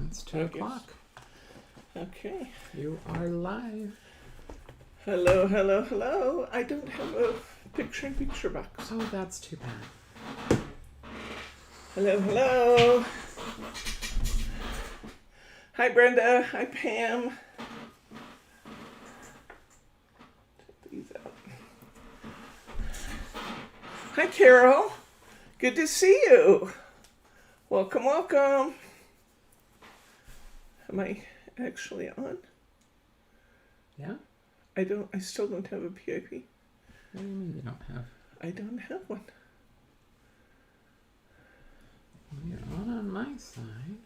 It's 2 o'clock. Okay. You are live. Hello, hello, hello. I don't have a picture-in-picture box. Oh, that's too bad. Hello, hello. Hi, Brenda. Hi, Pam. Take these out. Hi, Carol. Good to see you. Welcome, welcome. Am I actually on? Yeah? I still don't have a PIP. What do you mean you don't have? I don't have one. Well, you're on my side.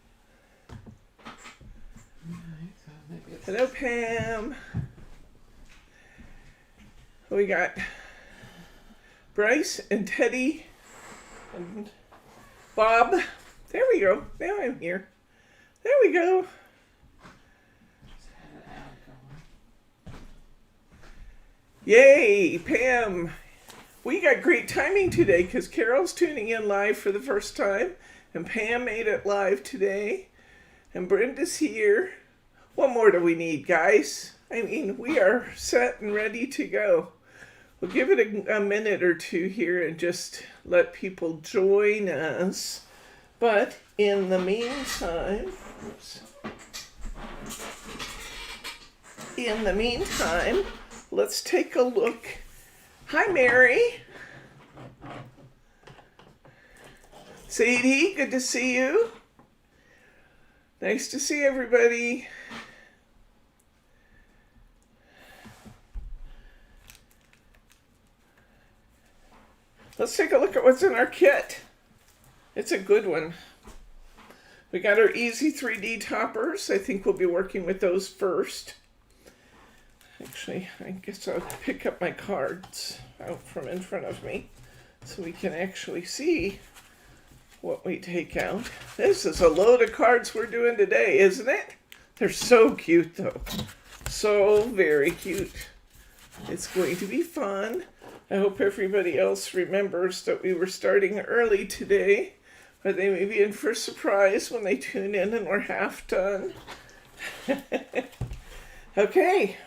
Okay, so maybe it's... Hello, Pam. We got Bryce and Teddy and Bob. There we go. Now I'm here. There we go. Yay, Pam. We got great timing today because Carol's tuning in live for the first time, and Pam made it live today, and Brenda's here. What more do we need, guys? I mean, we are set and ready to go. We'll give it a minute or two here and just let people join us. But in the meantime, let's take a look. Hi, Mary. Sadie, good to see you. Nice to see everybody. Let's take a look at what's in our kit. It's a good one. We got our easy 3D toppers. I think we'll be working with those first. Actually, I guess I'll pick up my cards out from in front of me so we can actually see what we take out. This is a load of cards we're doing today, isn't it? They're so cute, though. So very cute. It's going to be fun. I hope everybody else remembers that we were starting early today, or they may be in for a surprise when they tune in and we're half done. Okay.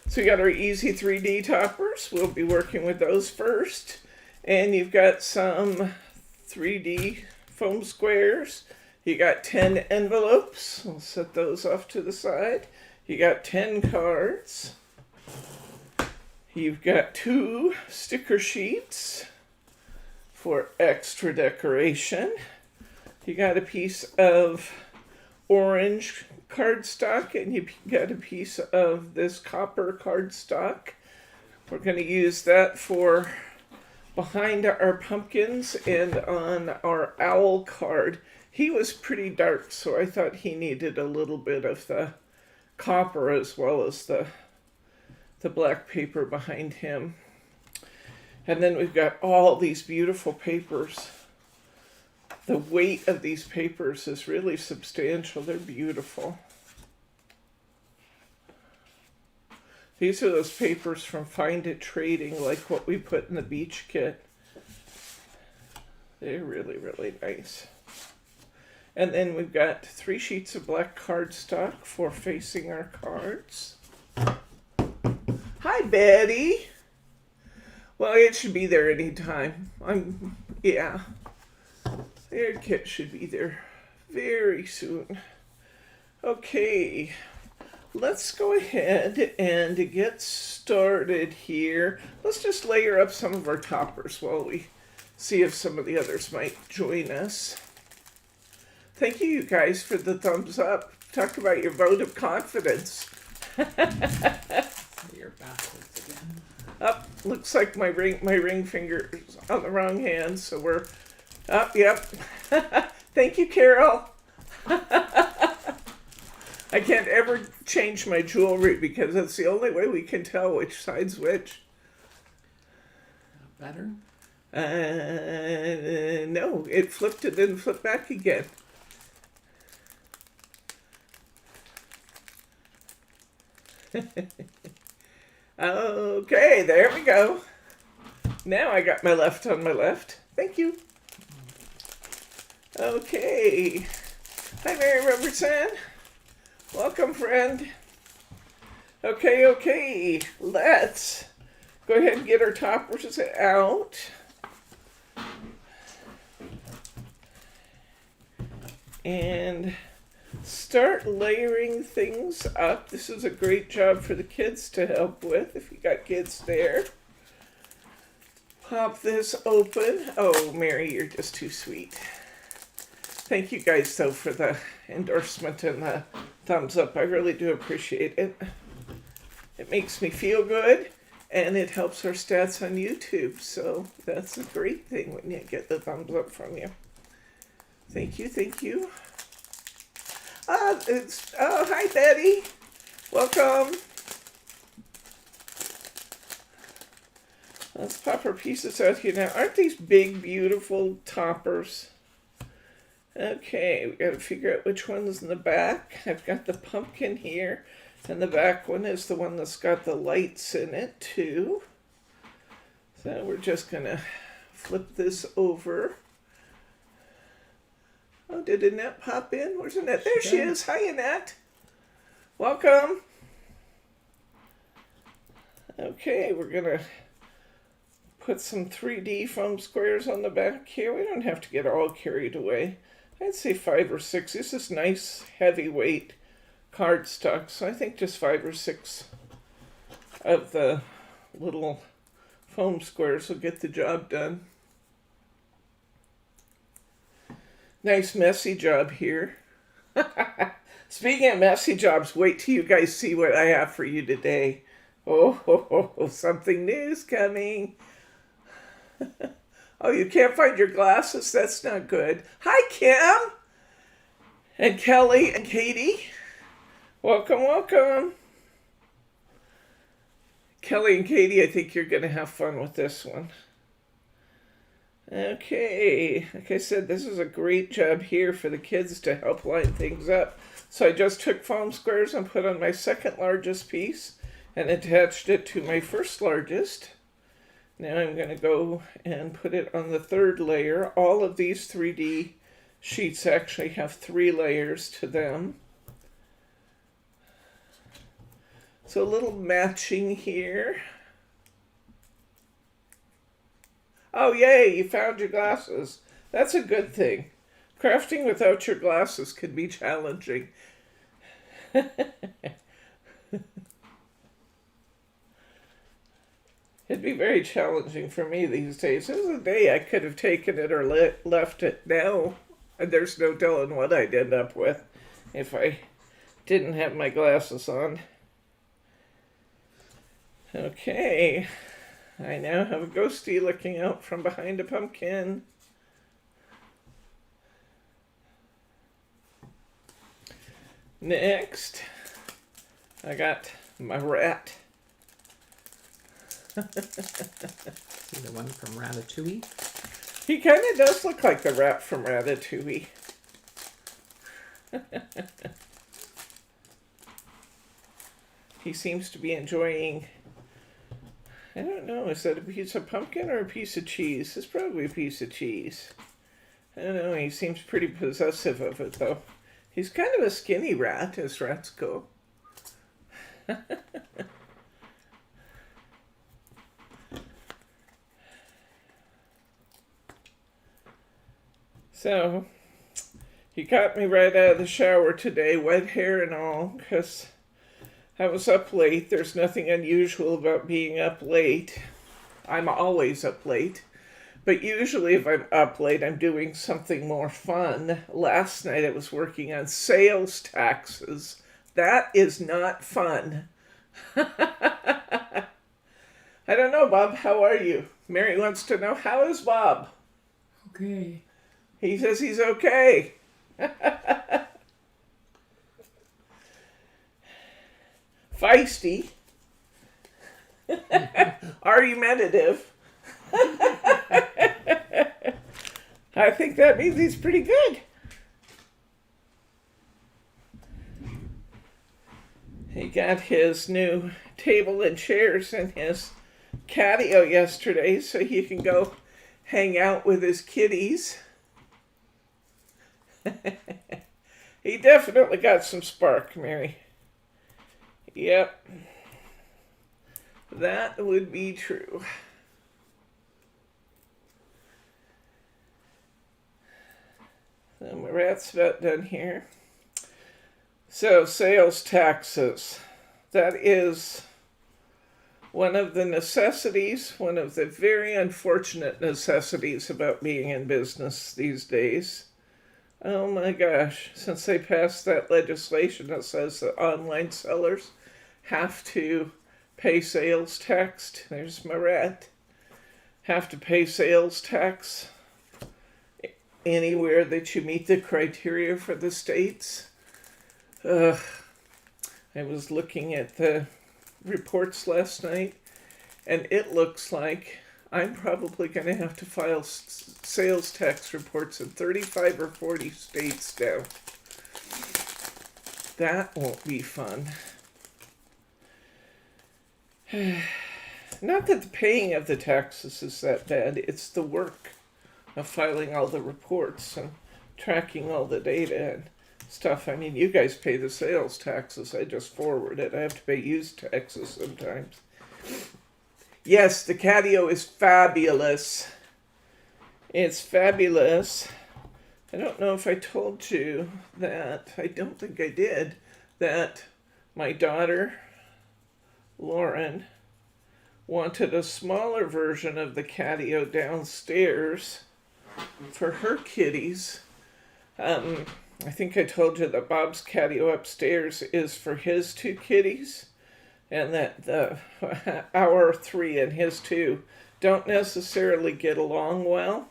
So we got our easy 3D toppers. We'll be working with those first. And you've got some 3D foam squares. You got 10 envelopes. I'll set those off to the side. You got 10 cards. You've got 2 sticker sheets for extra decoration. You got a piece of orange cardstock, and you got a piece of this copper cardstock. We're going to use that for behind our pumpkins and on our owl card. He was pretty dark, so I thought he needed a little bit of the copper as well as the black paper behind him. And then we've got all these beautiful papers. The weight of these papers is really substantial. They're beautiful. These are those papers from Find It Trading, like what we put in the beach kit. They're really, really nice. And then we've got 3 sheets of black cardstock for facing our cards. Hi, Betty. Well, it should be there anytime. Yeah. Their kit should be there very soon. Okay, let's go ahead and get started here. Let's just layer up some of our toppers while we see if some of the others might join us. Thank you, you guys, for the thumbs up. Talk about your vote of confidence. You're backwards again. Up, looks like my ring finger's on the wrong hand, so we're up, yep. Thank you, Carol. I can't ever change my jewelry because that's the only way we can tell which side's which. Better? No, it flipped and then flipped back again. Okay, there we go. Now I got my left on my left. Thank you. Okay. Hi, Mary Robertson. Welcome, friend. Okay. Let's go ahead and get our toppers out. And start layering things up. This is a great job for the kids to help with if you got kids there. Pop this open. Oh, Mary, you're just too sweet. Thank you guys, though, for the endorsement and the thumbs up. I really do appreciate it. It makes me feel good, and it helps our stats on YouTube. So that's a great thing when you get the thumbs up from you. Thank you. Hi, Betty. Welcome. Let's pop our pieces out here now. Aren't these big, beautiful toppers? Okay, we got to figure out which one's in the back. I've got the pumpkin here, and the back one is the one that's got the lights in it, too. So we're just going to flip this over. Oh, did Annette pop in? Where's Annette? There she is. Hi, Annette. Welcome. Okay, we're going to put some 3D foam squares on the back here. We don't have to get all carried away. I'd say 5 or 6. This is nice, heavyweight cardstock, so I think just 5 or 6 of the little foam squares will get the job done. Nice messy job here. Speaking of messy jobs, wait till you guys see what I have for you today. Oh, something new's coming. Oh, you can't find your glasses? That's not good. Hi, Kim. And Kelly and Katie. Welcome. Kelly and Katie, I think you're going to have fun with this one. Okay, like I said, this is a great job here for the kids to help line things up. So I just took foam squares and put on my second largest piece and attached it to my first largest. Now I'm going to go and put it on the third layer. All of these 3D sheets actually have 3 layers to them. So a little matching here. Oh, yay, you found your glasses. That's a good thing. Crafting without your glasses can be challenging. It'd be very challenging for me these days. This is a day I could have taken it or left it now. And there's no telling what I'd end up with if I didn't have my glasses on. Okay. I now have a ghostie looking out from behind a pumpkin. Next, I got my rat. See the one from Ratatouille? He kind of does look like the rat from Ratatouille. He seems to be enjoying... I don't know, is that a piece of pumpkin or a piece of cheese? It's probably a piece of cheese. I don't know, he seems pretty possessive of it, though. He's kind of a skinny rat, as rats go. So, he got me right out of the shower today, wet hair and all, because... I was up late. There's nothing unusual about being up late. I'm always up late. But usually if I'm up late, I'm doing something more fun. Last night I was working on sales taxes. That is not fun. I don't know, Bob. How are you? Mary wants to know, how is Bob? Okay. He says he's okay. Feisty, argumentative. I think that means he's pretty good. He got his new table and chairs in his catio yesterday so he can go hang out with his kitties. He definitely got some spark, Mirri. Yep. That would be true. So my rat's about done here. So, sales taxes. That is one of the necessities, one of the very unfortunate necessities about being in business these days. Oh my gosh, since they passed that legislation that says that online sellers have to pay sales tax, there's my rat, have to pay sales tax anywhere that you meet the criteria for the states. I was looking at the reports last night, and it looks like I'm probably going to have to file sales tax reports in 35 or 40 states now. That won't be fun. Not that the paying of the taxes is that bad, it's the work of filing all the reports and tracking all the data and stuff. I mean, you guys pay the sales taxes. I just forward it. I have to pay use taxes sometimes. Yes, the catio is fabulous. It's fabulous. I don't know if I told you that. I don't think I did. That my daughter, Lauren, wanted a smaller version of the catio downstairs for her kitties. I think I told you that Bob's catio upstairs is for his 2 kitties, and that our 3 and his 2 don't necessarily get along well.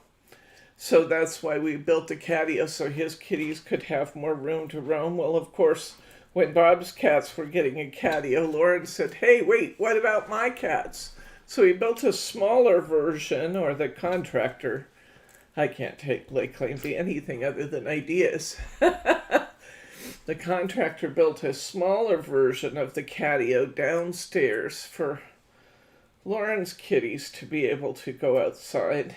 So that's why we built the catio, so his kitties could have more room to roam. Well, of course, when Bob's cats were getting a catio, Lauren said, hey, wait, what about my cats? So he built a smaller version, or the contractor. I can't lay claim to anything other than ideas. The contractor built a smaller version of the catio downstairs for Lauren's kitties to be able to go outside.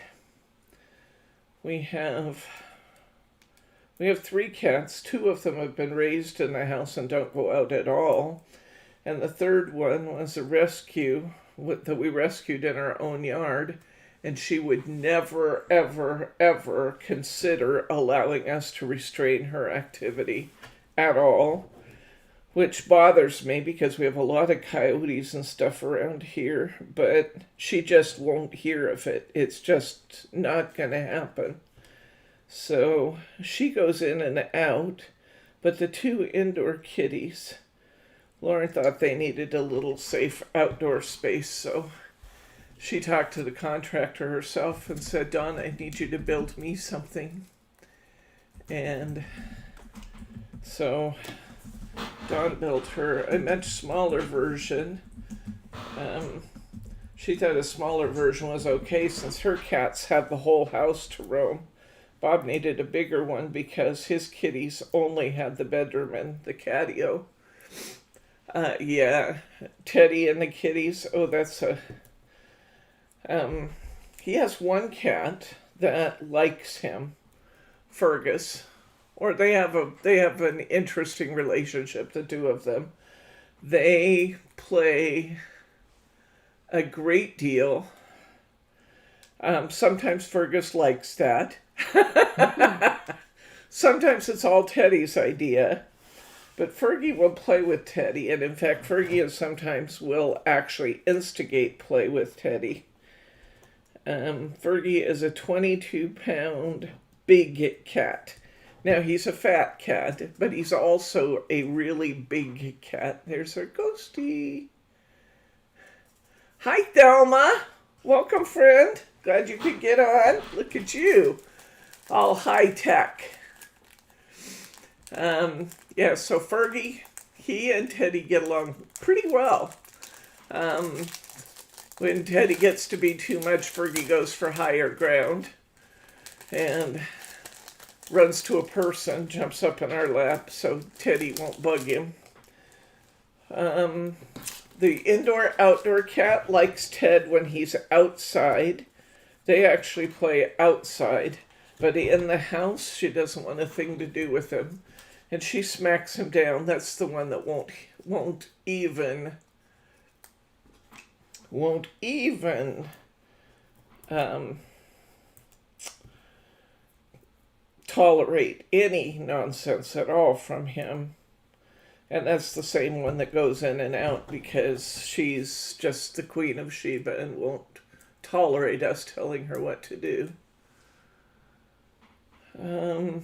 We have 3 cats. 2 of them have been raised in the house and don't go out at all. And the third one was a rescue that we rescued in our own yard. And she would never, ever, ever consider allowing us to restrain her activity at all, which bothers me because we have a lot of coyotes and stuff around here, but she just won't hear of it. It's just not going to happen. So she goes in and out, but the 2 indoor kitties, Lauren thought they needed a little safe outdoor space, so she talked to the contractor herself and said, Dawn, I need you to build me something. And so Dawn built her a much smaller version. She thought a smaller version was okay since her cats have the whole house to roam. Bob needed a bigger one because his kitties only had the bedroom and the catio. Yeah, Teddy and the kitties. Oh, that's a... he has one cat that likes him, Fergus, or they have an interesting relationship, the 2 of them. They play a great deal. Sometimes Fergus likes that. Sometimes it's all Teddy's idea. But Fergie will play with Teddy, and in fact, Fergie sometimes will actually instigate play with Teddy. Fergie is a 22-pound big cat. Now, he's a fat cat, but he's also a really big cat. There's our ghosty. Hi, Thelma. Welcome, friend. Glad you could get on. Look at you. All high-tech. Yeah, so Fergie, he and Teddy get along pretty well. When Teddy gets to be too much, Fergie goes for higher ground and runs to a person, jumps up in our lap so Teddy won't bug him. The indoor-outdoor cat likes Ted when he's outside. They actually play outside, but in the house, she doesn't want a thing to do with him. and she smacks him down. That's the one that won't even tolerate any nonsense at all from him. And that's the same one that goes in and out because she's just the Queen of Sheba and won't tolerate us telling her what to do. And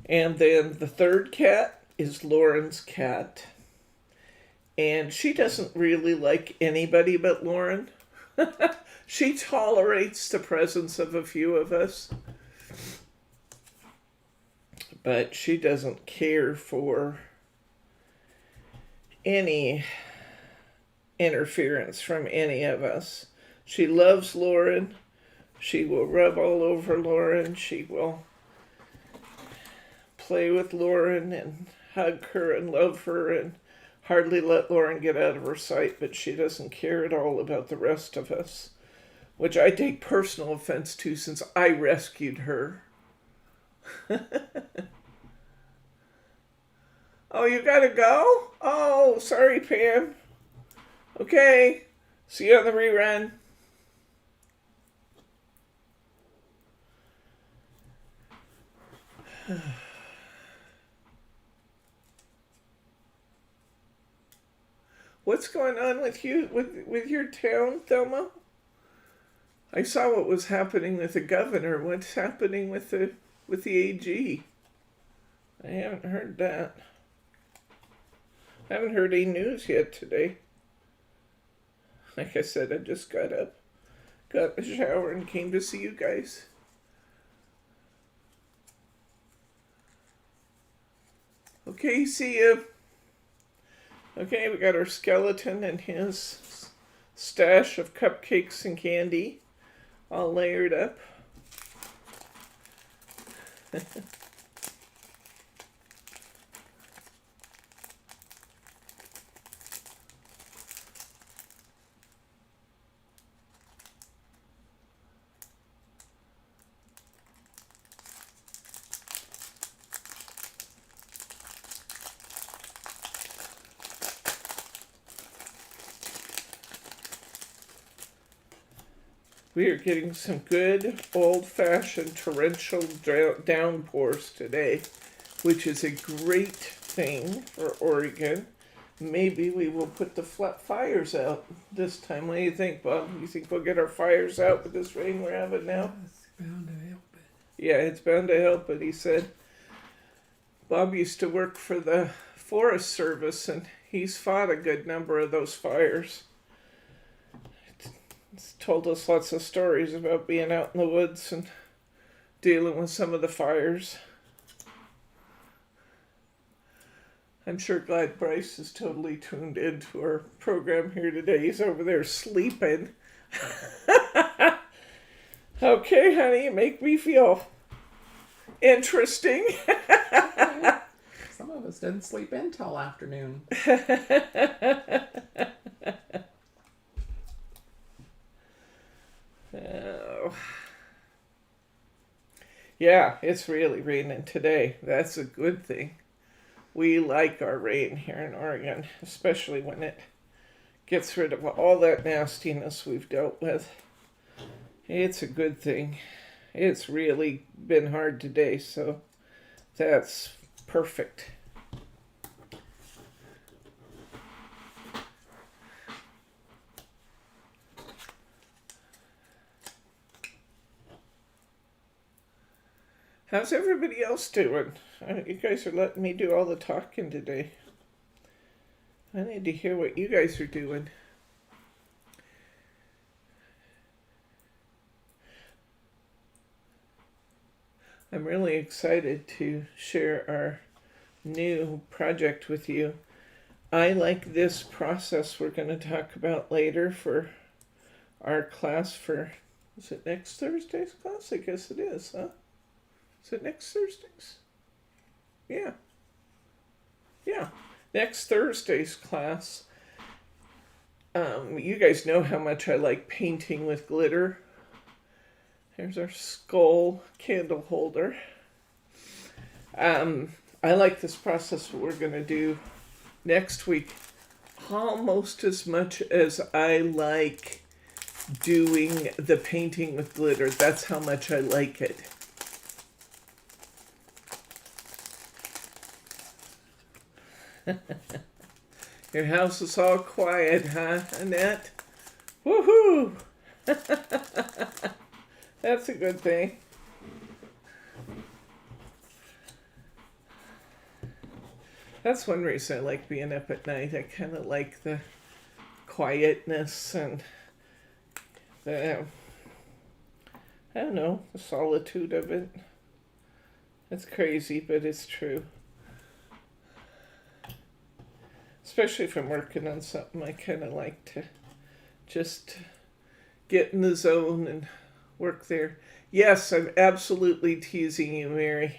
then the third cat is Lauren's cat. And she doesn't really like anybody but Lauren. She tolerates the presence of a few of us. But she doesn't care for any interference from any of us. She loves Lauren. She will rub all over Lauren. She will play with Lauren and hug her and love her and hardly let Lauren get out of her sight, but she doesn't care at all about the rest of us, which I take personal offense to since I rescued her. Oh, you gotta go? Oh, sorry, Pam. Okay, see you on the rerun. What's going on with you, with your town, Thelma? I saw what was happening with the governor. What's happening with the AG? I haven't heard that. I haven't heard any news yet today. Like I said, I just got up, got a shower, and came to see you guys. Okay, see you. Okay, we got our skeleton and his stash of cupcakes and candy all layered up. We are getting some good old-fashioned torrential downpours today, which is a great thing for Oregon. Maybe we will put the fires out this time. What do you think, Bob? You think we'll get our fires out with this rain we're having now? It's bound to help it. Yeah, it's bound to help it, he said. Bob used to work for the Forest Service, and he's fought a good number of those fires. He's told us lots of stories about being out in the woods and dealing with some of the fires. I'm sure glad Bryce is totally tuned into our program here today. He's over there sleeping. Okay, honey, you make me feel interesting. Okay. Some of us didn't sleep in till afternoon. Oh. Yeah, it's really raining today. That's a good thing. We like our rain here in Oregon, especially when it gets rid of all that nastiness we've dealt with. It's a good thing. It's really been hard today, so that's perfect. How's everybody else doing? You guys are letting me do all the talking today. I need to hear what you guys are doing. I'm really excited to share our new project with you. I like this process we're going to talk about later for our class for, is it next Thursday's class? I guess it is, huh? Is it next Thursday's? Yeah. Yeah. Next Thursday's class. You guys know how much I like painting with glitter. Here's our skull candle holder. I like this process we're going to do next week almost as much as I like doing the painting with glitter. That's how much I like it. Your house is all quiet, huh, Annette? Woohoo! That's a good thing. That's one reason I like being up at night. I kind of like the quietness and the, I don't know, the solitude of it. It's crazy, but it's true. Especially if I'm working on something, I kind of like to just get in the zone and work there. Yes, I'm absolutely teasing you, Mirri.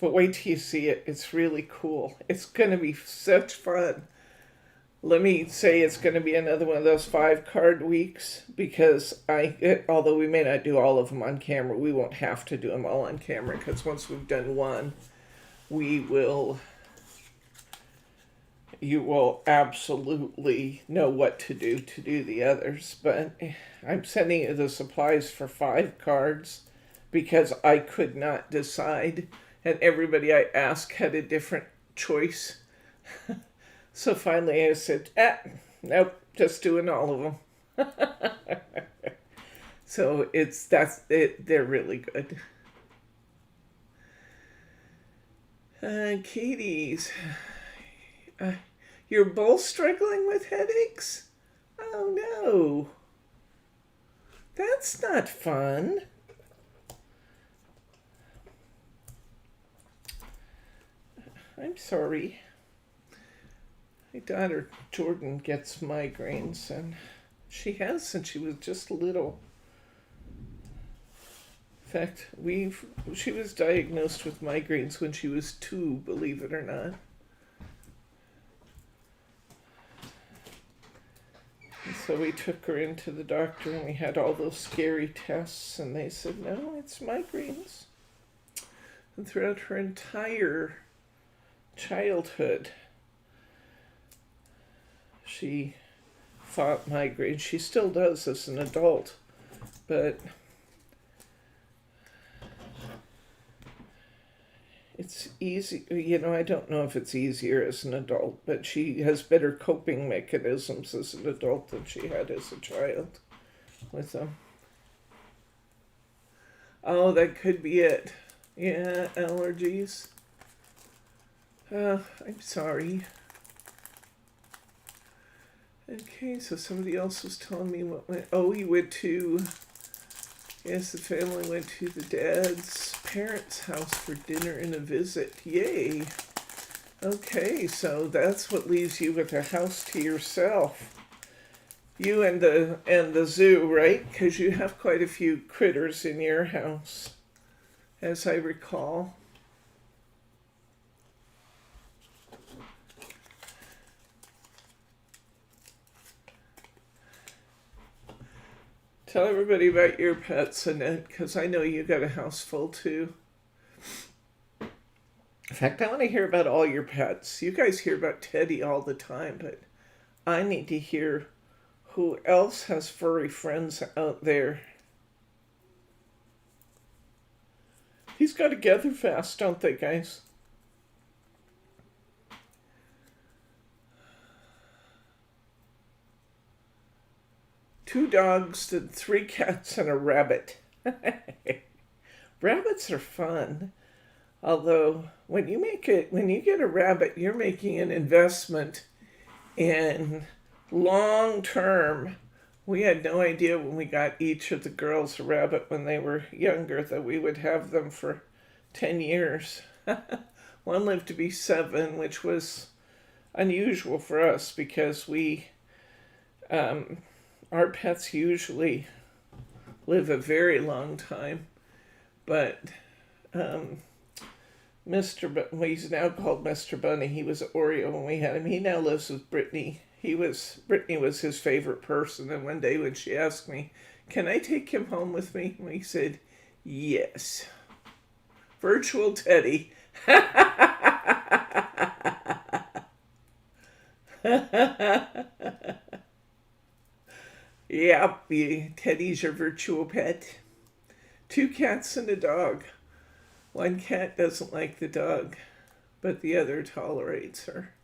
But wait till you see it. It's really cool. It's going to be such fun. Let me say it's going to be another one of those 5-card weeks because although we may not do all of them on camera, we won't have to do them all on camera because once we've done one, you will absolutely know what to do the others. But I'm sending you the supplies for 5 cards because I could not decide. And everybody I asked had a different choice. So finally I said, nope, just doing all of them. So they're really good. Katie's, you're both struggling with headaches? Oh no. That's not fun. I'm sorry. My daughter Jordan gets migraines, and she has since she was just little. In fact, she was diagnosed with migraines when she was 2, believe it or not. And so we took her into the doctor, and we had all those scary tests, and they said, no, it's migraines. And throughout her entire childhood, she fought migraines. She still does as an adult, but it's easy. I don't know if it's easier as an adult, but she has better coping mechanisms as an adult than she had as a child with them. Oh, that could be it. Yeah, allergies. I'm sorry. Okay, so somebody else was telling me what went. Oh, the family went to the dad's parents' house for dinner and a visit. Yay. Okay, so that's what leaves you with a house to yourself. You and the zoo, right? Because you have quite a few critters in your house, as I recall. Tell everybody about your pets, Annette, because I know you got a house full too. In fact, I want to hear about all your pets. You guys hear about Teddy all the time, but I need to hear who else has furry friends out there. These go together fast, don't they, guys? Two dogs, 3 cats, and a rabbit. Rabbits are fun. Although, when you get a rabbit, you're making an investment in long term. We had no idea when we got each of the girls a rabbit when they were younger that we would have them for 10 years. One lived to be 7, which was unusual for us because our pets usually live a very long time, but he's now called Mr. Bunny. He was Oreo when we had him. He now lives with Brittany. Brittany was his favorite person, and one day when she asked me, can I take him home with me? We said, yes. Virtual Teddy. Yeah, Teddy's your virtual pet. 2 cats and a dog. One cat doesn't like the dog, but the other tolerates her.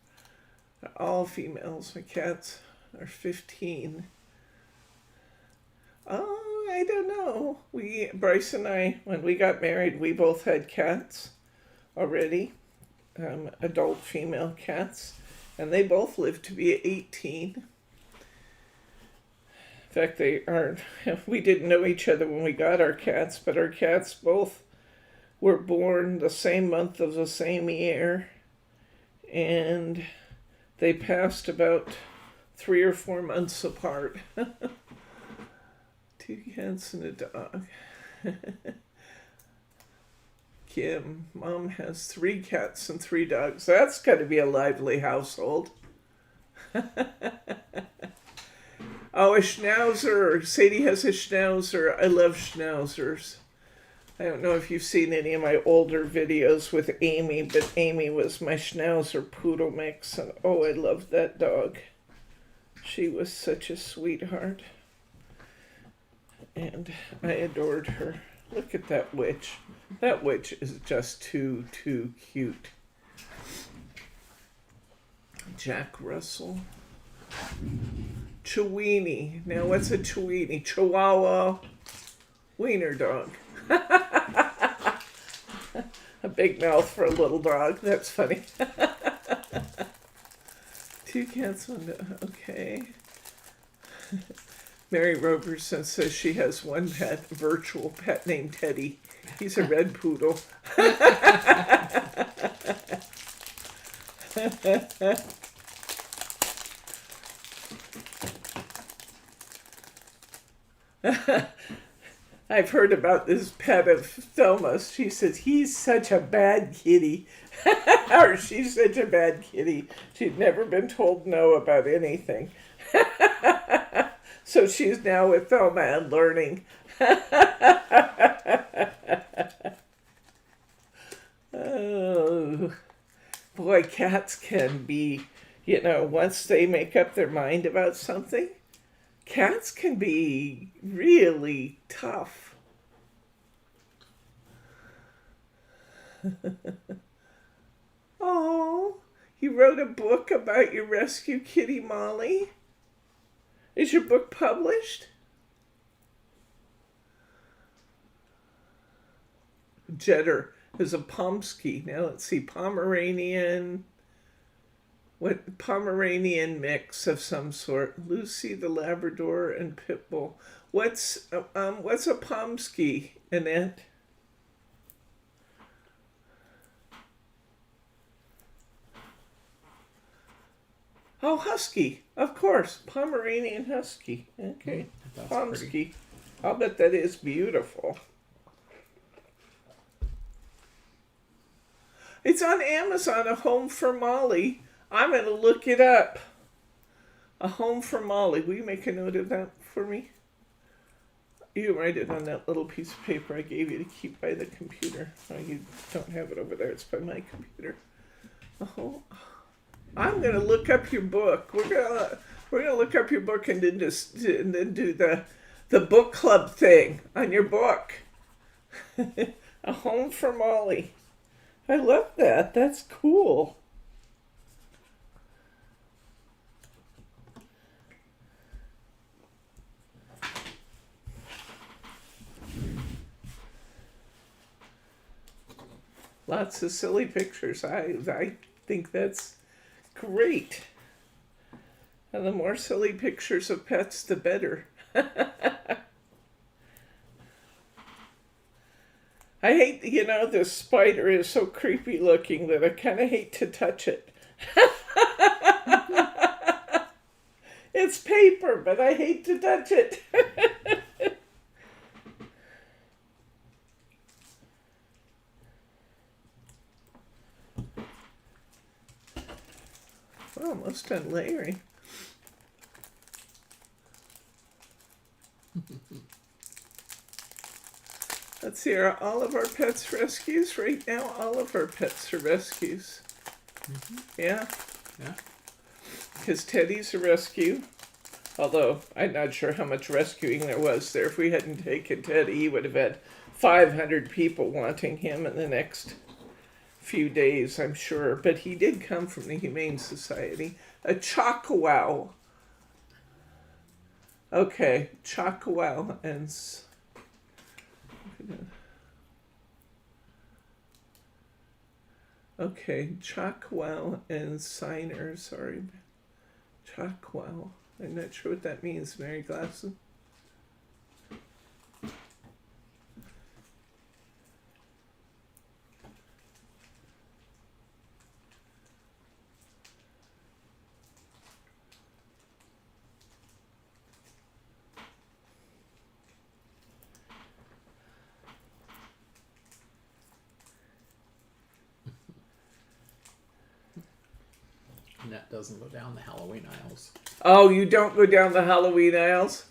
They're all females. My cats are 15. Oh, I don't know. Bryce and I, when we got married, we both had cats already, adult female cats, and they both lived to be 18. In fact, we didn't know each other when we got our cats, but our cats both were born the same month of the same year, and they passed about 3 or 4 months apart. 2 cats and a dog. Kim, Mom has 3 cats and 3 dogs. That's got to be a lively household. Oh, a schnauzer. Sadie has a schnauzer. I love schnauzers. I don't know if you've seen any of my older videos with Amy, but Amy was my schnauzer poodle mix. And oh, I loved that dog. She was such a sweetheart. And I adored her. Look at that witch. That witch is just too cute. Jack Russell. Chiweenie. Now, what's a Chiweenie? Chihuahua wiener dog. A big mouth for a little dog. That's funny. 2 cats, 1 dog. Okay. Mary Roberson says she has 1 pet, virtual pet named Teddy. He's a red poodle. I've heard about this pet of Thelma's. She says, he's such a bad kitty. Or she's such a bad kitty. She'd never been told no about anything. So she's now with Thelma and learning. Oh, boy, cats can be, once they make up their mind about something, cats can be really tough. Oh, you wrote a book about your rescue kitty, Molly? Is your book published? Jetter is a Pomsky. Now let's see, Pomeranian mix of some sort. Lucy the Labrador and Pitbull. What's a Pomsky, Annette? Oh, Husky, of course. Pomeranian Husky. Okay. Pomsky. I'll bet that is beautiful. It's on Amazon, A Home for Molly. I'm going to look it up. A Home for Molly. Will you make a note of that for me? You write it on that little piece of paper I gave you to keep by the computer. Oh, you don't have it over there. It's by my computer. I'm going to look up your book. We're gonna look up your book and then do the book club thing on your book. A Home for Molly. I love that. That's cool. Lots of silly pictures. I think that's great. And the more silly pictures of pets, the better. I hate, this spider is so creepy looking that I kind of hate to touch it. It's paper, but I hate to touch it. We're almost done layering. Let's see, are all of our pets rescues? Right now, all of our pets are rescues. Mm-hmm. Yeah? Yeah. Because Teddy's a rescue. Although, I'm not sure how much rescuing there was there. If we hadn't taken Teddy, he would have had 500 people wanting him in the next few days, I'm sure. But he did come from the Humane Society. A Chocowow. Okay, Chocowow and... Okay, Chocowow and Signer, sorry. Chocowow. I'm not sure what that means, Mary Glasson. And that doesn't go down the Halloween aisles. Oh, you don't go down the Halloween aisles?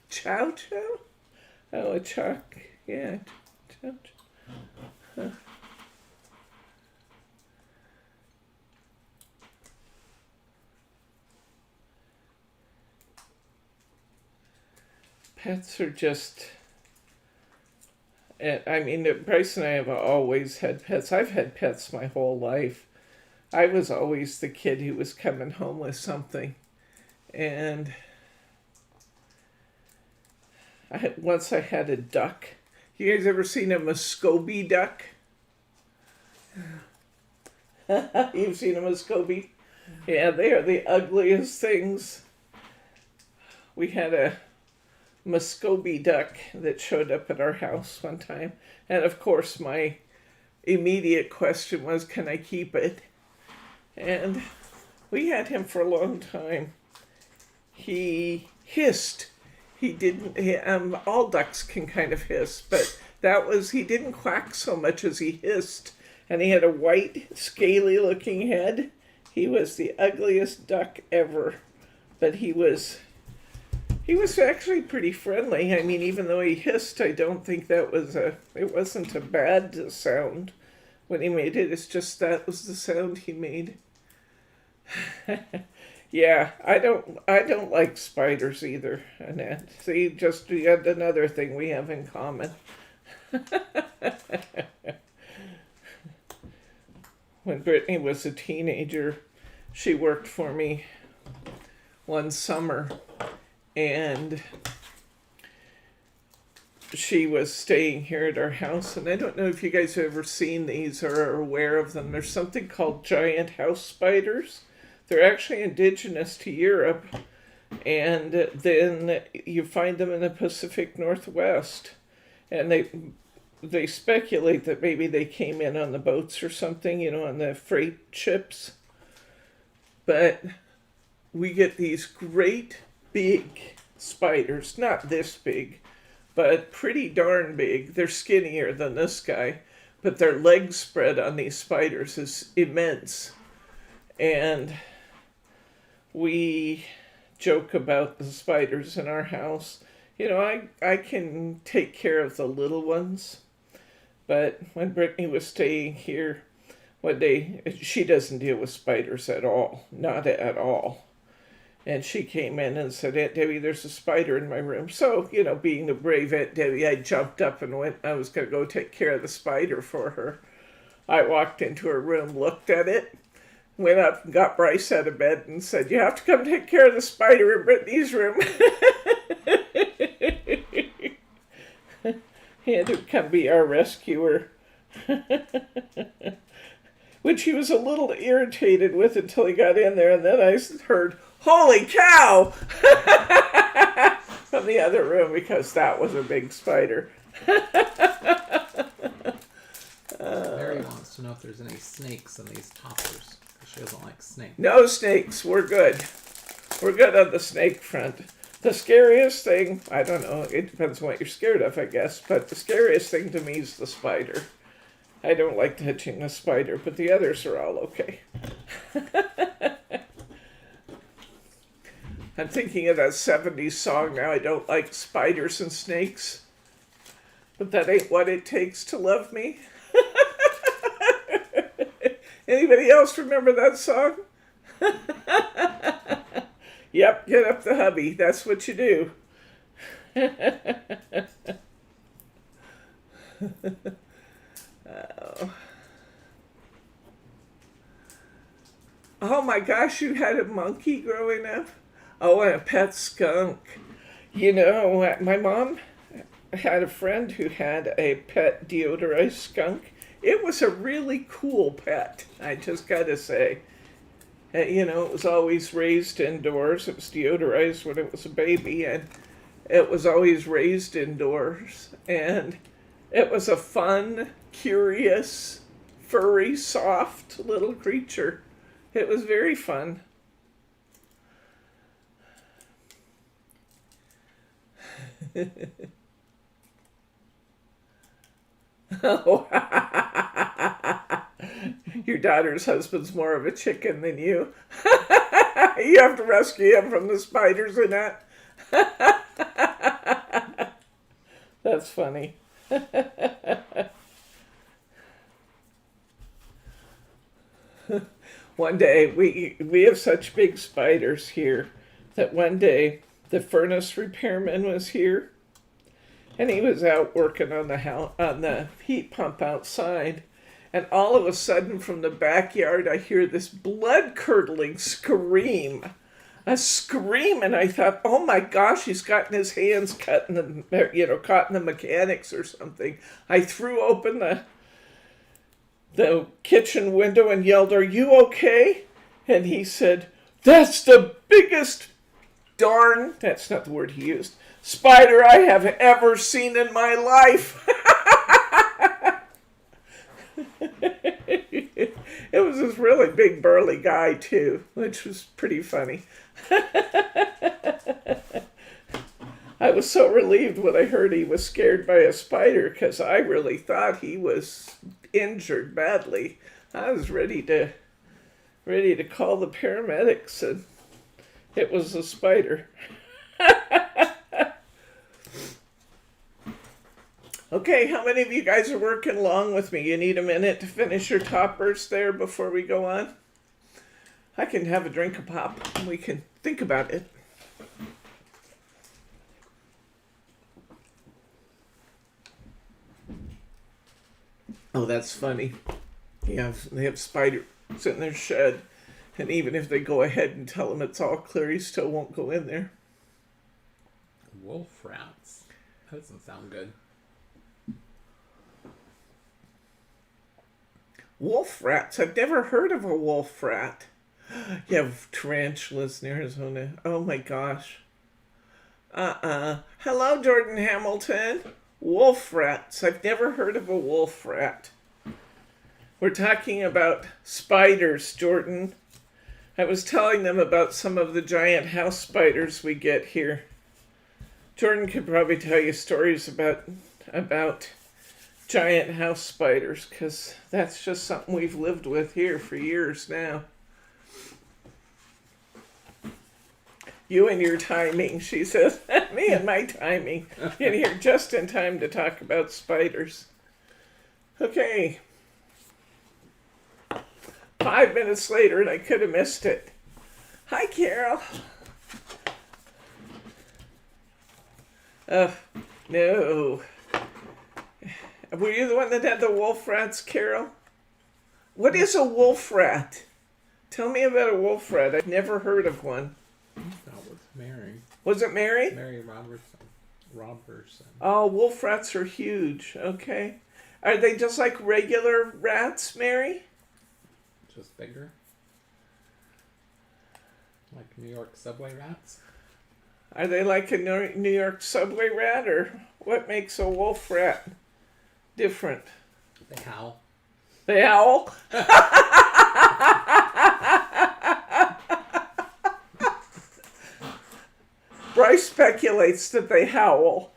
Chow Chow? Oh, a Choc. Yeah. Chow Chow. Huh. Pets are just... I mean, Bryce and I have always had pets. I've had pets my whole life. I was always the kid who was coming home with something. And once I had a duck. You guys ever seen a Muscovy duck? You've seen a Muscovy? Yeah, they are the ugliest things. We had a Muscovy duck that showed up at our house one time. And of course, my immediate question was, can I keep it? And we had him for a long time. He hissed. He didn't, all ducks can kind of hiss, but he didn't quack so much as he hissed. And he had a white, scaly looking head. He was the ugliest duck ever. But he was actually pretty friendly. I mean, even though he hissed, I don't think it wasn't a bad sound when he made it. It's just that was the sound he made. Yeah, I don't like spiders either, Annette. See, just yet another thing we have in common. When Brittany was a teenager, she worked for me one summer. And she was staying here at our house. And I don't know if you guys have ever seen these or are aware of them. There's something called giant house spiders. They're actually indigenous to Europe. And then you find them in the Pacific Northwest. And they speculate that maybe they came in on the boats or something, on the freight ships. But we get these great big spiders, not this big, but pretty darn big. They're skinnier than this guy, but their leg spread on these spiders is immense. And we joke about the spiders in our house. I can take care of the little ones, but when Brittany was staying here one day, she doesn't deal with spiders at all, not at all. And she came in and said, Aunt Debbie, there's a spider in my room. So, being the brave Aunt Debbie, I jumped up and I was going to go take care of the spider for her. I walked into her room, looked at it, went up and got Bryce out of bed and said, you have to come take care of the spider in Brittany's room. He had to come be our rescuer. Which he was a little irritated with until he got in there. And then I heard, holy cow! From the other room, because that was a big spider. Mary wants to know if there's any snakes in these toppers, because she doesn't like snakes. No snakes. We're good. We're good on the snake front. The scariest thing, I don't know, it depends on what you're scared of, I guess, but the scariest thing to me is the spider. I don't like touching the spider, but the others are all okay. I'm thinking of that 70s song now. I don't like spiders and snakes, but that ain't what it takes to love me. Anybody else remember that song? Yep, get up the hubby. That's what you do. Oh my gosh, you had a monkey growing up? Oh, and a pet skunk. You know, my mom had a friend who had a pet deodorized skunk. It was a really cool pet, I just gotta say. You know, it was always raised indoors. It was deodorized when it was a baby, and it was always raised indoors. And it was a fun, curious, furry, soft little creature. It was very fun. Oh, your daughter's husband's more of a chicken than you. You have to rescue him from the spiders and that. That's funny. One day, we have such big spiders here that one day the furnace repairman was here, and he was out working on the heat pump outside, and all of a sudden from the backyard I hear this blood-curdling scream. A scream, and I thought, oh my gosh, he's gotten his hands caught in the mechanics or something. I threw open the kitchen window and yelled, "Are you okay?" And he said, "That's the biggest darn," that's not the word he used, "spider I have ever seen in my life." It was this really big burly guy too, which was pretty funny. I was so relieved when I heard he was scared by a spider, because I really thought he was injured badly. I was ready to call the paramedics, and it was a spider. Okay, how many of you guys are working along with me? You need a minute to finish your toppers there before we go on? I can have a drink of pop and we can think about it. Oh, that's funny. Yeah, they have spiders in their shed, and even if they go ahead and tell him it's all clear, he still won't go in there. Wolf rats. That doesn't sound good. Wolf rats? I've never heard of a wolf rat. You have tarantulas in Arizona. Oh my gosh. Hello, Jordan Hamilton. Wolf rats. I've never heard of a wolf rat. We're talking about spiders, Jordan. I was telling them about some of the giant house spiders we get here. Jordan could probably tell you stories about giant house spiders, because that's just something we've lived with here for years now. You and your timing, she says. Me and my timing. Get here just in time to talk about spiders. Okay. 5 minutes later, and I could have missed it. Hi, Carol. No. Were you the one that had the wolf rats, Carol? What is a wolf rat? Tell me about a wolf rat. I've never heard of one. That was Mary. Was it Mary? Mary Robertson. Oh, wolf rats are huge. Okay. Are they just like regular rats, Mary? Just bigger. Like New York subway rats? Are they like a New York subway rat, or what makes a wolf rat different? They howl. They howl? Bryce speculates that they howl.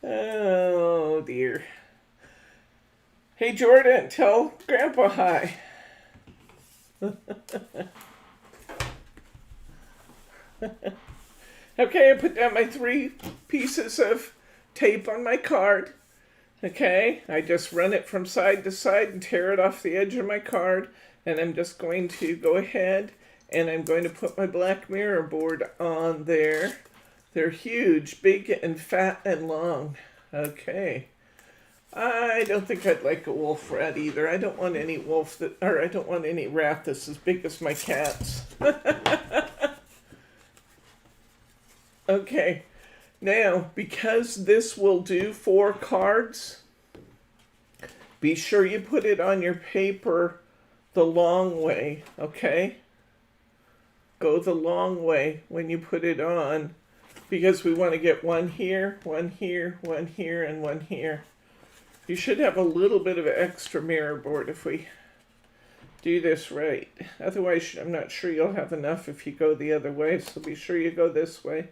Oh, dear. Hey, Jordan, tell Grandpa hi. Okay, I put down my 3 pieces of tape on my card. Okay, I just run it from side to side and tear it off the edge of my card. And I'm just going to go ahead and I'm going to put my black mirror board on there. They're huge, big and fat and long. Okay. I don't think I'd like a wolf rat either. I don't want any wolf that, or I don't want any rat that's as big as my cats. Okay. Now, because this will do 4 cards, be sure you put it on your paper the long way, okay? Go the long way when you put it on, because we want to get 1 here, 1 here, 1 here, and 1 here. You should have a little bit of extra mirror board if we do this right. Otherwise, I'm not sure you'll have enough if you go the other way, so be sure you go this way.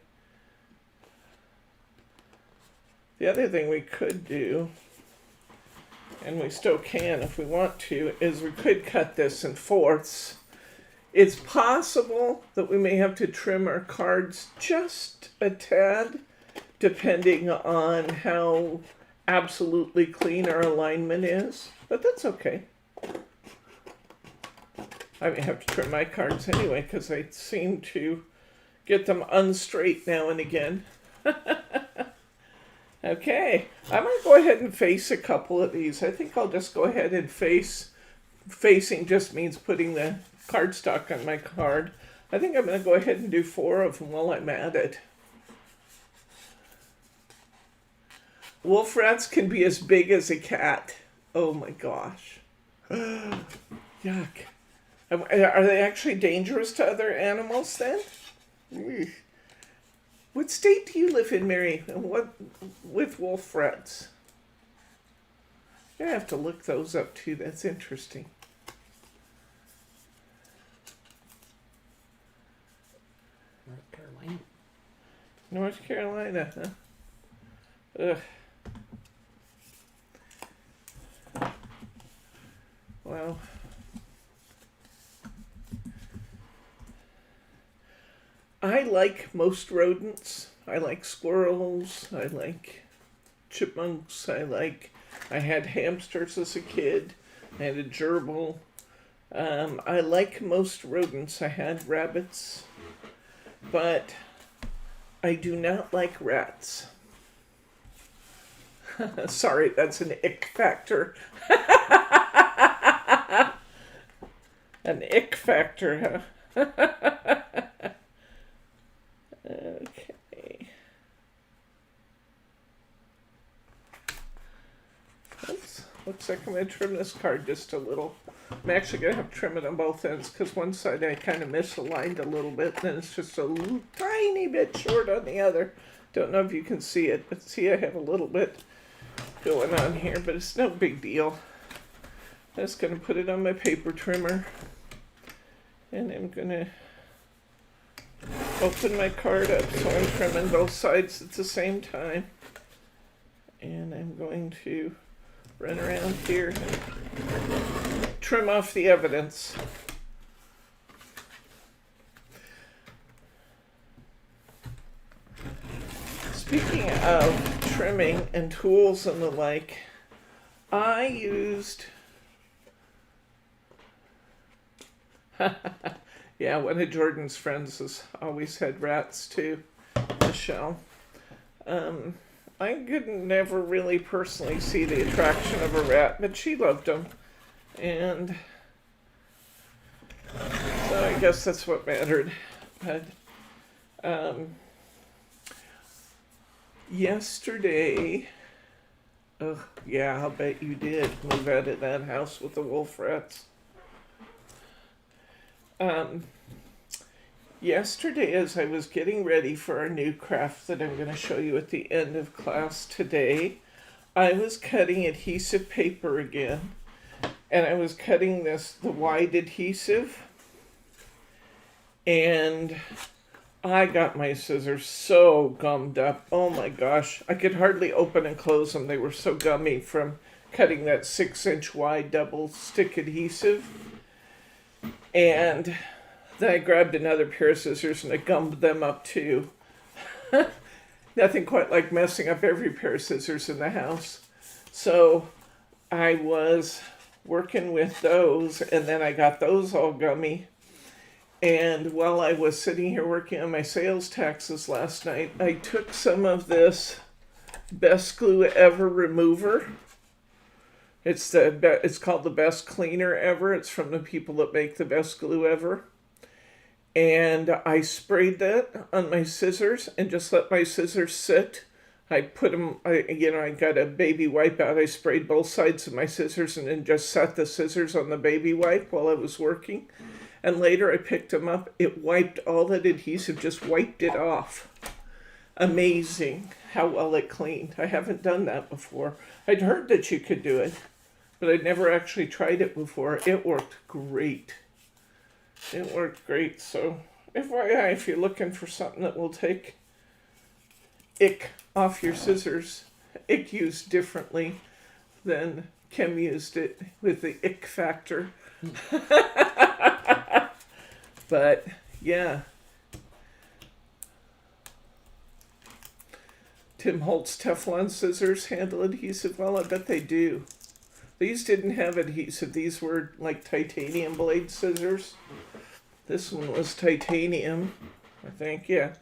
The other thing we could do, and we still can if we want to, is we could cut this in 4ths. It's possible that we may have to trim our cards just a tad, depending on how absolutely clean our alignment is, but that's okay. I may have to trim my cards anyway, because I seem to get them unstraight now and again. Okay, I might go ahead and face a couple of these. I think I'll just go ahead and facing just means putting the cardstock on my card. I think I'm going to go ahead and do 4 of them while I'm at it. Wolf rats can be as big as a cat. Oh my gosh. Yuck. Are they actually dangerous to other animals then? What state do you live in, Mirri? And what with wolf rats? I have to look those up too. That's interesting. North Carolina. North Carolina, huh? Ugh. Well. I like most rodents. I like squirrels. I like chipmunks. I had hamsters as a kid. I had a gerbil. I like most rodents. I had rabbits. But I do not like rats. Sorry, that's an ick factor. An ick factor, huh? Okay. Oops. Looks like I'm going to trim this card just a little. I'm actually going to have to trim it on both ends because one side I kind of misaligned a little bit, and then it's just a little, tiny bit short on the other. Don't know if you can see it, but see I have a little bit going on here, but it's no big deal. I'm just going to put it on my paper trimmer, and I'm going to open my card up so I'm trimming both sides at the same time. And I'm going to run around here and trim off the evidence. Speaking of trimming and tools and the like, I used yeah, one of Jordan's friends has always had rats too, Michelle. I could never really personally see the attraction of a rat, but she loved them. And so I guess that's what mattered. But yesterday, oh yeah, I'll bet you did move out of that house with the wolf rats. Yesterday, as I was getting ready for our new craft that I'm going to show you at the end of class today, I was cutting adhesive paper again, and I was cutting the wide adhesive, and I got my scissors so gummed up. Oh my gosh, I could hardly open and close them. They were so gummy from cutting that 6-inch wide double stick adhesive. And then I grabbed another pair of scissors and I gummed them up too. Nothing quite like messing up every pair of scissors in the house. So I was working with those, and then I got those all gummy. And while I was sitting here working on my sales taxes last night, I took some of this Best Glue Ever remover. It's called the Best Cleaner Ever. It's from the people that make the Best Glue Ever. And I sprayed that on my scissors and just let my scissors sit. I put them, I got a baby wipe out. I sprayed both sides of my scissors and then just set the scissors on the baby wipe while I was working. And later I picked them up. It wiped all that adhesive, just wiped it off. Amazing how well it cleaned. I haven't done that before. I'd heard that you could do it, but I'd never actually tried it before. It worked great. It worked great. So FYI, if you're looking for something that will take ick off your scissors, ick used differently than Kim used it with the ick factor. But yeah. Tim Holtz Teflon scissors handle adhesive well. I bet they do. These didn't have adhesive. These were like titanium blade scissors. This one was titanium, I think. Yeah,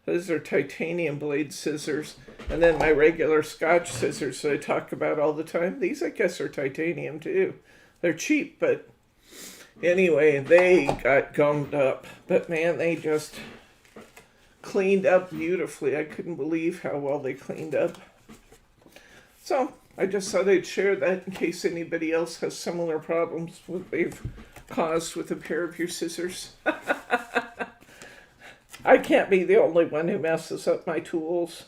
those are titanium blade scissors. And then my regular Scotch scissors that I talk about all the time. These, I guess, are titanium too. They're cheap, but anyway, they got gummed up. But man, they just cleaned up beautifully. I couldn't believe how well they cleaned up. So I just thought I'd share that in case anybody else has similar problems what they've caused with a pair of your scissors. I can't be the only one who messes up my tools.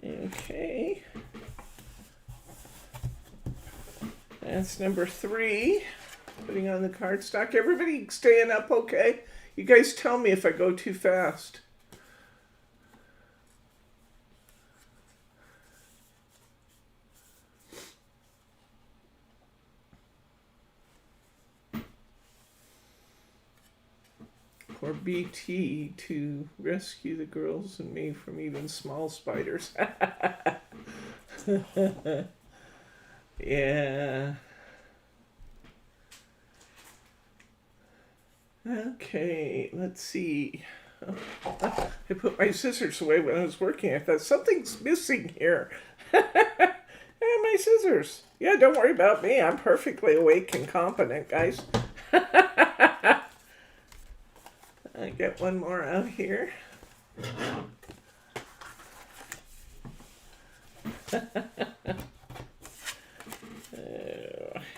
Okay. That's number 3. Putting on the cardstock. Everybody staying up okay? You guys tell me if I go too fast. Or BT to rescue the girls and me from even small spiders. Yeah. Okay, let's see. I put my scissors away when I was working. I thought something's missing here. And my scissors. Yeah, don't worry about me. I'm perfectly awake and competent, guys. I get one more out here.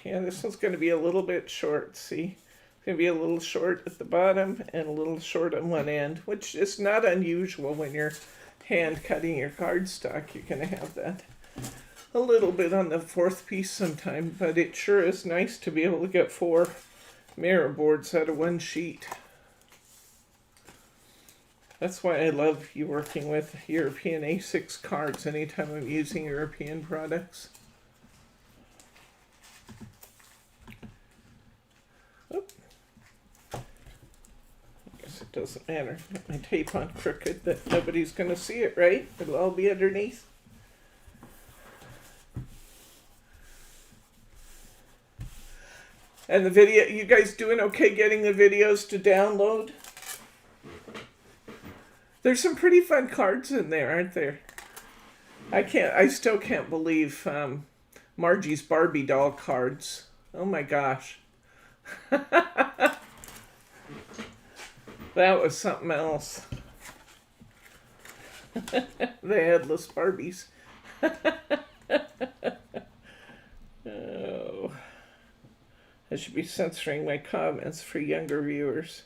Yeah, this one's going to be a little bit short, see? It's going to be a little short at the bottom and a little short on one end, which is not unusual when you're hand cutting your cardstock. You're going to have that a little bit on the 4th piece sometime, but it sure is nice to be able to get 4 mirror boards out of one sheet. That's why I love you working with European A6 cards anytime I'm using European products. Oop. I guess it doesn't matter. Got my tape on crooked, but nobody's going to see it, right? It'll all be underneath. And the video, you guys doing okay getting the videos to download? There's some pretty fun cards in there, aren't there? I still can't believe Margie's Barbie doll cards. Oh my gosh. That was something else. The headless Barbies. Oh. I should be censoring my comments for younger viewers.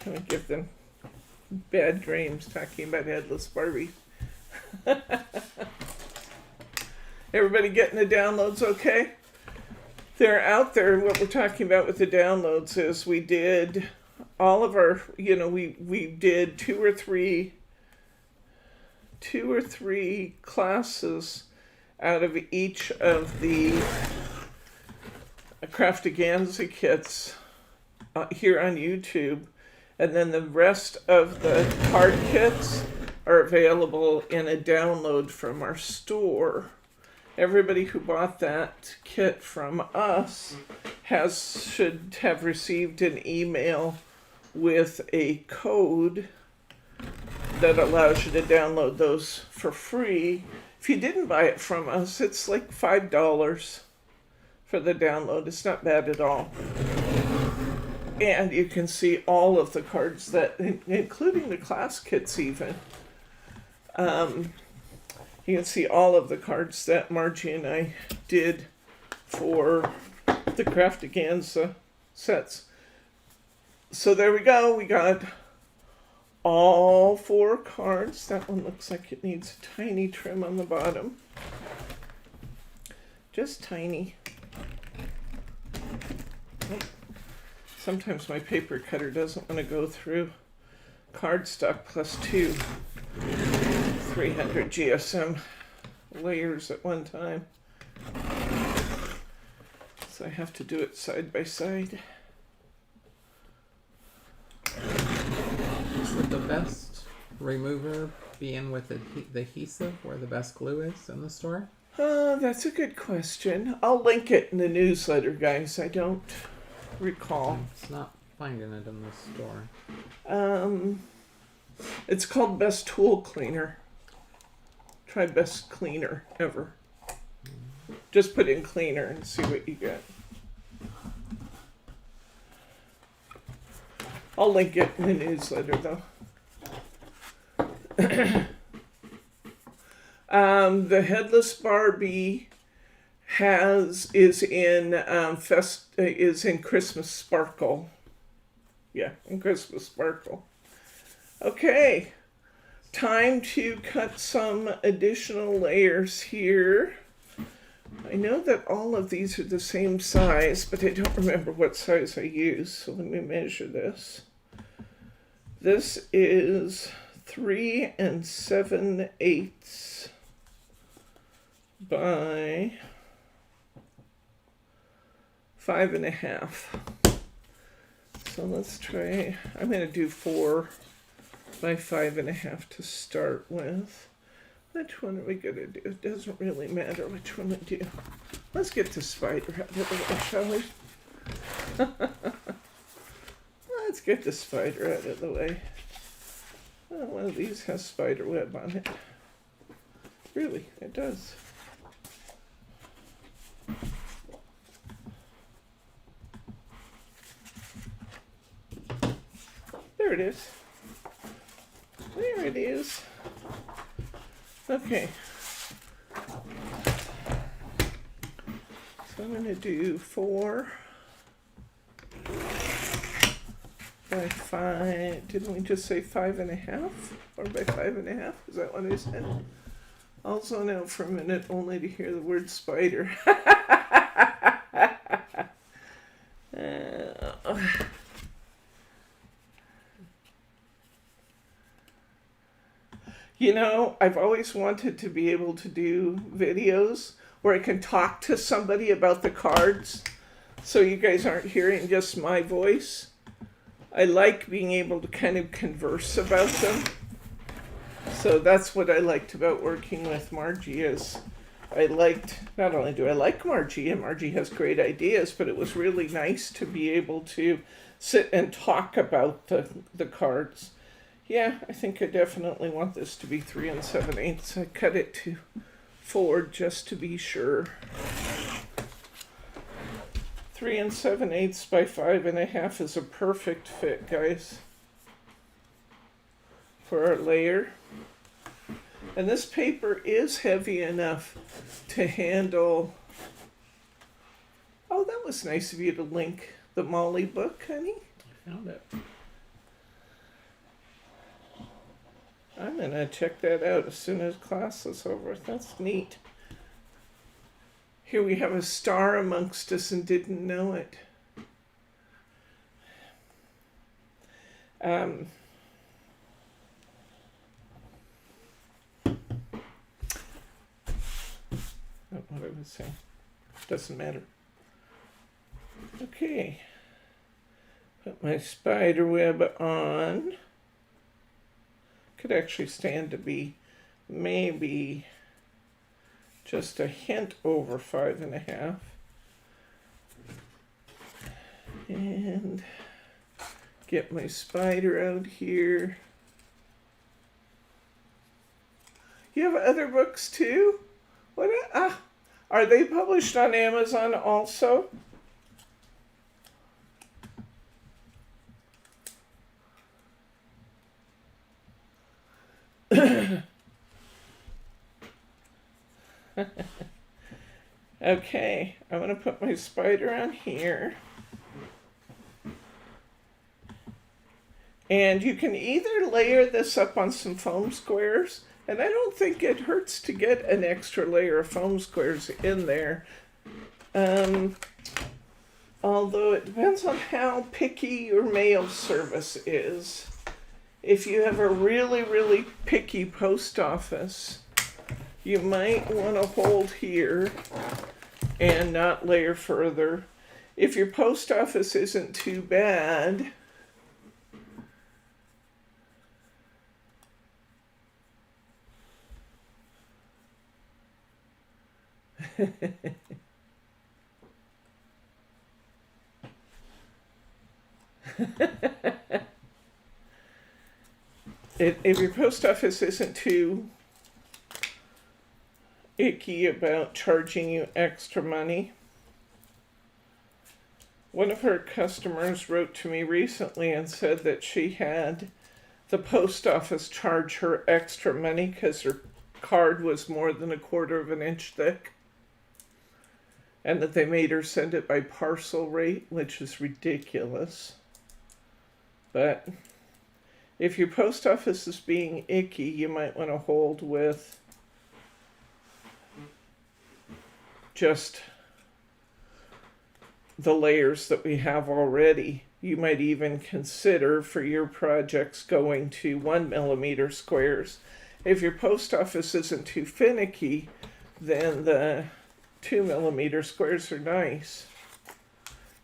I'm gonna give them bad dreams talking about headless Barbie. Everybody getting the downloads okay? They're out there. What we're talking about with the downloads is we did all of our, we did two or three classes out of each of the Craftiganza kits here on YouTube, and then the rest of the card kits are available in a download from our store. Everybody who bought that kit from us should have received an email with a code that allows you to download those for free. If you didn't buy it from us, it's like $5 for the download. It's not bad at all. And you can see all of the cards that, including the class kits even. You can see all of the cards that Margie and I did for the Craftiganza sets. So there we go. We got all 4 cards. That one looks like it needs a tiny trim on the bottom. Just tiny. Sometimes my paper cutter doesn't want to go through cardstock plus 2 300 GSM layers at one time. So I have to do it side by side. Would the best remover be in with the adhesive where the best glue is in the store? That's a good question. I'll link it in the newsletter, guys. I don't recall. It's not finding it in the store. It's called Best Tool Cleaner. Try Best Cleaner ever. Just put in cleaner and see what you get. I'll link it in the newsletter though. The Headless Barbie is in Christmas Sparkle. Yeah, in Christmas Sparkle. Okay, time to cut some additional layers here. I know that all of these are the same size, but I don't remember what size I used, so let me measure this. This is 3 7/8 by 5 1/2. So let's try, I'm going to do 4 by 5 1/2 to start with. Which one are we going to do? It doesn't really matter which one we do. Let's get the spider out of the way, shall we? Let's get the spider out of the way. Oh, one of these has spider web on it. Really, it does. There it is. There it is. Okay. So I'm going to do 4 by 5. Didn't we just say 5 1/2? 4 by 5 1/2? Is that what I said? I'll zone out for a minute only to hear the word spider. You know, I've always wanted to be able to do videos where I can talk to somebody about the cards so you guys aren't hearing just my voice. I like being able to kind of converse about them. So that's what I liked about working with Margie is not only do I like Margie, and Margie has great ideas, but it was really nice to be able to sit and talk about the cards. Yeah, I think I definitely want this to be 3 7/8. I cut it to 4 just to be sure. 3 7/8 by 5 1/2 is a perfect fit, guys, for our layer. And this paper is heavy enough to handle. Oh, that was nice of you to link the Molly book, honey. I found it. I'm going to check that out as soon as class is over. That's neat. Here we have a star amongst us and didn't know it. What I was saying. Doesn't matter. Okay. Put my spider web on. Could actually stand to be maybe just a hint over 5.5. And get my spider out here. You have other books too? What? Are they published on Amazon also? Okay, I'm going to put my spider on here. And you can either layer this up on some foam squares, and I don't think it hurts to get an extra layer of foam squares in there. Although it depends on how picky your mail service is. If you have a really, really picky post office, you might want to hold here and not layer further. If your post office isn't too bad, if your post office isn't too icky about charging you extra money. One of her customers wrote to me recently and said that she had the post office charge her extra money because her card was more than 1/4 of an inch thick, and that they made her send it by parcel rate, which is ridiculous. But if your post office is being icky, you might want to hold with just the layers that we have already. You might even consider for your projects going to 1mm squares. If your post office isn't too finicky, then the 2mm squares are nice.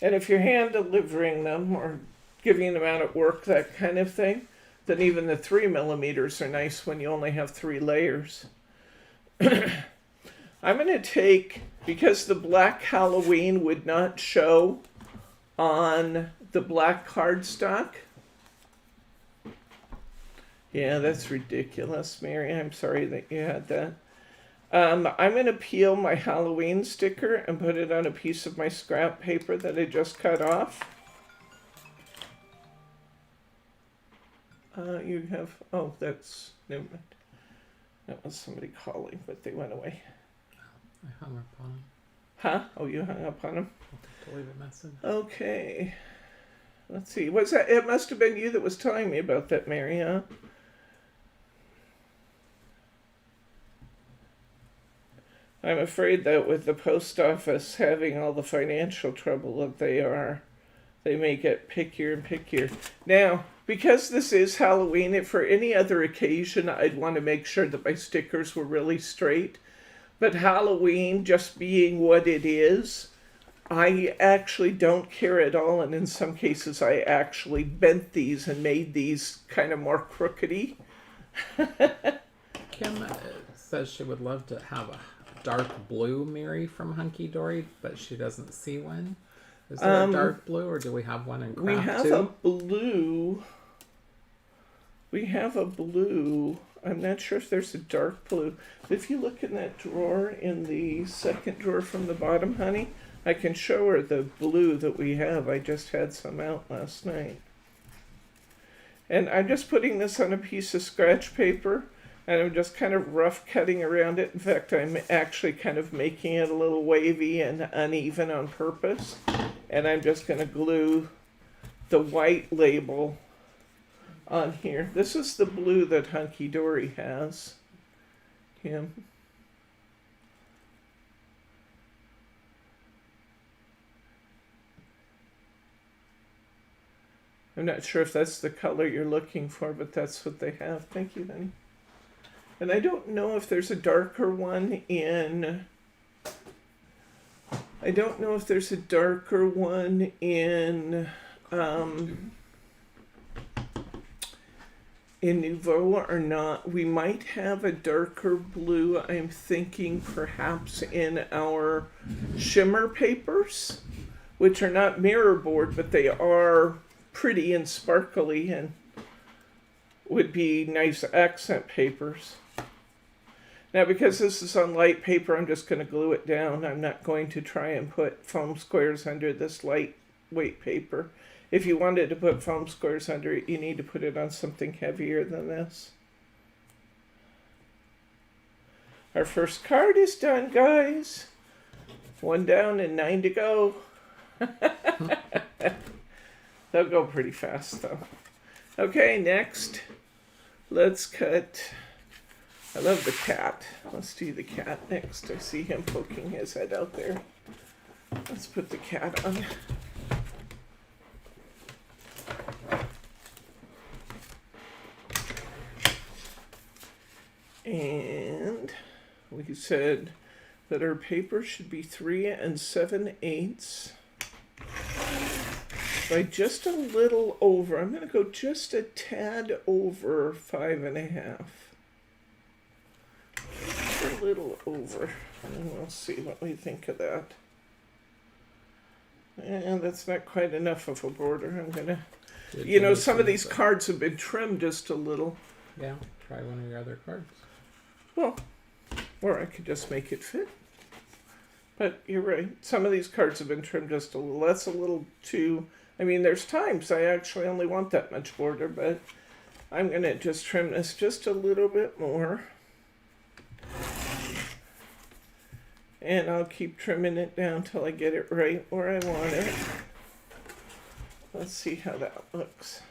And if you're hand delivering them or giving them out at work, that kind of thing, then even the 3mm are nice when you only have 3 layers. I'm going to take, because the black Halloween would not show on the black cardstock. Yeah, that's ridiculous, Mary. I'm sorry that you had that. I'm going to peel my Halloween sticker and put it on a piece of my scrap paper that I just cut off. You have, oh, that's, never mind. That was somebody calling, but they went away. I hung up on him. Huh? Oh, you hung up on him? I'll leave a message. Okay. Let's see. What's that? It must have been you that was telling me about that, Mary, huh? I'm afraid that with the post office having all the financial trouble that they are, they may get pickier and pickier. Now, because this is Halloween, if for any other occasion, I'd want to make sure that my stickers were really straight. But Halloween, just being what it is, I actually don't care at all. And in some cases, I actually bent these and made these kind of more crookedy. Kim says she would love to have a dark blue Mirri from Hunky Dory, but she doesn't see one. Is there a dark blue, or do we have one in craft We have too? a blue. We have a blue. I'm not sure if there's a dark blue. If you look in that drawer, in the second drawer from the bottom, honey, I can show her the blue that we have. I just had some out last night. And I'm just putting this on a piece of scratch paper, and I'm just kind of rough cutting around it. In fact, I'm actually kind of making it a little wavy and uneven on purpose. And I'm just going to glue the white label on here. This is the blue that Hunky Dory has. Kim. I'm not sure if that's the color you're looking for, but that's what they have. Thank you, honey. And I don't know if there's a darker one in... I don't know if there's a darker one in Nouveau or not. We might have a darker blue, I'm thinking perhaps in our shimmer papers, which are not mirror board, but they are pretty and sparkly and would be nice accent papers. Now, because this is on light paper, I'm just going to glue it down. I'm not going to try and put foam squares under this lightweight paper. If you wanted to put foam squares under it, you need to put it on something heavier than this. Our first card is done, guys. 1 down and 9 to go. They'll go pretty fast, though. Okay, next, let's cut. I love the cat. Let's do the cat next. I see him poking his head out there. Let's put the cat on. And we said that our paper should be 3 7/8 by just a little over. I'm going to go just a tad over 5 1/2. A little over, and we'll see what we think of that. And that's not quite enough of a border. I'm gonna, you know, some of these cards have been trimmed just a little. Yeah, try one of your other cards. Well, or I could just make it fit. But you're right. Some of these cards have been trimmed just a little. That's a little too. I mean, there's times I actually only want that much border, but I'm gonna just trim this just a little bit more. And I'll keep trimming it down till I get it right where I want it. Let's see how that looks.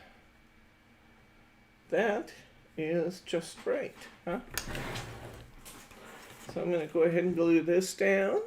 That is just right, huh? So I'm going to go ahead and glue this down.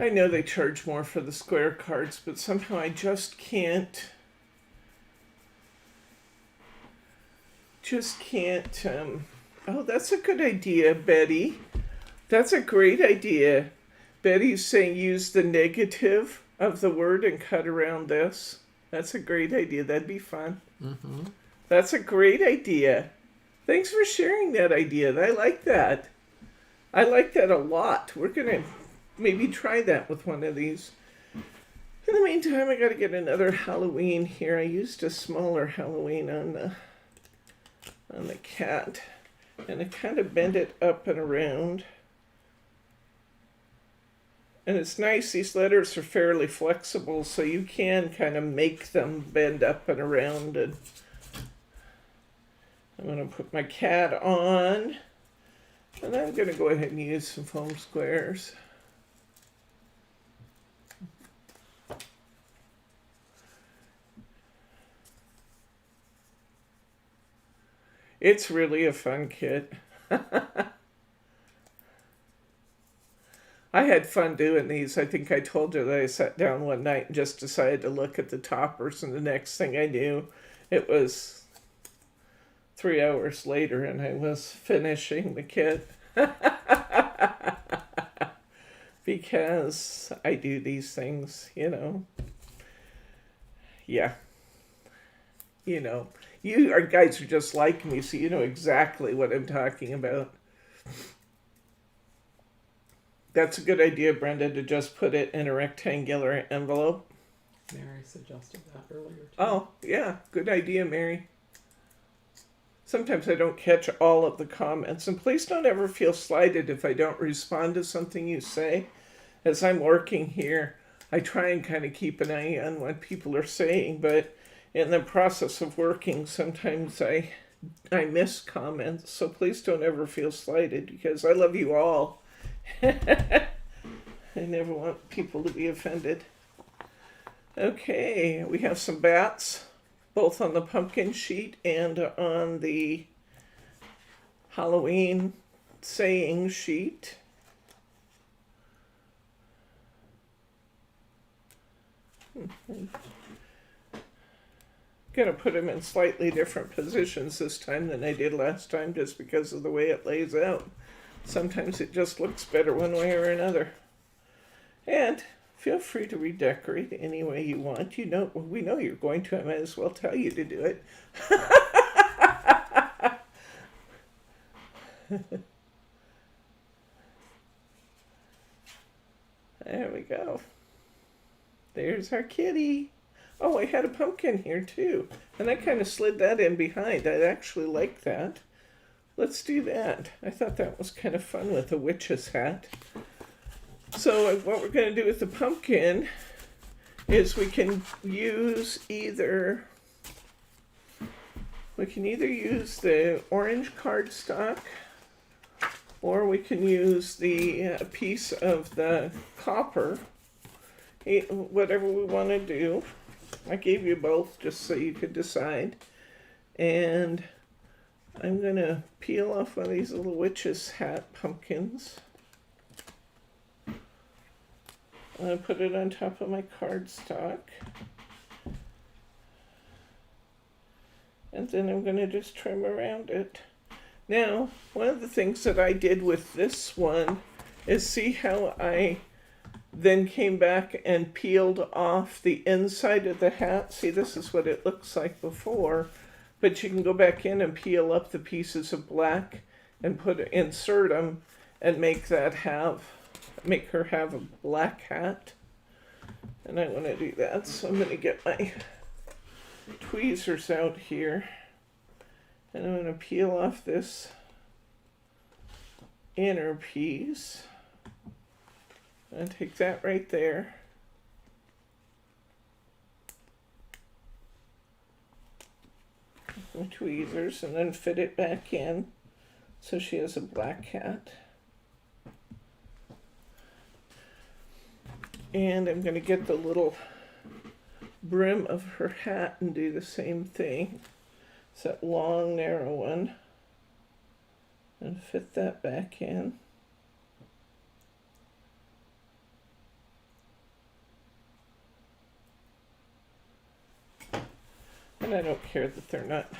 I know they charge more for the square cards, but somehow I just can't. Oh, that's a good idea, Betty. That's a great idea. Betty's saying use the negative of the word and cut around this. That's a great idea. That'd be fun. Mm-hmm. That's a great idea. Thanks for sharing that idea. I like that. I like that a lot. We're going to maybe try that with one of these. In the meantime, I got to get another Halloween here. I used a smaller Halloween on the cat, and I kind of bend it up and around. And it's nice, these letters are fairly flexible, so you can kind of make them bend up and around. And I'm going to put my cat on, and I'm going to go ahead and use some foam squares. It's really a fun kit. I had fun doing these. I think I told you that I sat down one night and just decided to look at the toppers, and the next thing I knew, it was 3 hours later and I was finishing the kit. Because I do these things, you know. Yeah. You know. You are guys are just like me, so you know exactly what I'm talking about. That's a good idea, Brenda, to just put it in a rectangular envelope. Mary suggested that earlier, too. Oh, yeah. Good idea, Mary. Sometimes I don't catch all of the comments, and please don't ever feel slighted if I don't respond to something you say. As I'm working here, I try and kind of keep an eye on what people are saying, but in the process of working, sometimes I miss comments, so please don't ever feel slighted, because I love you all. I never want people to be offended. Okay, we have some bats, both on the pumpkin sheet and on the Halloween saying sheet. Gonna put them in slightly different positions this time than I did last time, just because of the way it lays out. Sometimes it just looks better one way or another. And feel free to redecorate any way you want. We know you're going to. I might as well tell you to do it. There we go. There's our kitty. Oh, I had a pumpkin here too. And I kind of slid that in behind. I actually like that. Let's do that. I thought that was kind of fun with a witch's hat. So what we're going to do with the pumpkin is we can either use the orange cardstock, or we can use the piece of the copper, whatever we want to do. I gave you both just so you could decide. And I'm going to peel off one of these little witch's hat pumpkins. I'm going to put it on top of my cardstock. And then I'm going to just trim around it. Now, one of the things that I did with this one is see how I then came back and peeled off the inside of the hat. See, this is what it looks like before, but you can go back in and peel up the pieces of black and insert them and make her have a black hat. And I want to do that, so I'm going to get my tweezers out here, and I'm going to peel off this inner piece. And take that right there. My tweezers, and then fit it back in so she has a black hat. And I'm going to get the little brim of her hat and do the same thing. It's that long, narrow one. And fit that back in. And I don't care that they're not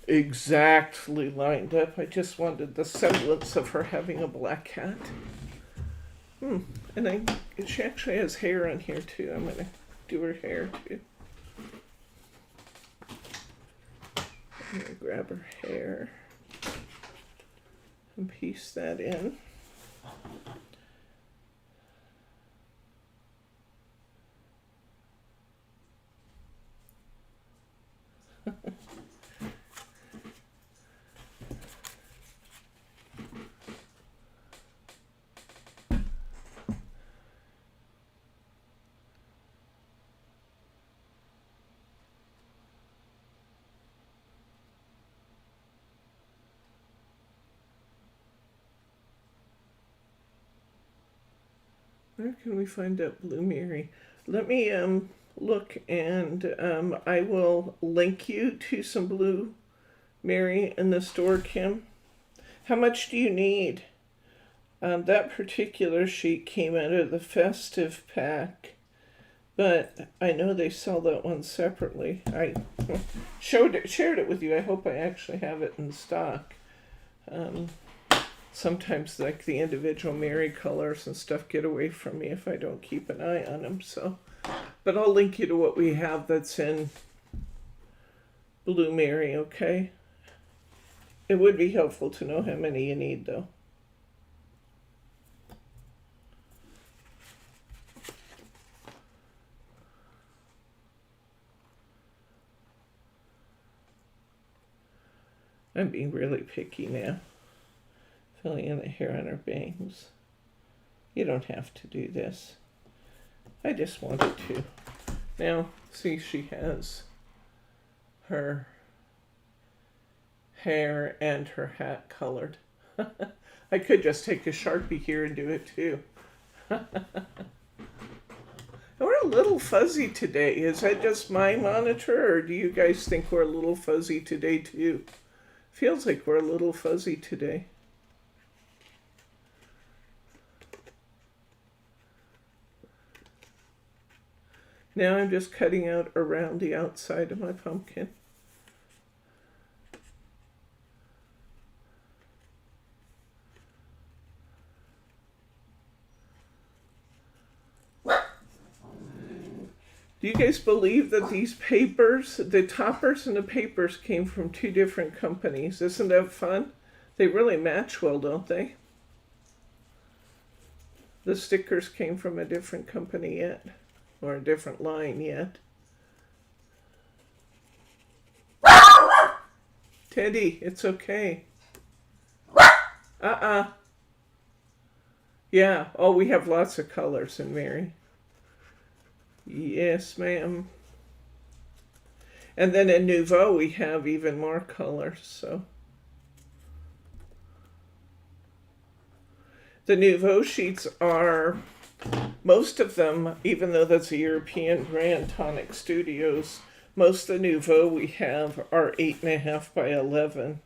exactly lined up. I just wanted the semblance of her having a black hat. And she actually has hair on here too. I'm going to do her hair too. I'm going to grab her hair and piece that in. Where can we find that blue Mirri? Let me look, and I will link you to some blue Mirri in the store, Kim. How much do you need? That particular sheet came out of the festive pack, but I know they sell that one separately. I shared it with you. I hope I actually have it in stock. Sometimes like the individual Mirri colors and stuff get away from me if I don't keep an eye on them. So, but I'll link you to what we have that's in blue Mirri, okay? It would be helpful to know how many you need though. I'm being really picky now. Filling in the hair on her bangs. You don't have to do this. I just wanted to. Now, see, she has her hair and her hat colored. I could just take a Sharpie here and do it too. We're a little fuzzy today. Is that just my monitor, or do you guys think we're a little fuzzy today too? Feels like we're a little fuzzy today. Now I'm just cutting out around the outside of my pumpkin. Do you guys believe that these papers, the toppers and the papers, came from 2 different companies? Isn't that fun? They really match well, don't they? The stickers came from a different company yet, or a different line yet. Teddy, it's okay. Yeah, oh, we have lots of colors in Mirri. Yes, ma'am. And then in Nouveau, we have even more colors, so. The Nouveau sheets are, most of them, even though that's a European brand, Tonic Studios, most of the Nouveau we have are 8.5 by 11.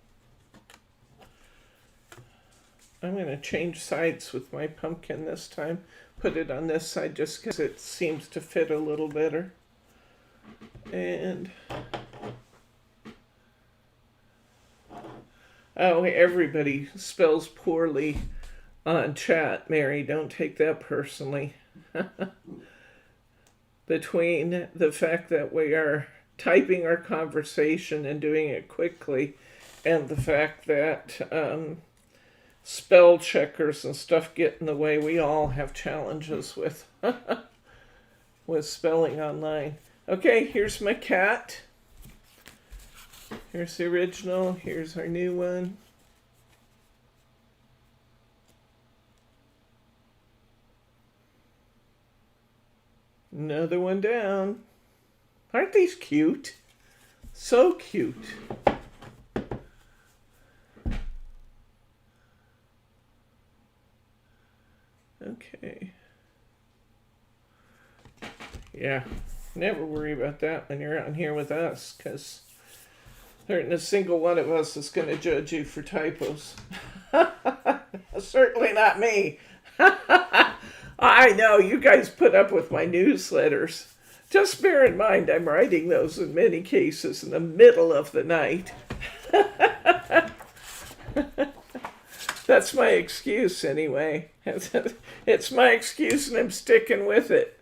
I'm going to change sides with my pumpkin this time. Put it on this side just because it seems to fit a little better. And oh, everybody spells poorly on chat. Mary, don't take that personally. Between the fact that we are typing our conversation and doing it quickly, and the fact that spell checkers and stuff get in the way, we all have challenges with with spelling online. Okay, here's my cat. Here's the original. Here's our new one. Another one down. Aren't these cute? So cute. Okay. Yeah, never worry about that when you're out here with us, because there isn't a single one of us that's going to judge you for typos. Certainly not me. I know, you guys put up with my newsletters. Just bear in mind, I'm writing those in many cases in the middle of the night. That's my excuse anyway. It's my excuse and I'm sticking with it.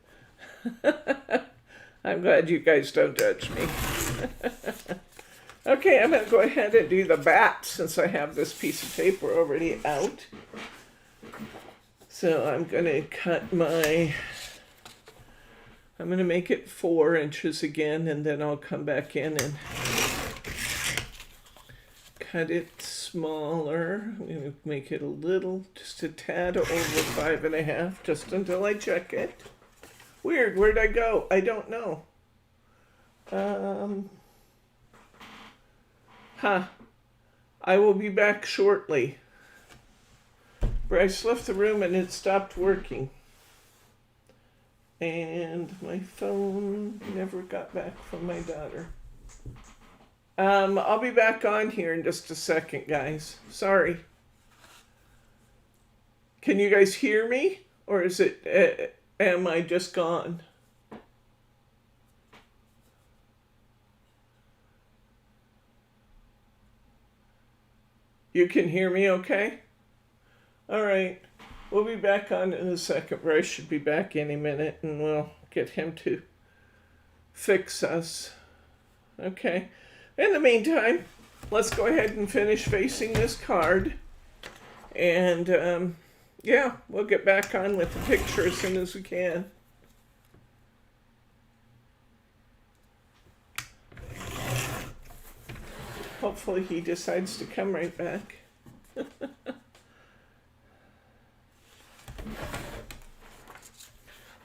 I'm glad you guys don't judge me. Okay, I'm going to go ahead and do the bat since I have this piece of paper already out. So I'm going to cut I'm going to make it 4 inches again, and then I'll come back in and cut it smaller. I'm going to make it a little, just a tad over 5.5, just until I check it. Weird, where'd I go? I don't know. I will be back shortly. Bryce left the room and it stopped working. And my phone never got back from my daughter. I'll be back on here in just a second, guys. Sorry. Can you guys hear me? Or is it, am I just gone? You can hear me okay? All right. We'll be back on in a second. Bryce should be back any minute and we'll get him to fix us. Okay. In the meantime, let's go ahead and finish facing this card. And yeah, we'll get back on with the picture as soon as we can. Hopefully he decides to come right back.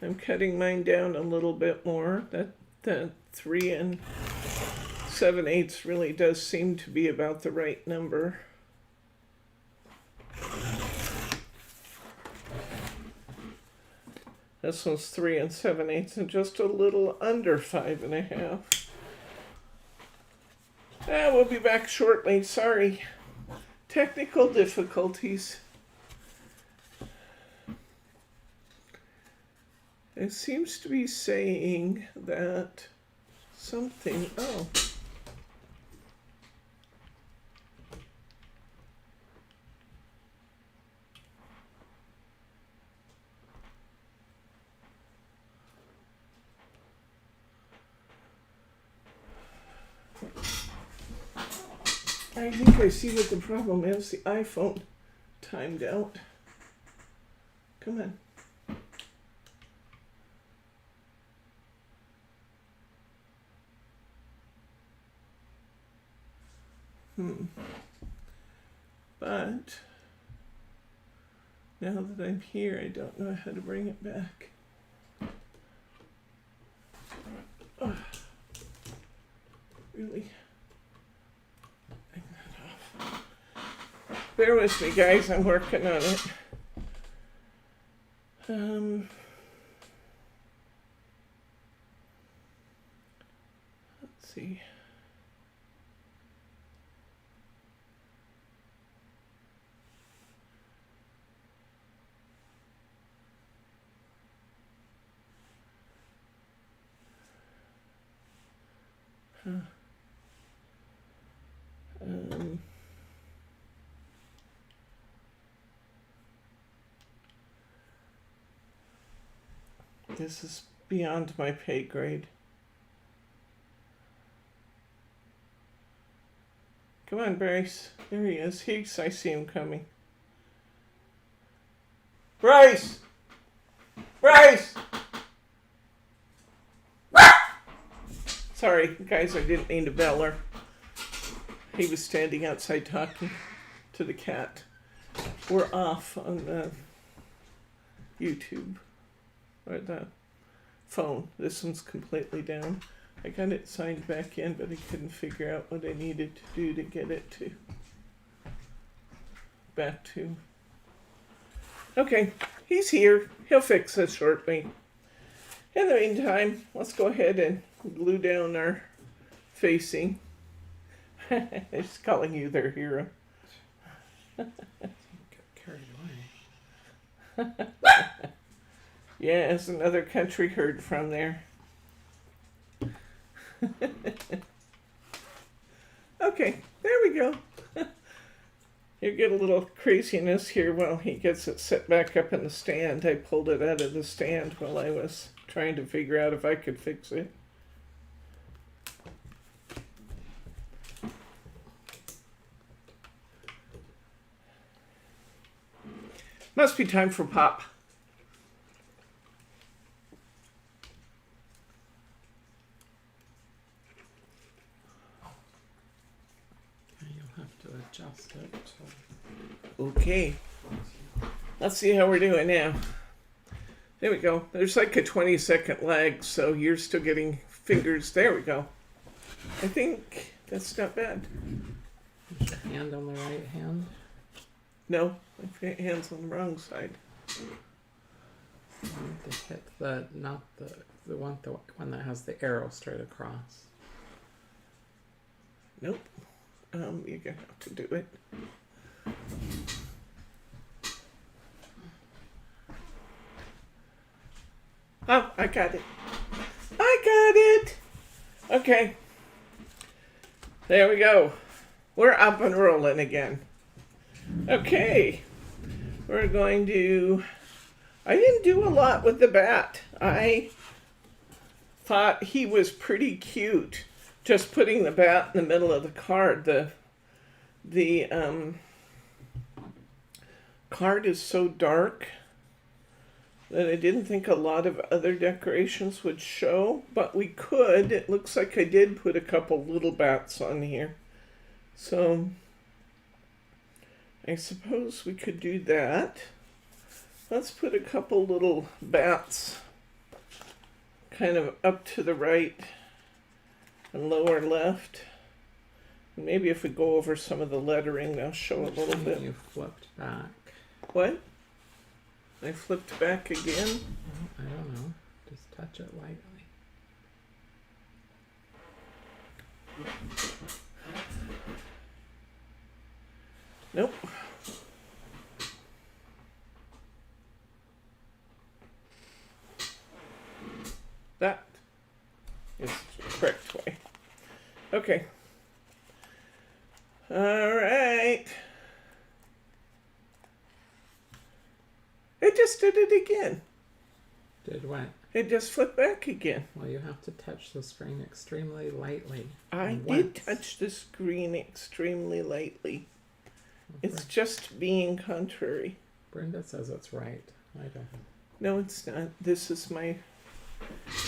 I'm cutting mine down a little bit more. That 3 7/8 really does seem to be about the right number. This one's 3 7/8 and just a little under 5 1/2. We'll be back shortly. Sorry. Technical difficulties. It seems to be saying that something. Oh. I think I see what the problem is. The iPhone timed out. Come on. But now that I'm here, I don't know how to bring it back. Oh, really? Bring that off. Bear with me, guys. I'm working on it. Let's see. This is beyond my pay grade. Come on, Bryce. There he is. I see him coming. Bryce! Bryce! Sorry, guys, I didn't mean to bell her. He was standing outside talking to the cat. We're off on the YouTube. Or the phone. This one's completely down. I got it signed back in, but I couldn't figure out what I needed to do to get it to back to. Okay, he's here. He'll fix this shortly. In the meantime, let's go ahead and glue down our facing. They're just calling you their hero. Get carried away. Yeah, it's another country heard from there. Okay, there we go. You get a little craziness here while he gets it set back up in the stand. I pulled it out of the stand while I was trying to figure out if I could fix it. Must be time for Pop. Adjust it. Okay. Let's see how we're doing now. There we go. There's like a 20-second lag, so you're still getting fingers. There we go. I think that's not bad. Is your hand on the right hand? No, my hand's on the wrong side. You need to hit the one that has the arrow straight across. Nope. You're gonna have to do it. Oh, I got it. Okay. There we go. We're up and rolling again. Okay. We're going to... I didn't do a lot with the bat. I thought he was pretty cute. Just putting the bat in the middle of the card. The card is so dark that I didn't think a lot of other decorations would show, but we could. It looks like I did put a couple little bats on here. So I suppose we could do that. Let's put a couple little bats kind of up to the right and lower left. And maybe if we go over some of the lettering, they'll show a little bit. You flipped back. What? I flipped back again? I don't touch it lightly. Nope. That is the correct way. Okay. All right. It just did it again. Did what? It just flipped back again. Well, you have to touch the screen extremely lightly. I And did once. touch the screen extremely lightly. Okay. It's just being contrary. Brenda says it's right. I don't. No, it's not. This is my...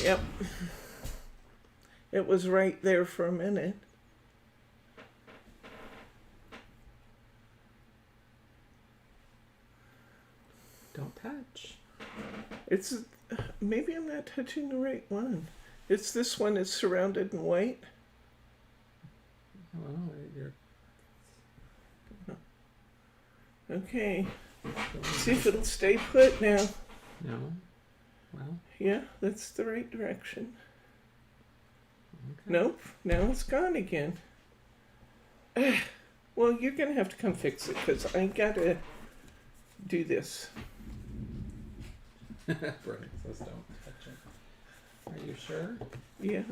Yep. It was right there for a minute. Don't touch. It's... Maybe I'm not touching the right one. It's this one is surrounded in white. Well, you're. Okay. See if it'll stay put now. No. Well. Yeah, that's the right direction. Okay. Nope. Now it's gone again. Well, you're going to have to come fix it because I got to do this. Brenda says don't touch it. Are you sure? Yeah,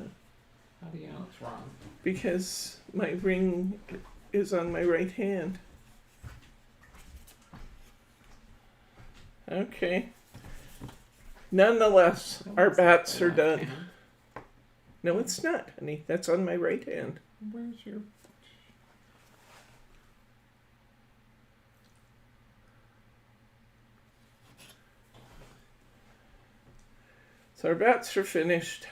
How do you know it's wrong? because my ring is on my right hand. Okay. Nonetheless, our bats are done. No, it's not, honey. That's on my right hand. Where's your? So our bats are finished.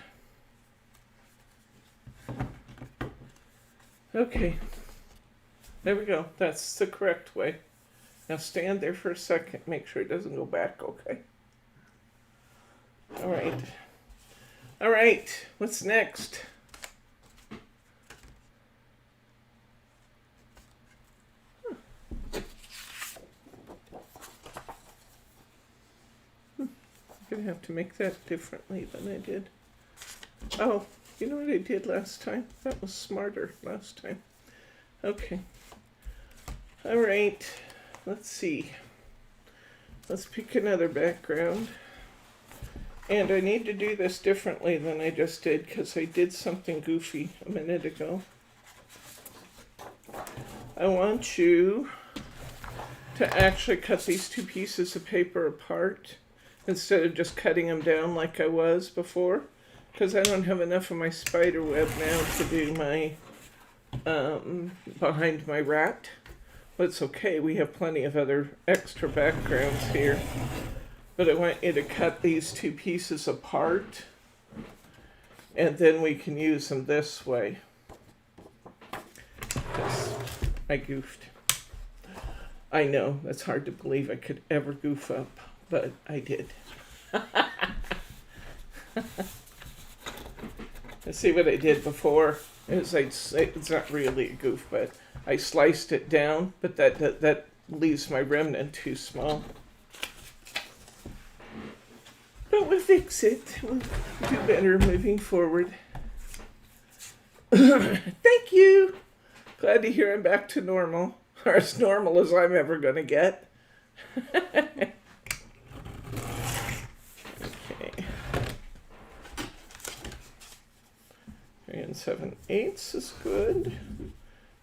Okay. There we go. That's the correct way. Now stand there for a second. Make sure it doesn't go back, okay? All right. All right. What's next? I'm going to have to make that differently than I did. Oh, you know what I did last time? That was smarter last time. Okay. All right. Let's see. Let's pick another background. And I need to do this differently than I just did because I did something goofy a minute ago. I want you to actually cut these two pieces of paper apart instead of just cutting them down like I was before, because I don't have enough of my spider web now to do my behind my rat. But it's okay, we have plenty of other extra backgrounds here. But I want you to cut these two pieces apart, and then we can use them this way. Because I goofed. I know, that's hard to believe I could ever goof up, but I did. See what I did before is it's not really a goof, but I sliced it down, but that leaves my remnant too small. But we'll fix it. We'll do better moving forward. Thank you. Glad to hear I'm back to normal, or as normal as I'm ever going to get. Okay. 3 7/8 is good.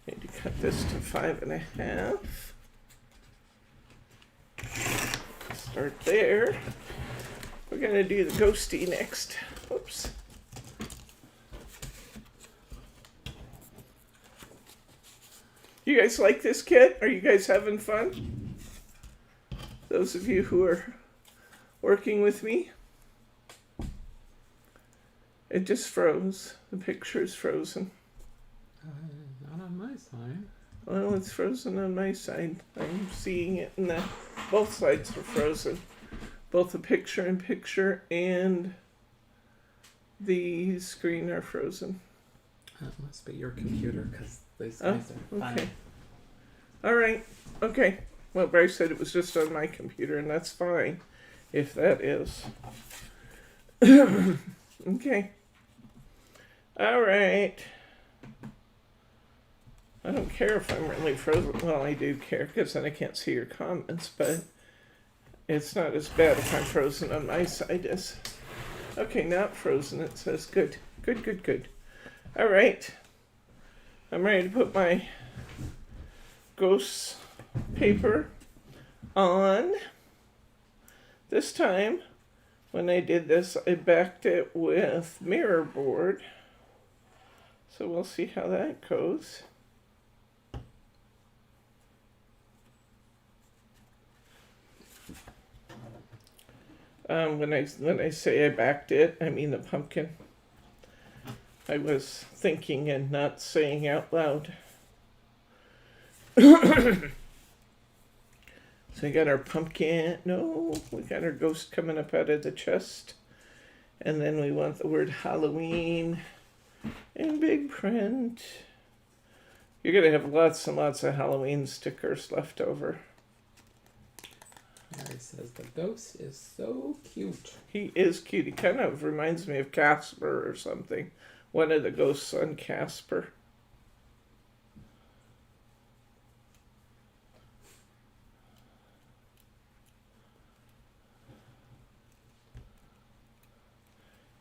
Need to cut this to 5 1/2. Start there. We're going to do the ghosty next. Oops. You guys like this kit? Are you guys having fun? Those of you who are working with me? It just froze. The picture is frozen. Not on my side. Well, it's frozen on my side. I'm seeing it, and both sides are frozen. Both the picture and the screen are frozen. That must be your computer, because these guys are funny. Okay. All right. Okay. Well, Bryce said it was just on my computer, and that's fine if that is. Okay. All right. I don't care if I'm really frozen. Well, I do care because then I can't see your comments, but it's not as bad if I'm frozen on my side as... Okay, not frozen, it says. Good. Good, good, good. All right. I'm ready to put my ghost paper on. This time, when I did this, I backed it with mirror board. So we'll see how that goes. When I say I backed it, I mean the pumpkin. I was thinking and not saying out loud. So we got our pumpkin. No, we got our ghost coming up out of the chest. And then we want the word Halloween in big print. You're going to have lots and lots of Halloween stickers left over. Mirri says the ghost is so cute. He is cute. He kind of reminds me of Casper or something. One of the ghosts on Casper.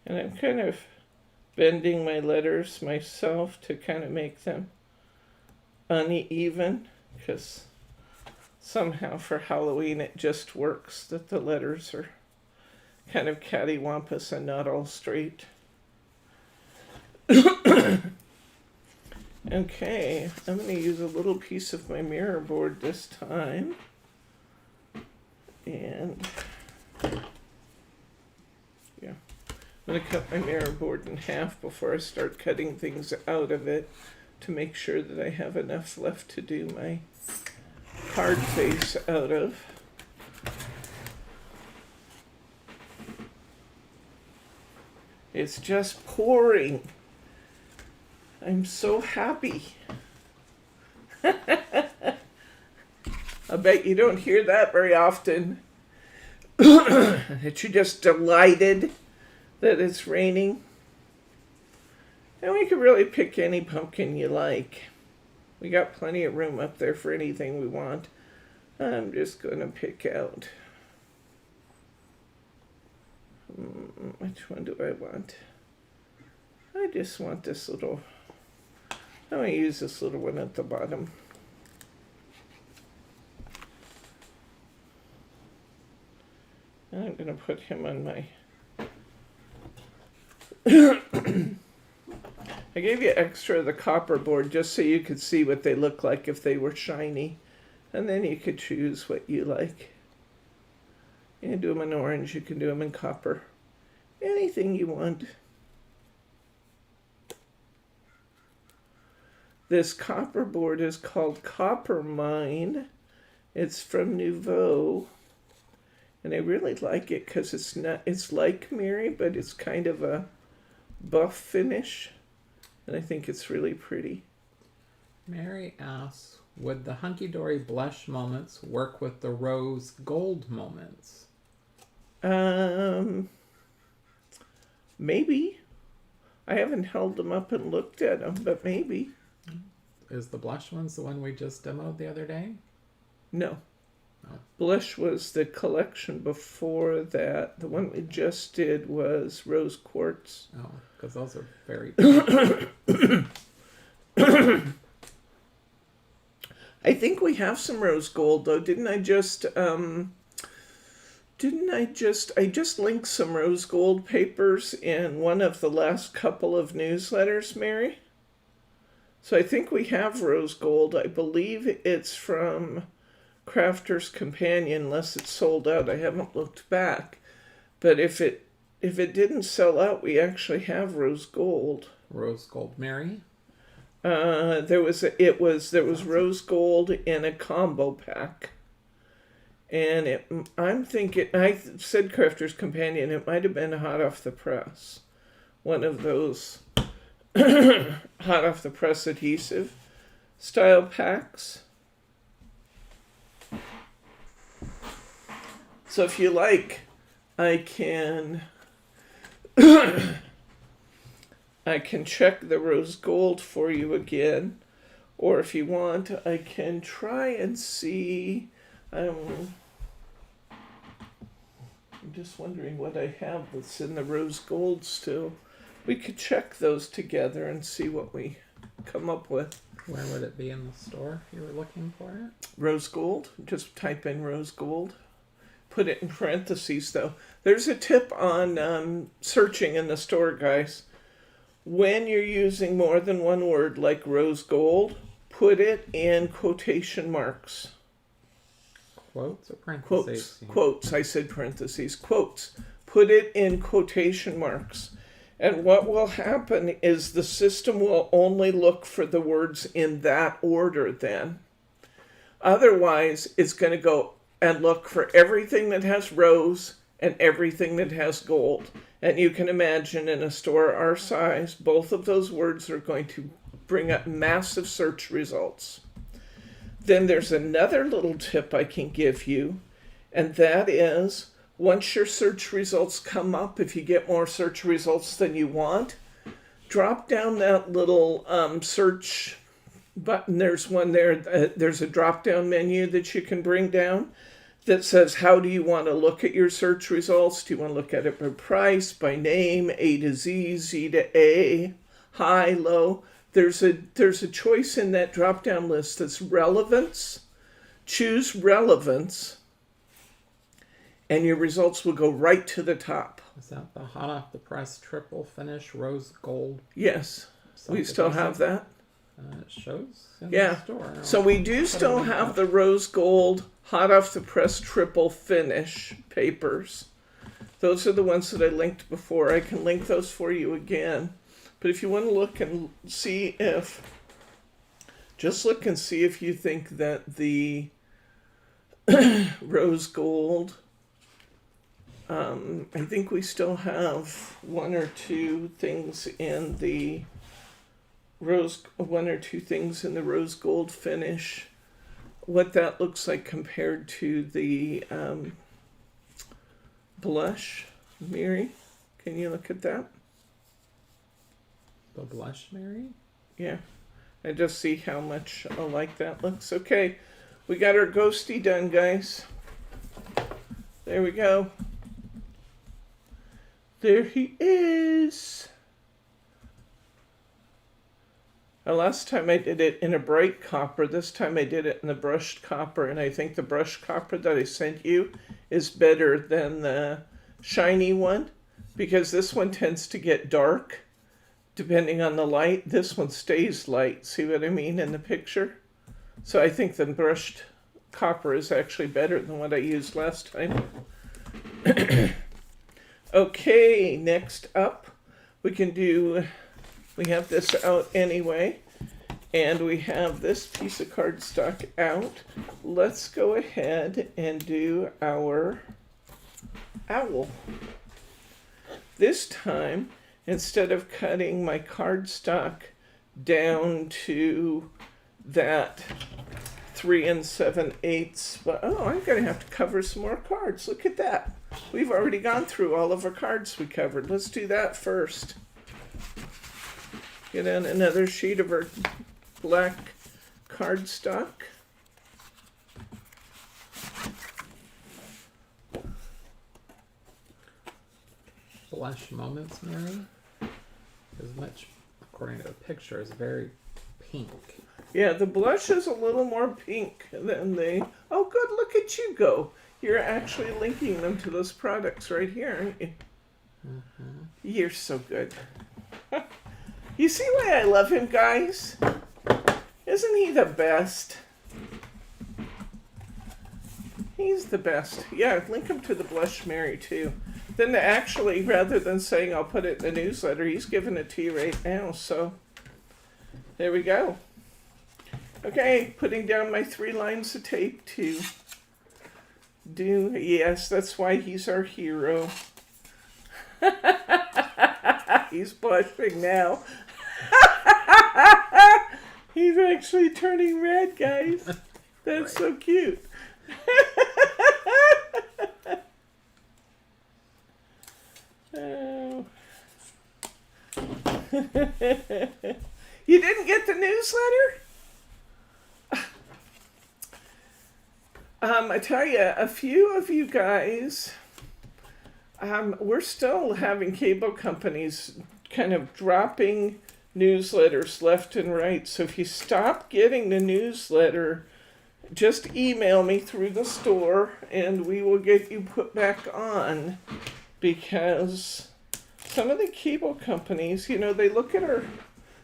And I'm kind of bending my letters myself to kind of make them uneven, because somehow for Halloween it just works that the letters are kind of cattywampus and not all straight. Okay, I'm going to use a little piece of my mirror board this time. And yeah, I'm going to cut my mirror board in half before I start cutting things out of it to make sure that I have enough left to do my card face out of. It's just pouring. I'm so happy. I bet you don't hear that very often. That you're just delighted that it's raining. And we could really pick any pumpkin you like. We got plenty of room up there for anything we want. I'm just going to pick out. Which one do I want? I just want this little... I'm going to use this little one at the bottom. And I'm going to put him on my... I gave you extra of the copper board just so you could see what they look like if they were shiny. And then you could choose what you like. You can do them in orange, you can do them in copper. Anything you want. This copper board is called Copper Mine. It's from Nouveau. And I really like it because it's like Mirri, but it's kind of a buff finish. And I think it's really pretty. Mirri asks, would the hunky-dory blush moments work with the rose gold moments? Maybe. I haven't held them up and looked at them, but maybe. Is the blush ones the one we just demoed the other day? No. Oh. Blush was the collection before that. The one we just did was rose quartz. Oh, because those are very I think we have some rose gold though. I just linked some rose gold papers in one of the last couple of newsletters, Mirri. So I think we have rose gold. I believe it's from Crafter's Companion, unless it's sold out. I haven't looked back. But if it didn't sell out, we actually have rose gold. Rose gold Mirri? There was rose gold in a combo pack. And I'm thinking, I said Crafter's Companion, it might have been hot off the press. One of those hot off the press adhesive style packs. So if you like, I can I can check the rose gold for you again. Or if you want, I can try and see. I'm just wondering what I have that's in the rose gold still. We could check those together and see what we come up with. Where would it be in the store if you were looking for it? Rose gold. Just type in rose gold. Put it in parentheses, though. There's a tip on searching in the store, guys. When you're using more than one word like rose gold, put it in quotation marks. Quotes or parentheses? Quotes. I said parentheses. Quotes. Put it in quotation marks. And what will happen is the system will only look for the words in that order then. Otherwise, it's going to go and look for everything that has rose and everything that has gold. And you can imagine in a store our size, both of those words are going to bring up massive search results. Then there's another little tip I can give you, and that is once your search results come up, if you get more search results than you want, drop down that little search button. There's one there. There's a drop-down menu that you can bring down that says, how do you want to look at your search results? Do you want to look at it by price, by name, A to Z, Z to A, high, low? There's a choice in that drop-down list that's relevance. Choose relevance, and your results will go right to the top. Is that the hot off the press triple finish rose gold? Yes. We still have that. It shows in the store. So we do still have the rose gold hot off the press triple finish papers. Those are the ones that I linked before. I can link those for you again. But if you want to look and see if, just look and see if you think that the rose gold, I think we still have one or two things in the rose gold finish, what that looks like compared to the blush. Mirri, can you look at that? The blush, Mirri? Yeah, and just see how much alike that looks. Okay, we got our ghosty done, guys. There we go. There he is. Last time I did it in a bright copper. This time I did it in the brushed copper, and I think the brushed copper that I sent you is better than the shiny one, because this one tends to get dark depending on the light. This one stays light. See what I mean in the picture? So I think the brushed copper is actually better than what I used last time. Okay, next up we have this out anyway, and we have this piece of cardstock out. Let's go ahead and do our owl. This time, instead of cutting my cardstock down to that 3 7/8, but I'm going to have to cover some more cards. Look at that. We've already gone through all of our cards we covered. Let's do that first. Get in another sheet of our black cardstock. Blush moments, Mirri, as much, according to the picture, is very pink. Yeah, the blush is a little more pink than the... Oh, good, look at you go. You're actually linking them to those products right here, aren't you? Mm-hmm. You're so good. You see why I love him, guys? Isn't he the best? He's the best. Yeah, link him to the blush Mirri, too. Then actually, rather than saying I'll put it in the newsletter, he's giving it to you right now, so there we go. Okay, putting down my 3 lines of tape to do, yes, that's why he's our hero. He's blushing now. He's actually turning red, guys. That's so cute. Oh. You didn't get the newsletter? I tell you, a few of you guys, we're still having cable companies kind of dropping newsletters left and right. So if you stop getting the newsletter, just email me through the store and we will get you put back on, because some of the cable companies, you know, they look at our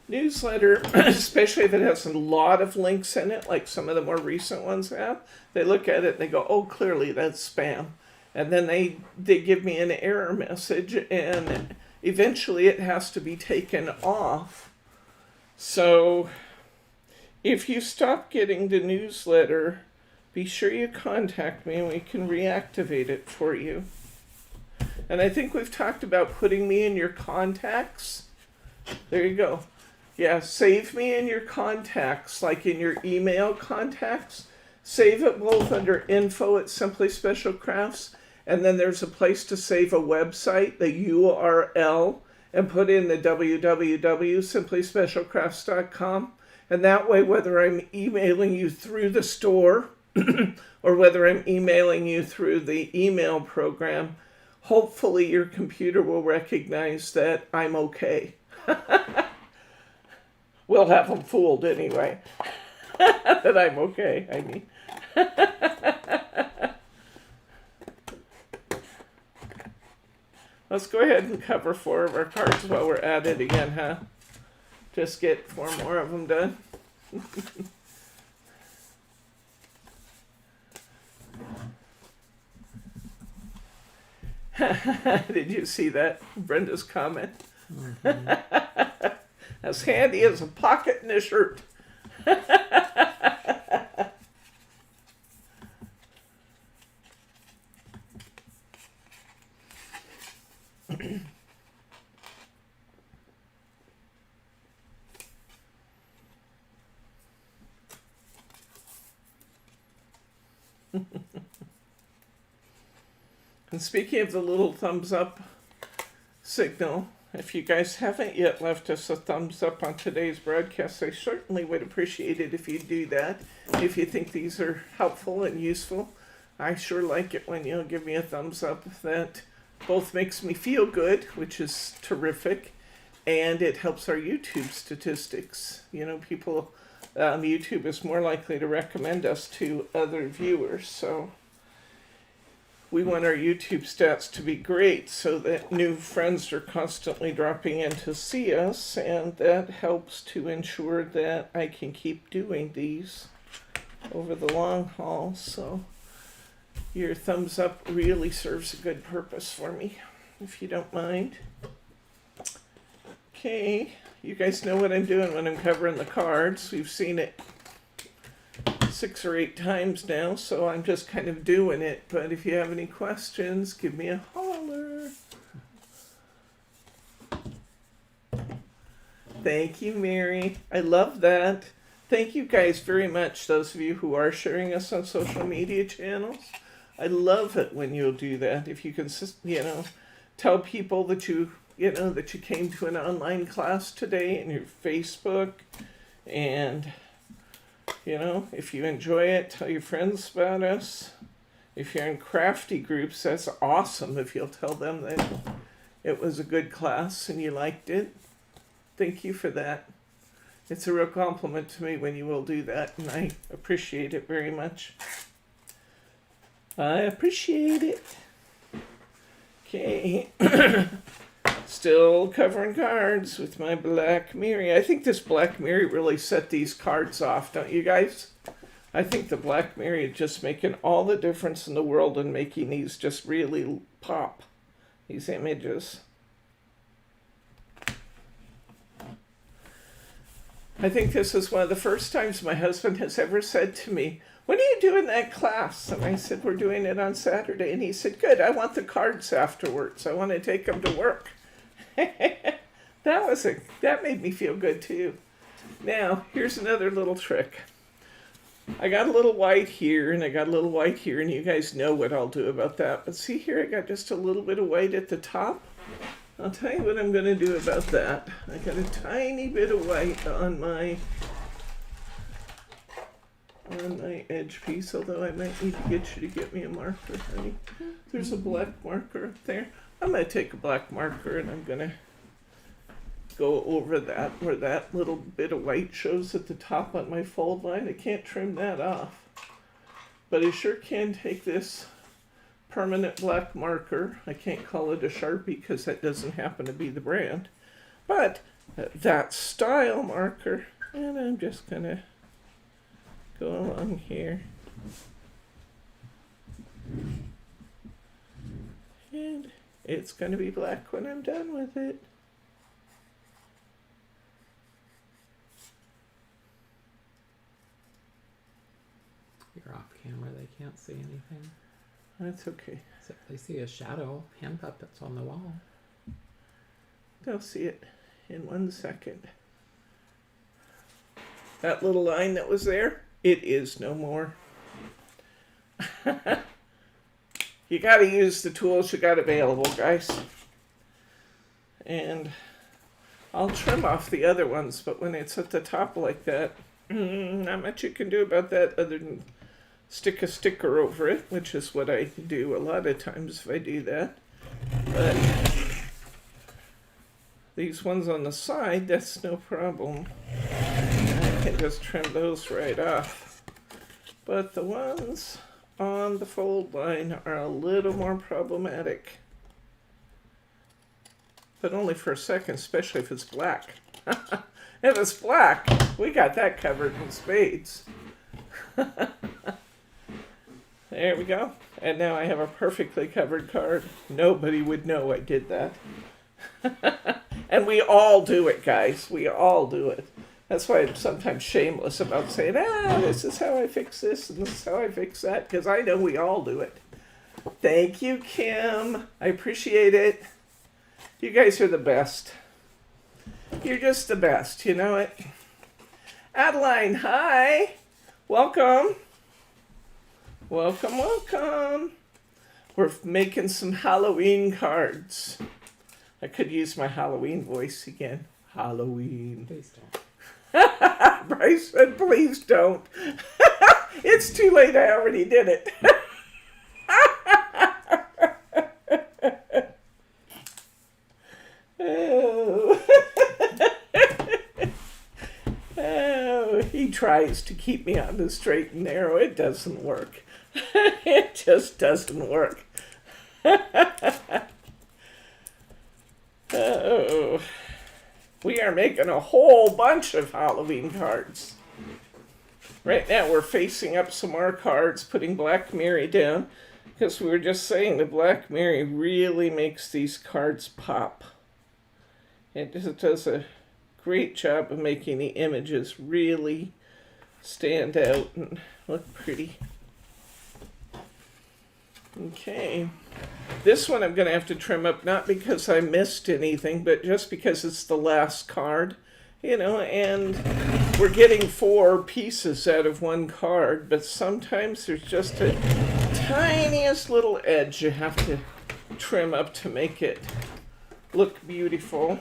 newsletter, especially if it has a lot of links in it, like some of the more recent ones have. They look at it and they go, oh, clearly that's spam. And then they give me an error message, and eventually it has to be taken off. So if you stop getting the newsletter, be sure you contact me and we can reactivate it for you. And I think we've talked about putting me in your contacts. There you go. Yeah, save me in your contacts, like in your email contacts. Save it both under info@SimplySpecialCrafts, and then there's a place to save a website, the URL, and put in the www.simplyspecialcrafts.com. And that way, whether I'm emailing you through the store or whether I'm emailing you through the email program, hopefully your computer will recognize that I'm okay. We'll have them fooled anyway. That I'm okay, I mean. Let's go ahead and cover 4 of our cards while we're at it again, huh? Just get 4 more of them done. Did you see that? Brenda's comment. Mm-hmm. As handy as a pocket in a shirt. And speaking of the little thumbs up signal, if you guys haven't yet left us a thumbs up on today's broadcast, I certainly would appreciate it if you do that. If you think these are helpful and useful, I sure like it when you'll give me a thumbs up. That both makes me feel good, which is terrific, and it helps our YouTube statistics. You know, people, YouTube is more likely to recommend us to other viewers, so we want our YouTube stats to be great so that new friends are constantly dropping in to see us, and that helps to ensure that I can keep doing these over the long haul. So your thumbs up really serves a good purpose for me, if you don't mind. Okay, you guys know what I'm doing when I'm covering the cards. We've seen it 6 or 8 times now, so I'm just kind of doing it. But if you have any questions, give me a holler. Thank you, Mirri. I love that. Thank you guys very much, those of you who are sharing us on social media channels. I love it when you'll do that. If you can, you know, tell people that you know, that you came to an online class today in your Facebook, and you know, if you enjoy it, tell your friends about us. If you're in crafty groups, that's awesome if you'll tell them that it was a good class and you liked it. Thank you for that. It's a real compliment to me when you will do that, and I appreciate it very much. I appreciate it. Okay. Still covering cards with my black Mirri. I think this black Mirri really set these cards off, don't you guys? I think the black Mirri is just making all the difference in the world and making these just really pop, these images. I think this is one of the first times my husband has ever said to me, "When are you doing that class?" And I said, "We're doing it on Saturday." And he said, "Good, I want the cards afterwards. I want to take them to work." That made me feel good too. Now, here's another little trick. I got a little white here, and I got a little white here, and you guys know what I'll do about that. But see here, I got just a little bit of white at the top. I'll tell you what I'm going to do about that. I got a tiny bit of white on my edge piece, although I might need to get you to get me a marker, honey. There's a black marker up there. I'm going to take a black marker and I'm going to go over that where that little bit of white shows at the top on my fold line. I can't trim that off, but I sure can take this permanent black marker. I can't call it a Sharpie because that doesn't happen to be the brand, but that style marker, and I'm just going to go along here. And it's going to be black when I'm done with it. You're off camera, they can't see anything. That's okay. Except they see a shadow, hand puppets on the wall. They'll see it in 1 second. That little line that was there, it is no more. You got to use the tools you got available, guys. And I'll trim off the other ones, but when it's at the top like that, not much you can do about that other than stick a sticker over it, which is what I do a lot of times if I do that. But these ones on the side, that's no problem. I can just trim those right off. But the ones on the fold line are a little more problematic. But only for a second, especially if it's black. If it's black, we got that covered in spades. There we go. And now I have a perfectly covered card. Nobody would know I did that. And we all do it, guys. We all do it. That's why I'm sometimes shameless about saying, this is how I fix this and this is how I fix that, because I know we all do it. Thank you, Kim. I appreciate it. You guys are the best. You're just the best, you know it. Adeline, hi. Welcome. Welcome, welcome. We're making some Halloween cards. I could use my Halloween voice again. Halloween. Please don't. Bryce said, please don't. It's too late. I already did it. Oh. Oh, he tries to keep me on the straight and narrow. It doesn't work. It just doesn't work. Oh. We are making a whole bunch of Halloween cards. Right now we're facing up some more cards, putting Black Mirri down, because we were just saying the Black Mirri really makes these cards pop. It just does a great job of making the images really stand out and look pretty. Okay. This one I'm going to have to trim up, not because I missed anything, but just because it's the last card, you know, and we're getting 4 pieces out of one card, but sometimes there's just a tiniest little edge you have to trim up to make it look beautiful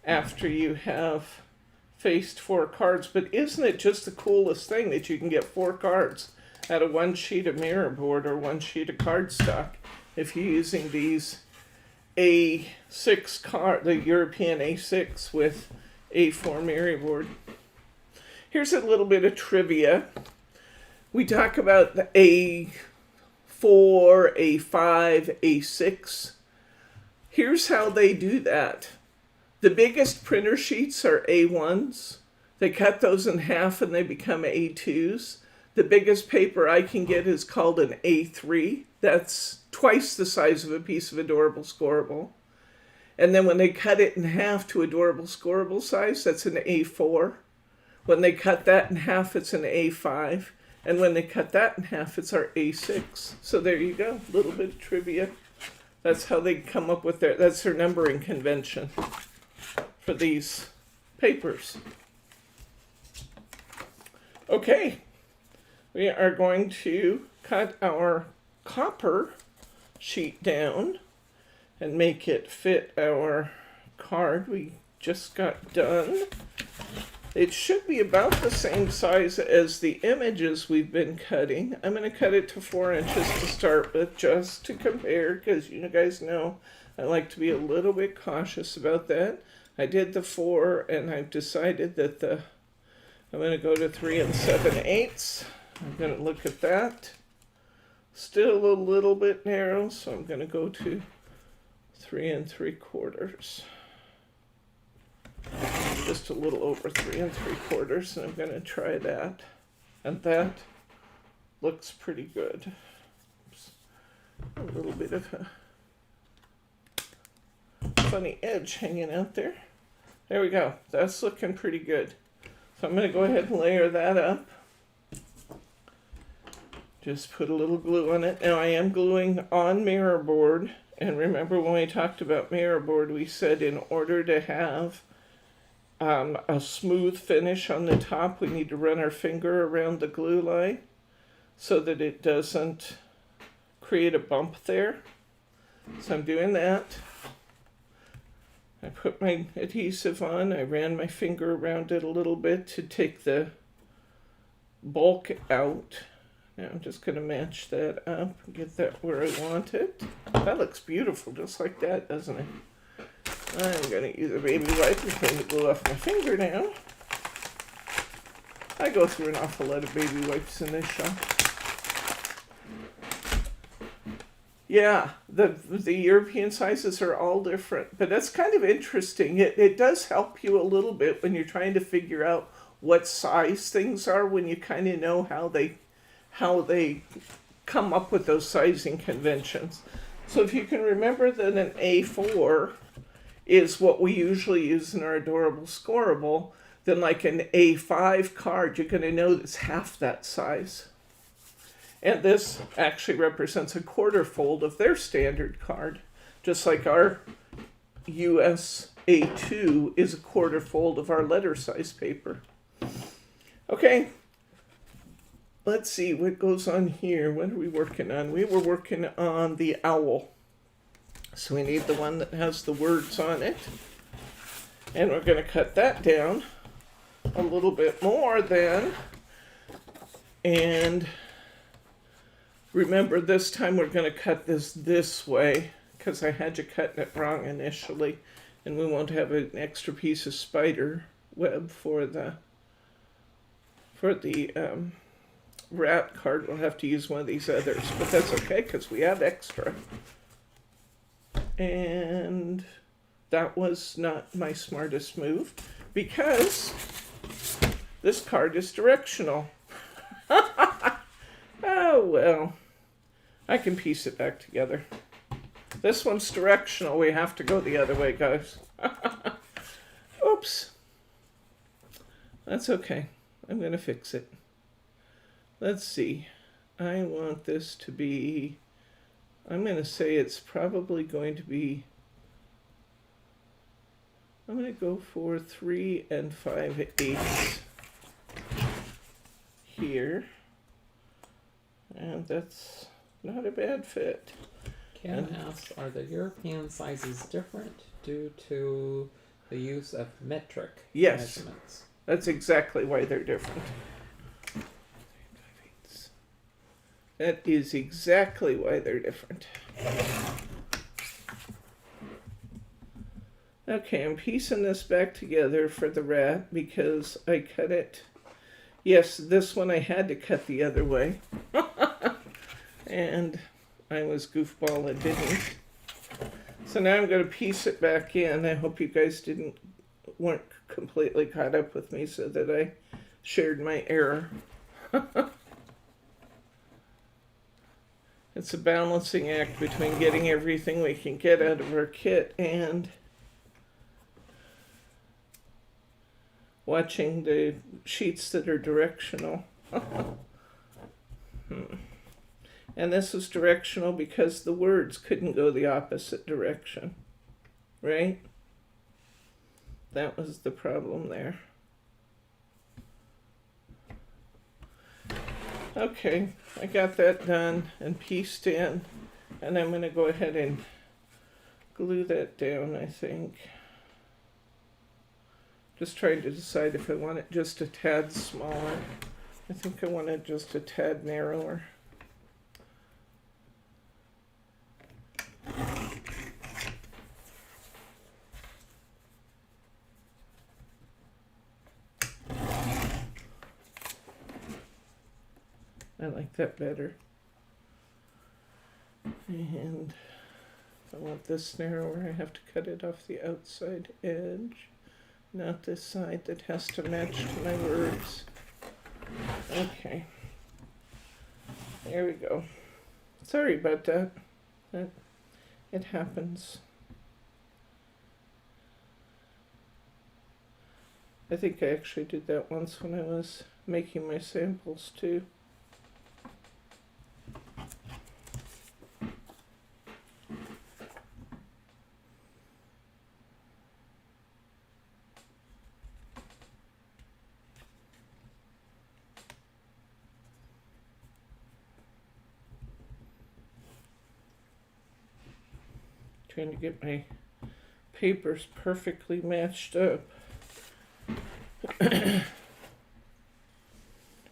after you have faced 4 cards. But isn't it just the coolest thing that you can get 4 cards out of one sheet of mirror board or one sheet of cardstock? If you're using these A6 card, the European A6 with A4 mirror board. Here's a little bit of trivia. We talk about the A4, A5, A6. Here's how they do that. The biggest printer sheets are A1s. They cut those in half and they become A2s. The biggest paper I can get is called an A3. That's twice the size of a piece of adorable scoreable. And then when they cut it in half to adorable scoreable size, that's an A4. When they cut that in half, it's an A5. And when they cut that in half, it's our A6. So there you go, a little bit of trivia. That's how they come up with that's their numbering convention for these papers. Okay, we are going to cut our copper sheet down. and make it fit our card we just got done. It should be about the same size as the images we've been cutting. I'm going to cut it to 4 inches to start with, just to compare, because you guys know I like to be a little bit cautious about that. I did the 4, and I've decided that I'm going to go to 3 7/8. I'm going to look at that. Still a little bit narrow, so I'm going to go to 3 3/4. Just a little over 3 3/4, and I'm going to try that. And that looks pretty good. Oops. A little bit of a funny edge hanging out there. There we go. That's looking pretty good. So I'm going to go ahead and layer that up. Just put a little glue on it. Now I am gluing on mirror board. And remember when we talked about mirror board, we said in order to have a smooth finish on the top, we need to run our finger around the glue line so that it doesn't create a bump there. So I'm doing that. I put my adhesive on. I ran my finger around it a little bit to take the bulk out. Now I'm just going to match that up and get that where I want it. That looks beautiful just like that, doesn't it? I'm going to use a baby wipe and clean the glue off my finger now. I go through an awful lot of baby wipes in this shop. Yeah, the European sizes are all different, but that's kind of interesting. It does help you a little bit when you're trying to figure out what size things are, when you kind of know how they come up with those sizing conventions. So if you can remember that an A4 is what we usually use in our adorable scoreable, then like an A5 card, you're going to know it's half that size. And this actually represents a 1/4 fold of their standard card, just like our US A2 is a 1/4 fold of our letter size paper. Okay, let's see what goes on here. What are we working on? We were working on the owl. So we need the one that has the words on it. And we're going to cut that down a little bit more then. And remember, this time we're going to cut this way, because I had you cutting it wrong initially. And we won't have an extra piece of spider web for the rat card. We'll have to use one of these others, but that's okay because we have extra. And that was not my smartest move, because this card is directional. Oh well, I can piece it back together. This one's directional. We have to go the other way, guys. Oops. That's okay. I'm going to fix it. Let's see. I want this to be, I'm going to say it's probably going to be, I'm going to go for 3 5/8 here. And that's not a bad fit. Ken asks, are the European sizes different due to the use of metric measurements? That's exactly why they're different. That is exactly why they're different. Okay, I'm piecing this back together for the rat because I cut it. Yes, this one I had to cut the other way. And I was goofball and didn't. So now I'm going to piece it back in. I hope you guys weren't completely caught up with me so that I shared my error. It's a balancing act between getting everything we can get out of our kit and watching the sheets that are directional. And this was directional because the words couldn't go the opposite direction, right? That was the problem there. Okay, I got that done and pieced in, and I'm going to go ahead and glue that down, I think. Just trying to decide if I want it just a tad smaller. I think I want it just a tad narrower. I like that better. And if I want this narrower, I have to cut it off the outside edge, not this side that has to match to my words. Okay. There we go. Sorry about that. It happens. I think I actually did that once when I was making my samples too. Trying to get my papers perfectly matched up.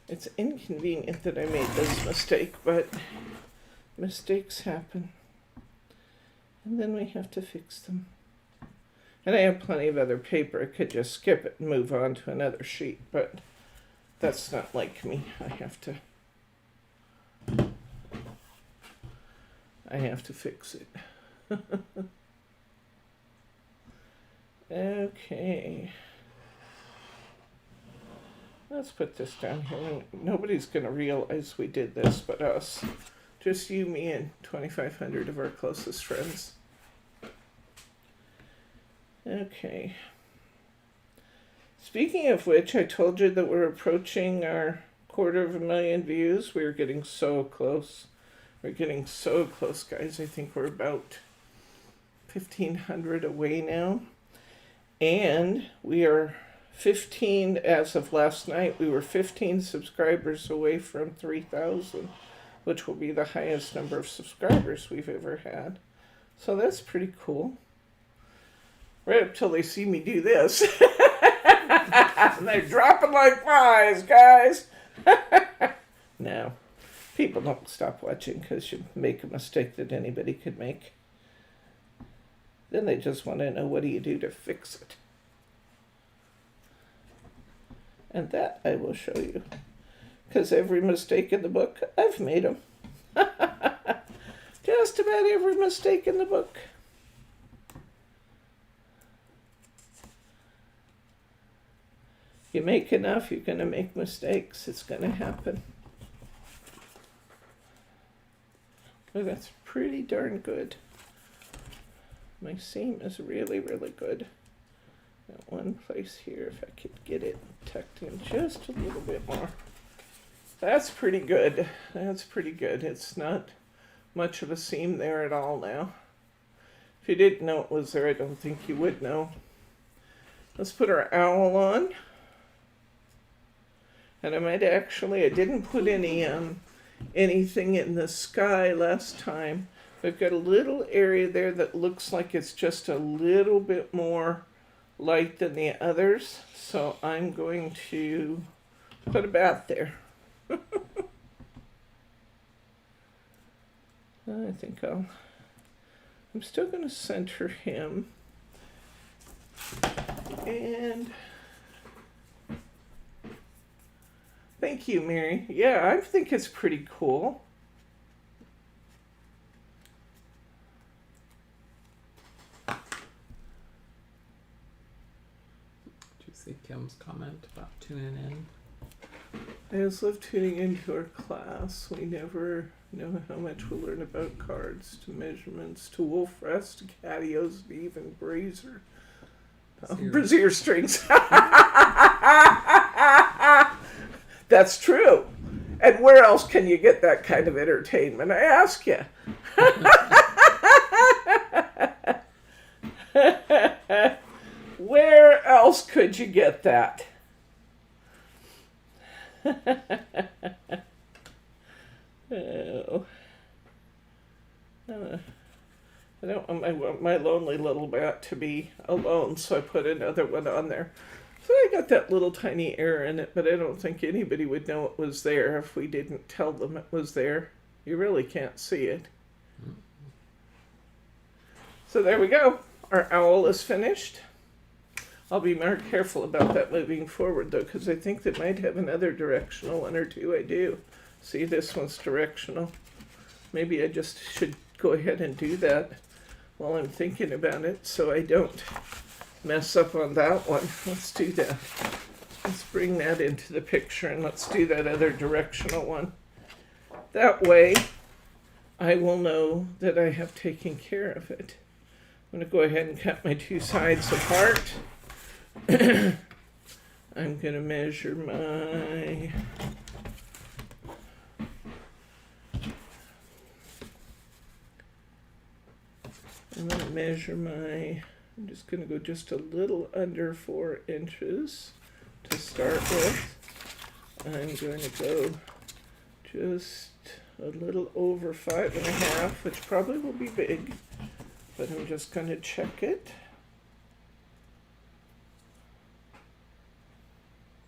It's inconvenient that I made this mistake, but mistakes happen. And then we have to fix them. And I have plenty of other paper. I could just skip it and move on to another sheet, but that's not like me. I have to fix it. Okay. Let's put this down here. Nobody's going to realize we did this but us. Just you, me, and 2,500 of our closest friends. Okay. Speaking of which, I told you that we're approaching our 250,000 views. We're getting so close. We're getting so close, guys. I think we're about 1,500 away now. And we are 15, as of last night, we were 15 subscribers away from 3,000, which will be the highest number of subscribers we've ever had. So that's pretty cool. Right up till they see me do this. And they're dropping like flies, guys. No, people don't stop watching because you make a mistake that anybody could make. Then they just want to know, what do you do to fix it? And that I will show you. Because every mistake in the book, I've made them. Just about every mistake in the book. You make enough, you're going to make mistakes. It's going to happen. Oh, that's pretty darn good. My seam is really, really good. Got one place here, if I could get it tucked in just a little bit more. That's pretty good. That's pretty good. It's not much of a seam there at all now. If you didn't know it was there, I don't think you would know. Let's put our owl on. And I didn't put anything in the sky last time. We've got a little area there that looks like it's just a little bit more light than the others. So I'm going to put a bat there. I think I'm still going to center him. And thank you, Mirri. Yeah, I think it's pretty cool. Kim's comment about tuning in. I just love tuning into our class. We never know how much we'll learn about cards, to measurements, to wolf rest, to catios, to even brazier. Brazier strings. That's true. And where else can you get that kind of entertainment, I ask you? Where else could you get that? Oh. I don't want my lonely little bat to be alone, so I put another one on there. So I got that little tiny error in it, but I don't think anybody would know it was there if we didn't tell them it was there. You really can't see it. So there we go. Our owl is finished. I'll be more careful about that moving forward, though, because I think that might have another directional one or two. I do. See, this one's directional. Maybe I just should go ahead and do that while I'm thinking about it so I don't mess up on that one. Let's do that. Let's bring that into the picture and let's do that other directional one. That way, I will know that I have taken care of it. I'm going to go ahead and cut my two sides apart. I'm going to measure my... I'm just going to go just a little under 4 inches to start with. I'm going to go just a little over 5.5, which probably will be big, but I'm just going to check it.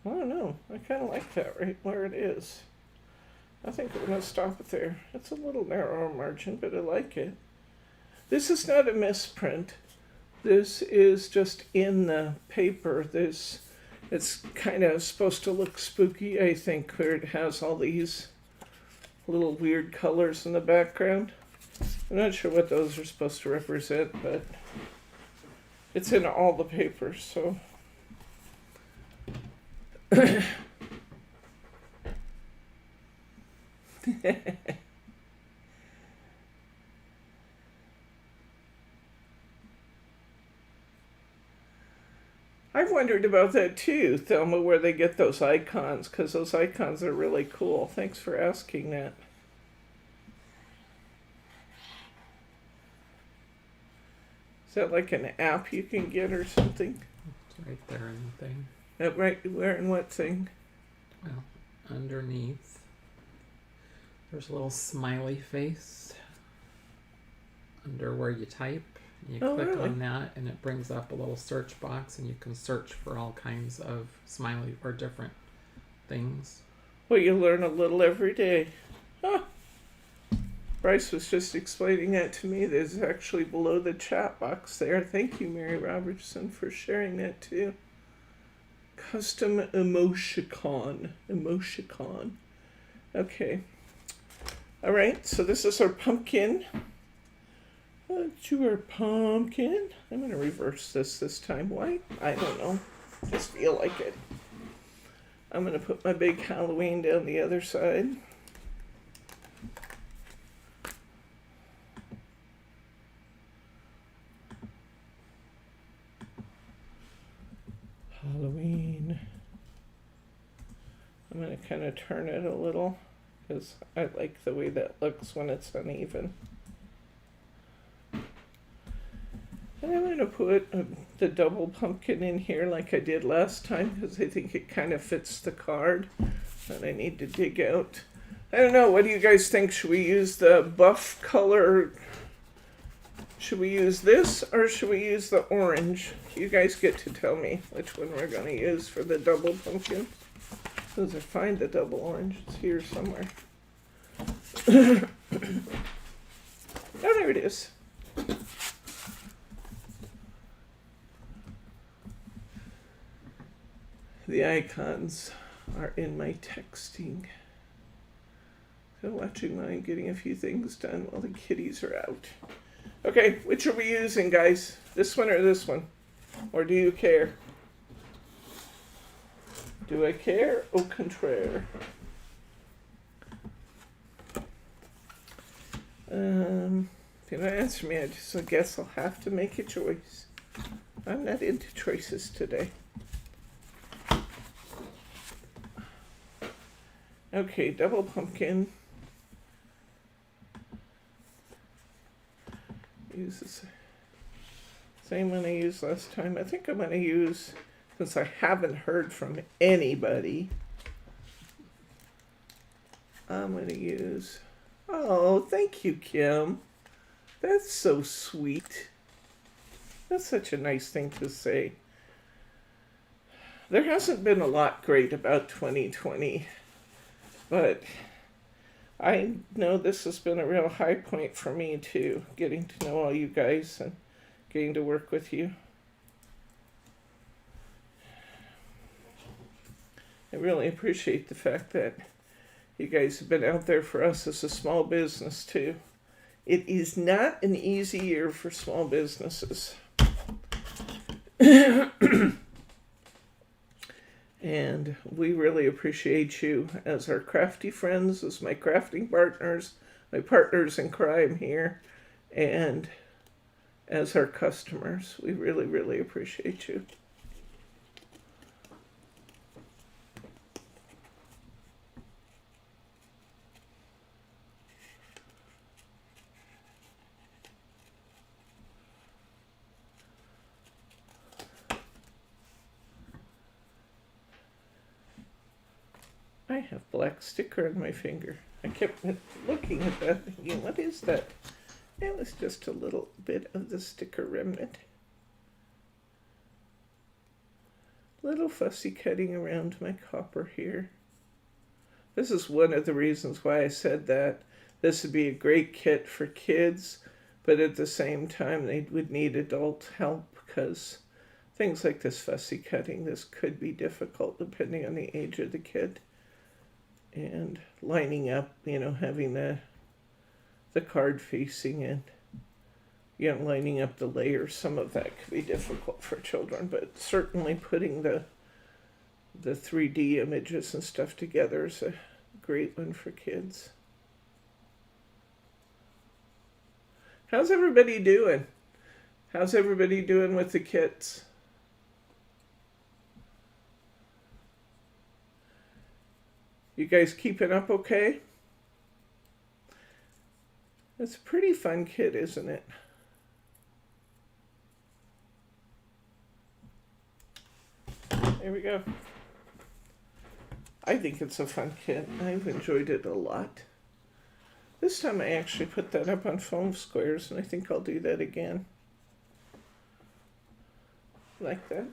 I don't know. I kind of like that right where it is. I think I'm going to stop it there. It's a little narrow margin, but I like it. This is not a misprint. This is just in the paper. It's kind of supposed to look spooky, I think, where it has all these little weird colors in the background. I'm not sure what those are supposed to represent, but it's in all the papers, so... I've wondered about that too, Thelma, where they get those icons, because those icons are really cool. Thanks for asking that. Is that like an app you can get or something? It's right there in the thing. Right, where in what thing? Well, underneath, there's a little smiley face under where you type. You click really? on that and it brings up a little search box and you can search for all kinds of smiley or different things. Well, you learn a little every day. Huh. Bryce was just explaining that to me. There's actually below the chat box there. Thank you, Mirri Robertson, for sharing that too. Custom emoticon. Okay. All right, so this is our pumpkin. To our pumpkin. I'm going to reverse this time. Why? I don't know. Just feel like it. I'm going to put my big Halloween down the other side. Halloween. I'm going to kind of turn it a little because I like the way that looks when it's uneven. And I'm going to put the double pumpkin in here like I did last time because I think it kind of fits the card that I need to dig out. I don't know. What do you guys think? Should we use the buff color? Should we use this or should we use the orange? You guys get to tell me which one we're going to use for the double pumpkin. As I find the double orange. It's here somewhere. Oh, there it is. The icons are in my texting. So watching mine, getting a few things done while the kitties are out. Okay, which are we using, guys? This one or this one? Or do you care? Do I care? Au contraire. If you don't answer me, I guess I'll have to make a choice. I'm not into choices today. Okay, double pumpkin. Use the same one I used last time. I think I'm going to use, since I haven't heard from anybody, I'm going to use, oh, thank you, Kim. That's so sweet. That's such a nice thing to say. There hasn't been a lot great about 2020, but I know this has been a real high point for me too, getting to know all you guys and getting to work with you. I really appreciate the fact that you guys have been out there for us as a small business too. It is not an easy year for small businesses. And we really appreciate you as our crafty friends, as my crafting partners, my partners in crime here, and as our customers. We really, really appreciate you. I have black sticker on my finger. I kept looking at that thinking, what is that? It was just a little bit of the sticker remnant. Little fussy cutting around my copper here. This is one of the reasons why I said that this would be a great kit for kids, but at the same time they would need adult help because things like this fussy cutting, this could be difficult depending on the age of the kid. And lining up, having the card facing it, lining up the layers, some of that could be difficult for children, but certainly putting the 3D images and stuff together is a great one for kids. How's everybody doing? How's everybody doing with the kits? You guys keeping up okay? It's a pretty fun kit, isn't it? There we go. I think it's a fun kit. I've enjoyed it a lot. This time I actually put that up on foam squares, and I think I'll do that again. Like that.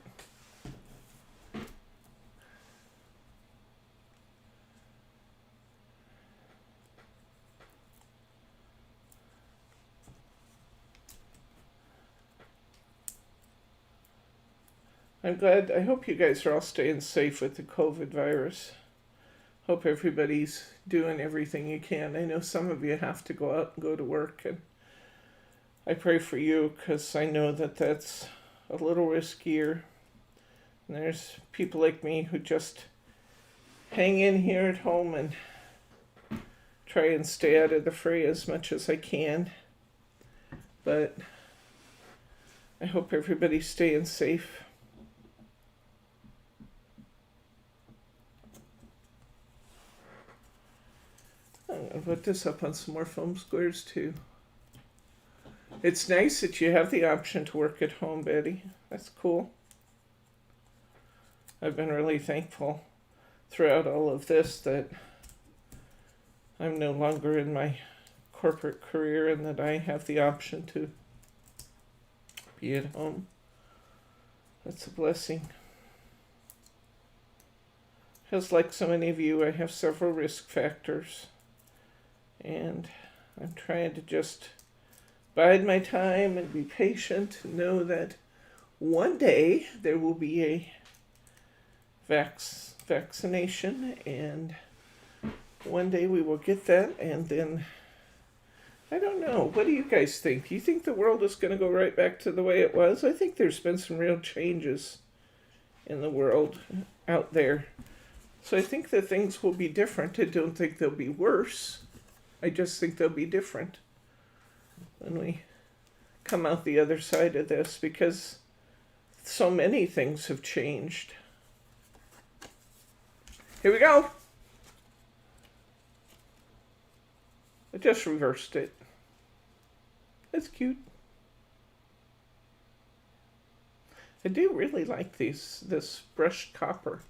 I hope you guys are all staying safe with the COVID virus. Hope everybody's doing everything you can. I know some of you have to go out and go to work, and I pray for you because I know that that's a little riskier. And there's people like me who just hang in here at home and try and stay out of the fray as much as I can. But I hope everybody's staying safe. I'm going to put this up on some more foam squares too. It's nice that you have the option to work at home, Betty. That's cool. I've been really thankful throughout all of this that I'm no longer in my corporate career and that I have the option to be at home. That's a blessing. Because like so many of you, I have several risk factors. And I'm trying to just bide my time and be patient and know that one day there will be a vaccination, and one day we will get that, and then I don't know. What do you guys think? Do you think the world is going to go right back to the way it was? I think there's been some real changes in the world out there. So I think that things will be different. I don't think they'll be worse. I just think they'll be different when we come out the other side of this, because so many things have changed. Here we go. I just reversed it. That's cute. I do really like this brushed copper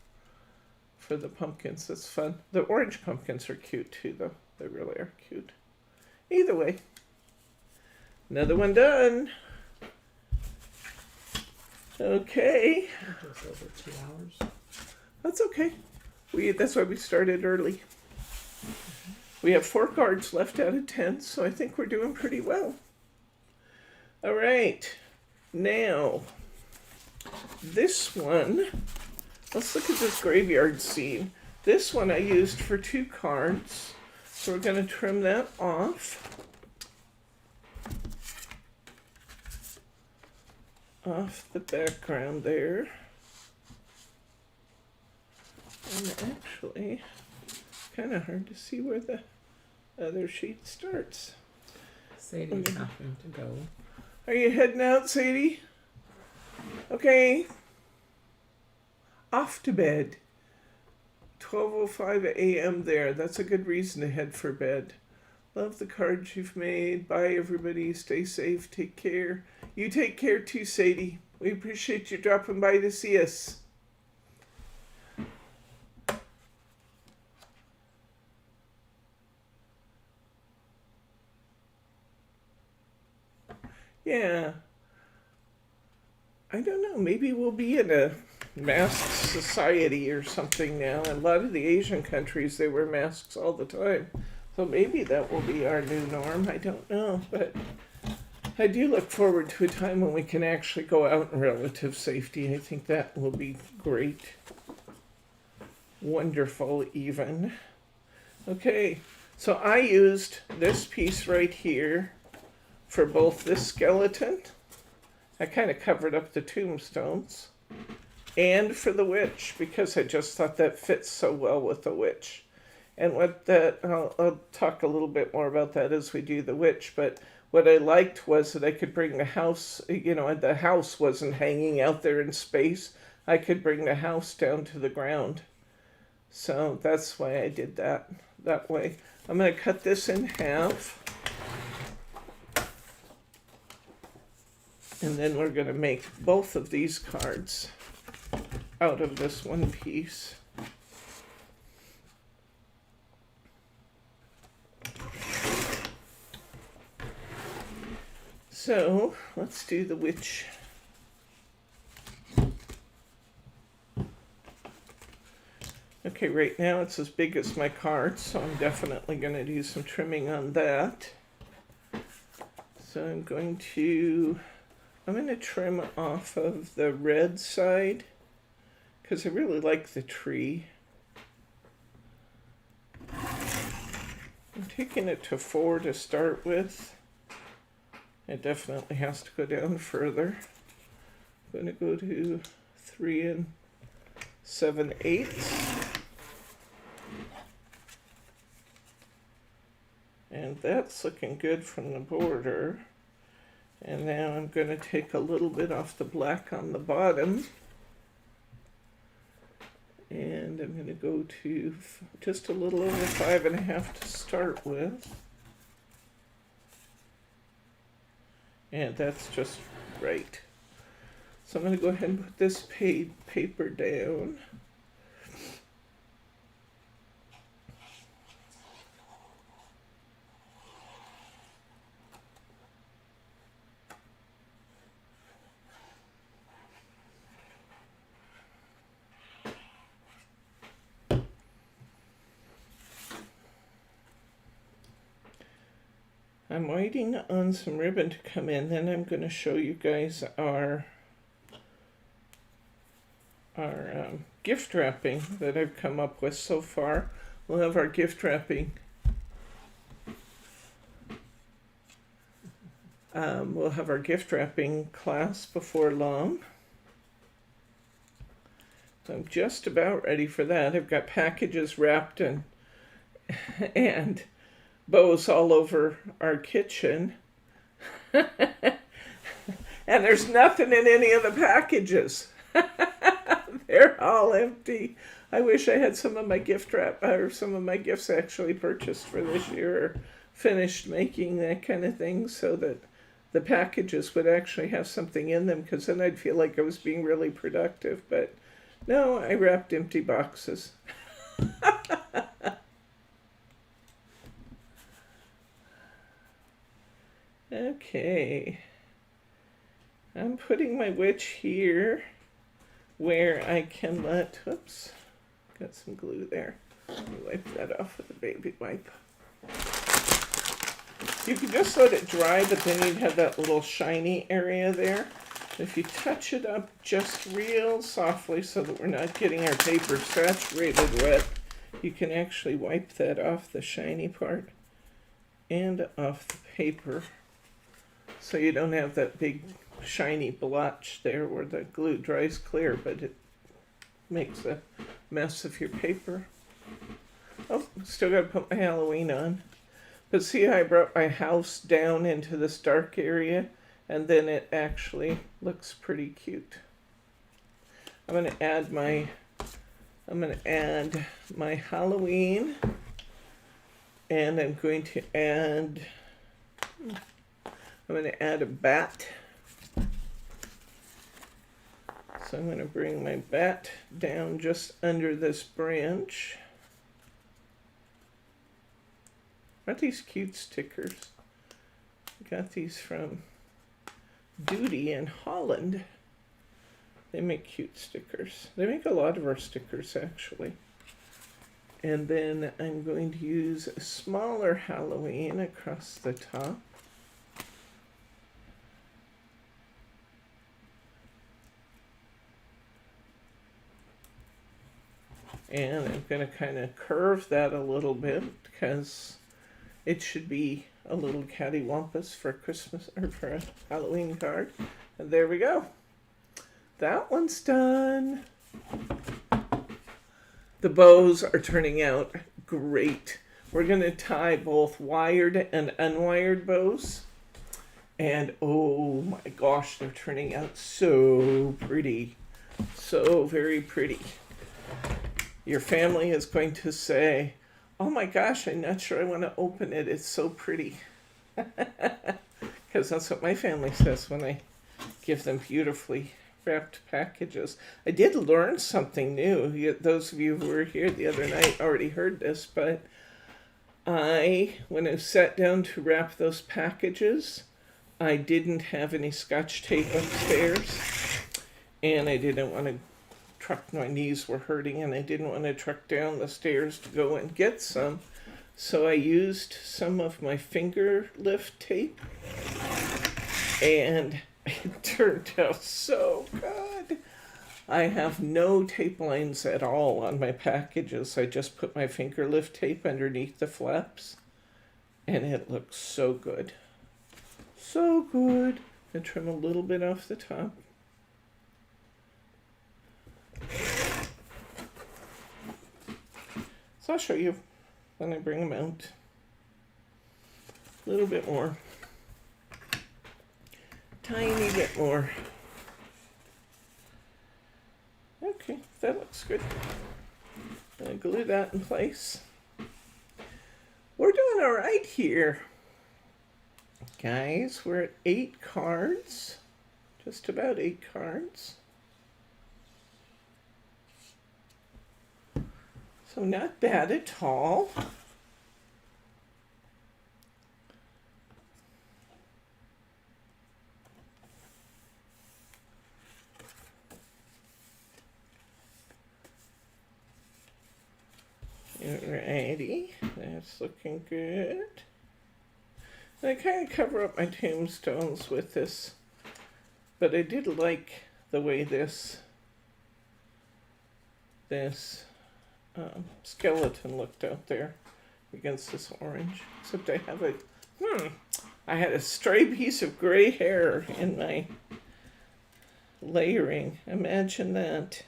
for the pumpkins. That's fun. The orange pumpkins are cute too, though. They really are cute. Either way, Another one done. Okay. Just over 2 hours. That's okay. That's why we started early. We have 4 cards left out of 10, so I think we're doing pretty well. All right. Now, this one, let's look at this graveyard scene. This one I used for 2 cards, so we're going to trim that off. Off the background there. And actually, kind of hard to see where the other sheet starts. Sadie's having to go. Are you heading out, Sadie? Okay. Off to bed. 12:05 a.m. there. That's a good reason to head for bed. Love the cards you've made. Bye, everybody. Stay safe. Take care. You take care too, Sadie. We appreciate you dropping by to see us. Yeah. I don't know. Maybe we'll be in a masked society or something now. In a lot of the Asian countries, they wear masks all the time. So maybe that will be our new norm. I don't know. But I do look forward to a time when we can actually go out in relative safety. I think that will be great. Wonderful, even. Okay. So I used this piece right here for both this skeleton, I kind of covered up the tombstones, and for the witch, because I just thought that fits so well with the witch. And I'll talk a little bit more about that as we do the witch, but what I liked was that I could bring the house, the house wasn't hanging out there in space. I could bring the house down to the ground. So that's why I did that way. I'm going to cut this in half. And then we're going to make both of these cards out of this one piece. So let's do the witch. Okay, right now it's as big as my card, so I'm definitely going to do some trimming on that. So I'm going to trim off of the red side because I really like the tree. I'm taking it to 4 to start with. It definitely has to go down further. I'm going to go to 3 7/8. And that's looking good from the border. And now I'm going to take a little bit off the black on the bottom. And I'm going to go to just a little over 5.5 to start with. And that's just right. So I'm going to go ahead and put this paper down. I'm waiting on some ribbon to come in, then I'm going to show you guys our gift wrapping that I've come up with so far. We'll have our gift wrapping. We'll have our gift wrapping class before long. So I'm just about ready for that. I've got packages wrapped and bows all over our kitchen. And there's nothing in any of the packages. They're all empty. I wish I had some of my gift wrap or some of my gifts actually purchased for this year or finished making that kind of thing so that the packages would actually have something in them, because then I'd feel like I was being really productive. But no, I wrapped empty boxes. Okay. I'm putting my witch here where I can let, oops, got some glue there. Let me wipe that off with a baby wipe. You can just let it dry, but then you'd have that little shiny area there. If you touch it up just real softly so that we're not getting our paper saturated wet, you can actually wipe that off the shiny part and off the paper so you don't have that big shiny blotch there where the glue dries clear, but it makes a mess of your paper. Oh, still got to put my Halloween on. But see how I brought my house down into this dark area, and then it actually looks pretty cute. I'm going to add my Halloween, and I'm going to add a bat. So I'm going to bring my bat down just under this branch. Aren't these cute stickers? I got these from Duty in Holland. They make cute stickers. They make a lot of our stickers, actually. And then I'm going to use a smaller Halloween across the top. And I'm going to kind of curve that a little bit because it should be a little cattywampus for Christmas or for a Halloween card. And there we go. That one's done. The bows are turning out great. We're going to tie both wired and unwired bows. And oh my gosh, they're turning out so pretty. So very pretty. Your family is going to say, oh my gosh, I'm not sure I want to open it. It's so pretty. Because that's what my family says when I give them beautifully wrapped packages. I did learn something new. Those of you who were here the other night already heard this, but when I sat down to wrap those packages, I didn't have any Scotch tape upstairs, and I didn't want to my knees were hurting, and I didn't want to truck down the stairs to go and get some. So I used some of my finger lift tape, and it turned out so good. I have no tape lines at all on my packages. I just put my finger lift tape underneath the flaps, and it looks so good. So good. I trim a little bit off the top. So I'll show you when I bring them out. A little bit more. Tiny bit more. Okay, that looks good. I'm going to glue that in place. We're doing all right here. Guys, we're at 8 cards. Just about 8 cards. So not bad at all. Alrighty, that's looking good. And I kind of cover up my tombstones with this, but I did like the way this skeleton looked out there against this orange. Except I had a stray piece of gray hair in my layering. Imagine that.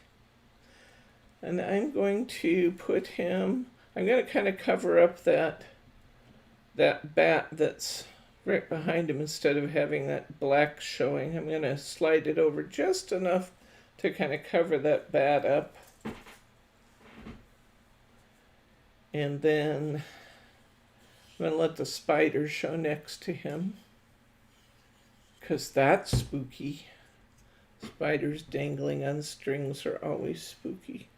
And I'm going to put him, I'm going to kind of cover up that bat that's right behind him instead of having that black showing. I'm going to slide it over just enough to kind of cover that bat up. And then I'm going to let the spider show next to him, because that's spooky. Spiders dangling on strings are always spooky,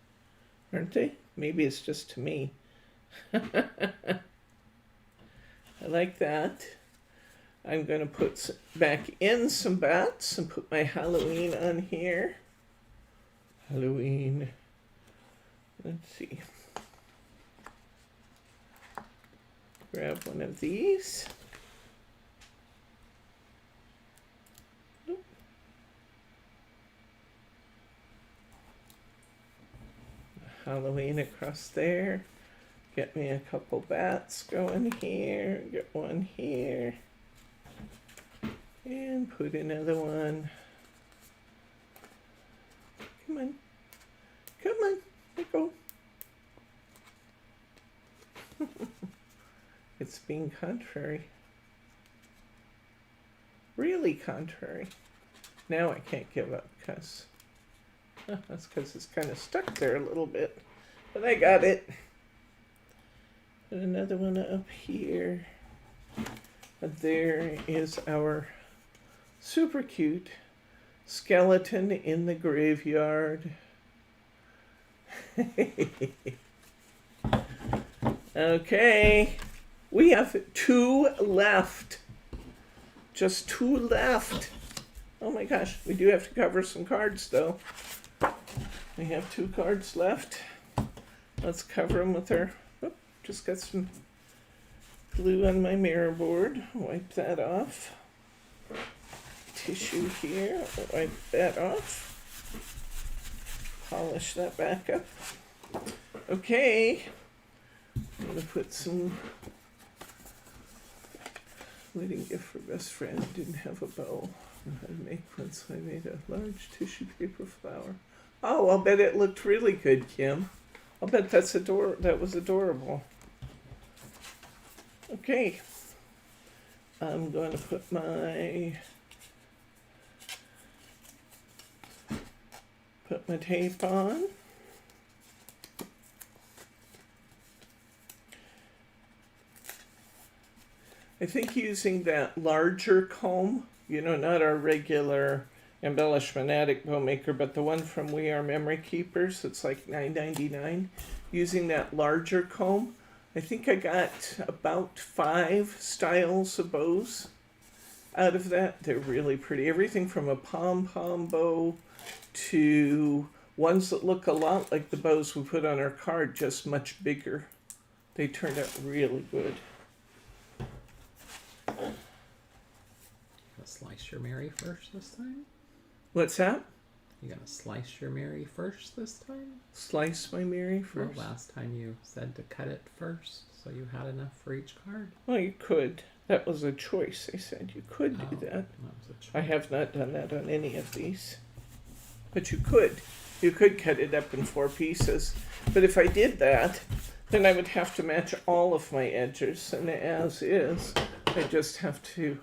aren't they? Maybe it's just to me. I like that. I'm going to put back in some bats and put my Halloween on here. Halloween. Let's see. Grab one of these. Halloween across there. Get me a couple bats going here. Get one here. And put another one. Come on. Come on. Let go. It's being contrary. Really contrary. Now I can't give up because that's because it's kind of stuck there a little bit. But I got it. Put another one up here. And there is our super cute skeleton in the graveyard. Okay. We have 2 left. Just 2 left. Oh my gosh, we do have to cover some cards though. We have 2 cards left. Let's cover them with our, just got some glue on my mirror board. Wipe that off. Tissue here, wipe that off. Polish that back up. Okay, I'm gonna put some wedding gift for best friend. Didn't have a bow. I had to make one, so I made a large tissue paper flower. Oh, I'll bet it looked really good, Kim. I'll bet that was adorable. Okay. I'm going to put my tape on. I think using that larger comb, you know, not our regular Embellishment Attic bow maker, but the one from We Are Memory Keepers, it's like $9.99. Using that larger comb, I think I got about 5 styles of bows out of that. They're really pretty. Everything from a pom-pom bow to ones that look a lot like the bows we put on our card, just much bigger. They turned out really good. Slice your Mirri first this time? What's that? You gonna slice your Mirri first this time? Slice my Mirri first? Well, last time you said to cut it first, so you had enough for each card. Well, you could. That was a choice. I said you could do that. That was a choice. I have not done that on any of these. But you could. You could cut it up in 4 pieces. But if I did that, then I would have to match all of my edges. And as is, I just have to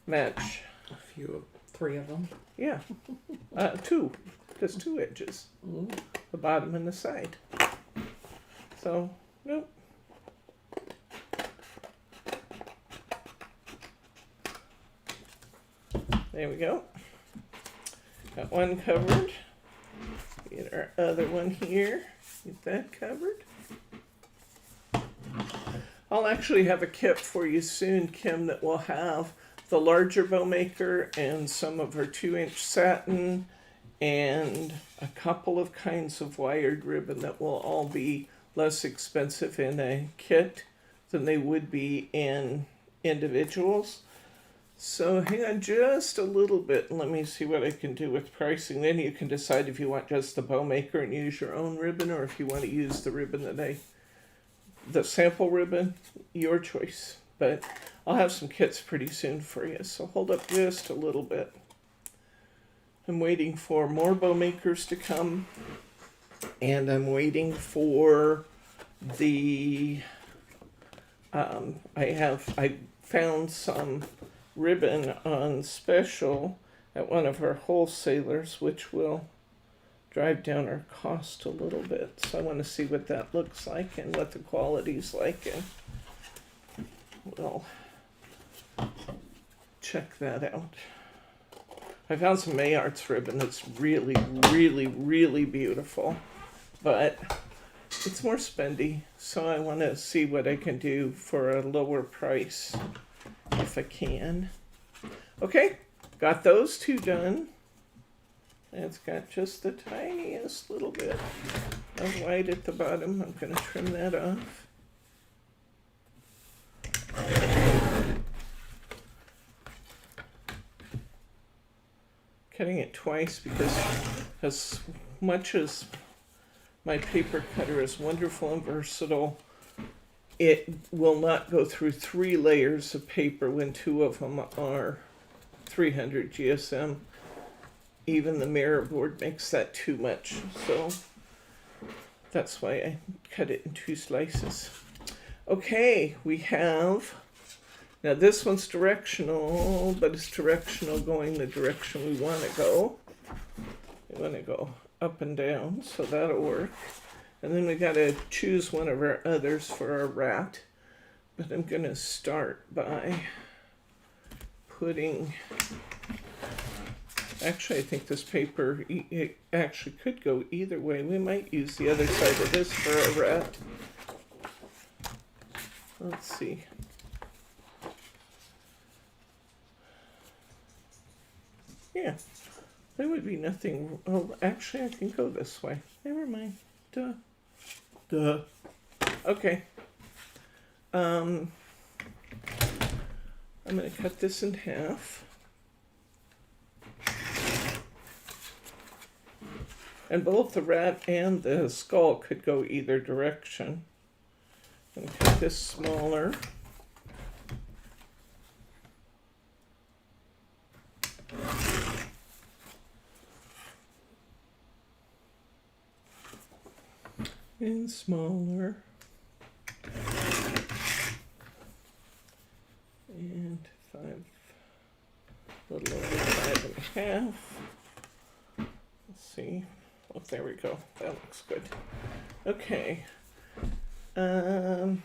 match a few, 3 of them. Yeah, 2, just 2 edges, the bottom and the side. So, nope. There we go. Got one covered. Get our other one here. Get that covered. I'll actually have a kit for you soon, Kim, that will have the larger bow maker and some of her 2-inch satin and a couple of kinds of wired ribbon that will all be less expensive in a kit than they would be in individuals. So hang on just a little bit and let me see what I can do with pricing. Then you can decide if you want just the bow maker and use your own ribbon, or if you want to use the ribbon the sample ribbon, your choice. But I'll have some kits pretty soon for you, so hold up just a little bit. I'm waiting for more bow makers to come, and I'm waiting for the, I found some ribbon on special at one of our wholesalers, which will drive down our cost a little bit. So I want to see what that looks like and what the quality's like, and we'll check that out. I found some Mayarts ribbon that's really, really, really beautiful, but it's more spendy, so I want to see what I can do for a lower price if I can. Okay, got those two done. It's got just the tiniest little bit of white at the bottom. I'm going to trim that off. Cutting it twice because as much as my paper cutter is wonderful and versatile, it will not go through 3 layers of paper when 2 of them are 300 GSM. Even the mirror board makes that too much, so that's why I cut it in 2 slices. Okay, we have, now this one's directional, but it's directional going the direction we want to go. We want to go up and down, so that'll work. And then we got to choose one of our others for our rat. But I'm going to start by putting, actually I think this paper, it actually could go either way. We might use the other side of this for our rat. Let's see. Yeah, there would be nothing. Oh, actually, I can go this way. Never mind. Duh. Okay. I'm going to cut this in half. And both the rat and the skull could go either direction. I'm going to cut this smaller. And smaller. And 5, a little over 5.5. Let's see. Oh, there we go. That looks good. Okay. Yeah,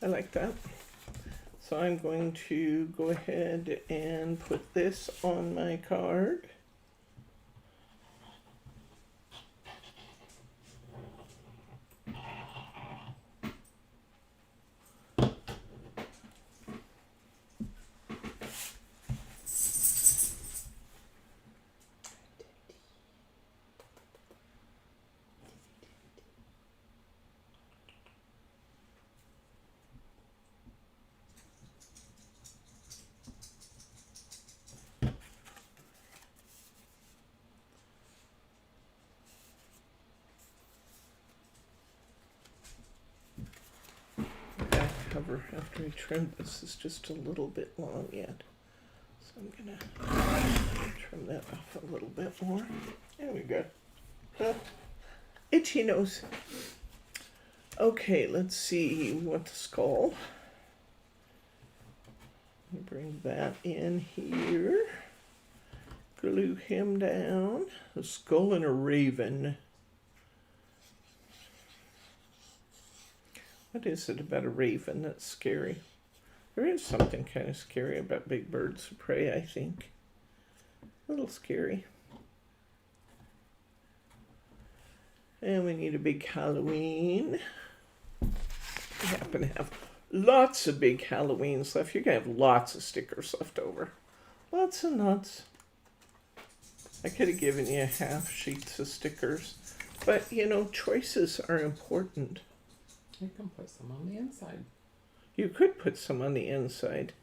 I like that. So I'm going to go ahead and put this on my card. Cover after I trim this is just a little bit long yet, so I'm gonna trim that off a little bit more. There we go. Itchy nose. Okay, let's see. We want the skull. Bring that in here. Glue him down. A skull and a raven. What is it about a raven that's scary? There is something kind of scary about big birds of prey, I think. A little scary. And we need a big Halloween. We happen to have lots of big Halloweens left. You're going to have lots of stickers left over. Lots and lots. I could have given you half sheets of stickers. But, you know, choices are important. You can put some on the inside. You could put some on the inside.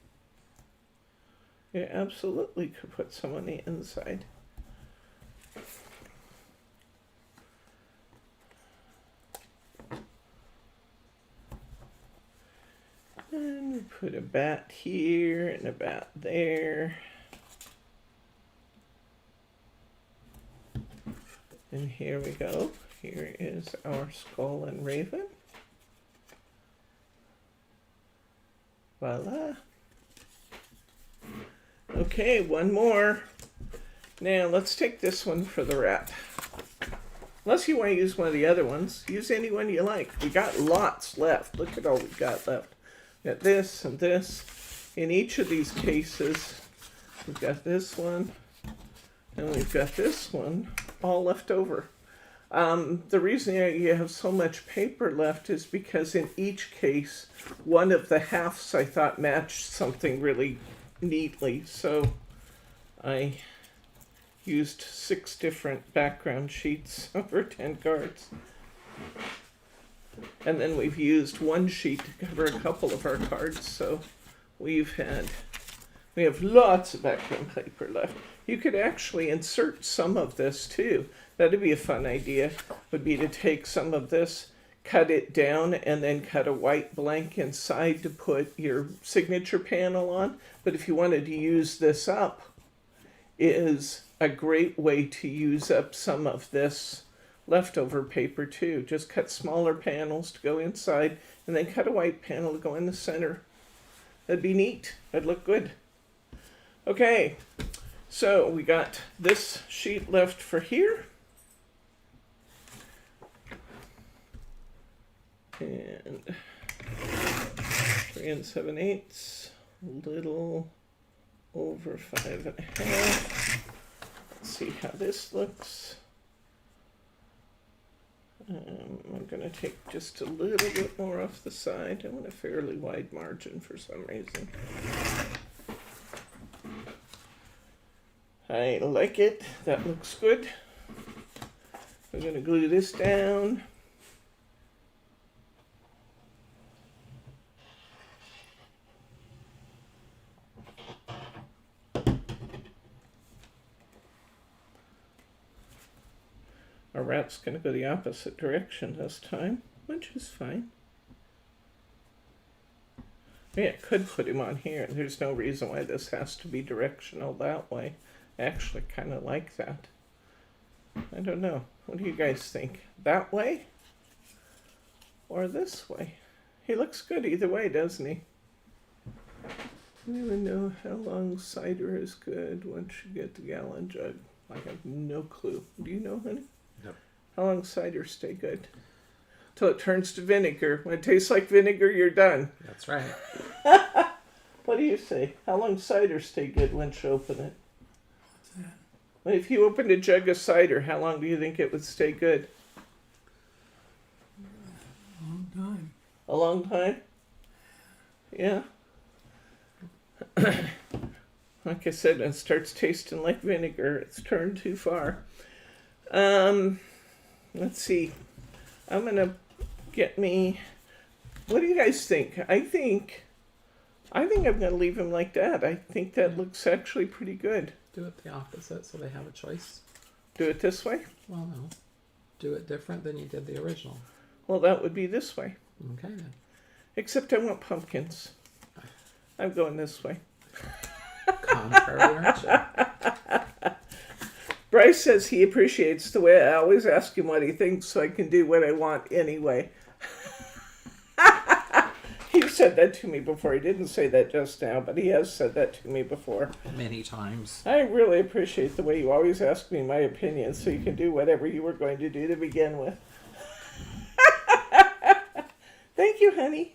You absolutely could put some on the inside. And we put a bat here and a bat there. And here we go. Here is our skull and raven. Voila. Okay, one more. Now let's take this one for the rat. Unless you want to use one of the other ones, use any one you like. We got lots left. Look at all we got left. We got this and this. In each of these cases, we've got this one and we've got this one all left over. The reason you have so much paper left is because in each case, one of the halves I thought matched something really neatly. So I used 6 different background sheets over 10 cards. And then we've used one sheet to cover a couple of our cards. So we have lots of background paper left. You could actually insert some of this too. That'd be a fun idea, would be to take some of this, cut it down, and then cut a white blank inside to put your signature panel on. But if you wanted to use this up, is a great way to use up some of this leftover paper too. Just cut smaller panels to go inside, and then cut a white panel to go in the center. That'd be neat. That'd look good. Okay, so we got this sheet left for here. And 3 7/8, a little over 5 1/2. Let's see how this looks. I'm going to take just a little bit more off the side. I want a fairly wide margin for some reason. I like it. That looks good. We're going to glue this down. Our wrap's going to go the opposite direction this time, which is fine. Yeah, I could put him on here. There's no reason why this has to be directional that way. I actually kind of like that. I don't know. What do you guys think? That way? Or this way? He looks good either way, doesn't he? I don't even know how long cider is good once you get the gallon jug. I have no clue. Do you know, honey? Yep. How long cider stay good? Till it turns to vinegar. When it tastes like vinegar, you're done. That's right. What do you say? How long cider stay good once you open it? What's that? Well, if you opened a jug of cider, how long do you think it would stay good? Long time. A long time? Yeah. Like I said, when it starts tasting like vinegar, it's turned too far. Let's see. I'm gonna get me. What do you guys think? I think I'm gonna leave him like that. I think that looks actually pretty good. Do it the opposite so they have a choice. Do it this way? Well, no. Do it different than you did the original. Well, that would be this way. Okay then. Except I want pumpkins. I'm going this way. Contrary, aren't you? Bryce says he appreciates the way I always ask him what he thinks so I can do what I want anyway. He said that to me before. He didn't say that just now, but he has said that to me before. Many times. I really appreciate the way you always ask me my opinion so you can do whatever you were going to do to begin with. Thank you, honey.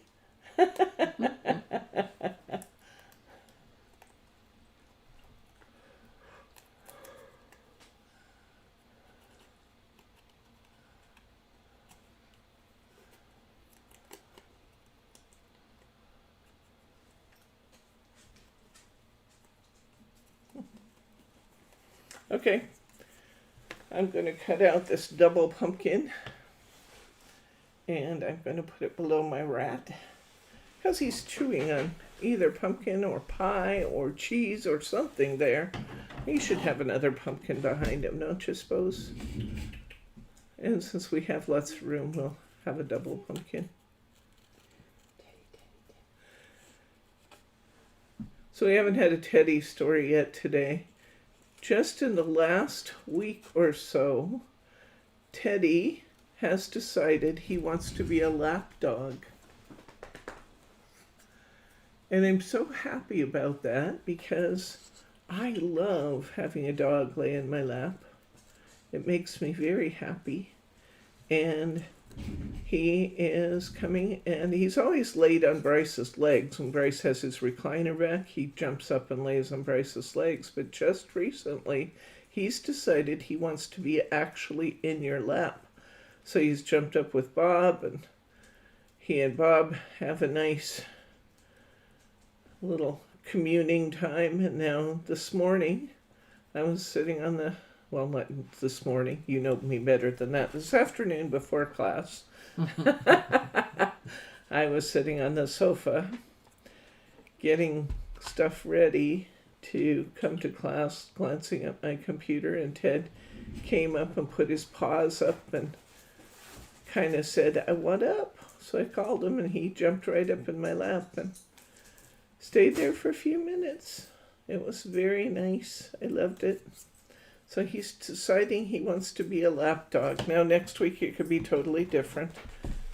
Okay, I'm going to cut out this double pumpkin and I'm going to put it below my rat because he's chewing on either pumpkin or pie or cheese or something there. He should have another pumpkin behind him, don't you suppose? And since we have lots of room, we'll have a double pumpkin. So we haven't had a Teddy story yet today. Just in the last week or so, Teddy has decided he wants to be a lap dog. And I'm so happy about that because I love having a dog lay in my lap. It makes me very happy. And he is coming, and he's always laid on Bryce's legs. When Bryce has his recliner back, he jumps up and lays on Bryce's legs. But just recently, he's decided he wants to be actually in your lap. So he's jumped up with Bob, and he and Bob have a nice little communing time. And now this morning, I was sitting on the, well, not this morning, you know me better than that, this afternoon before class, I was sitting on the sofa getting stuff ready to come to class, glancing at my computer, and Ted came up and put his paws up and kind of said, "What up?" So I called him, and he jumped right up in my lap and stayed there for a few minutes. It was very nice. I loved it. So he's deciding he wants to be a lap dog. Now next week it could be totally different.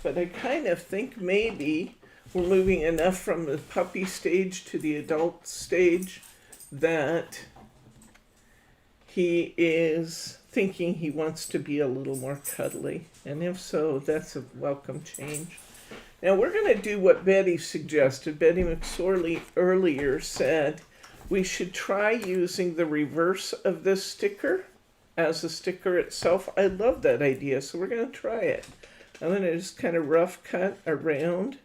But I kind of think maybe we're moving enough from the puppy stage to the adult stage that he is thinking he wants to be a little more cuddly. And if so, that's a welcome change. Now we're going to do what Betty suggested. Betty McSorley earlier said we should try using the reverse of this sticker as a sticker itself. I love that idea, so we're going to try it. I'm going to just kind of rough cut around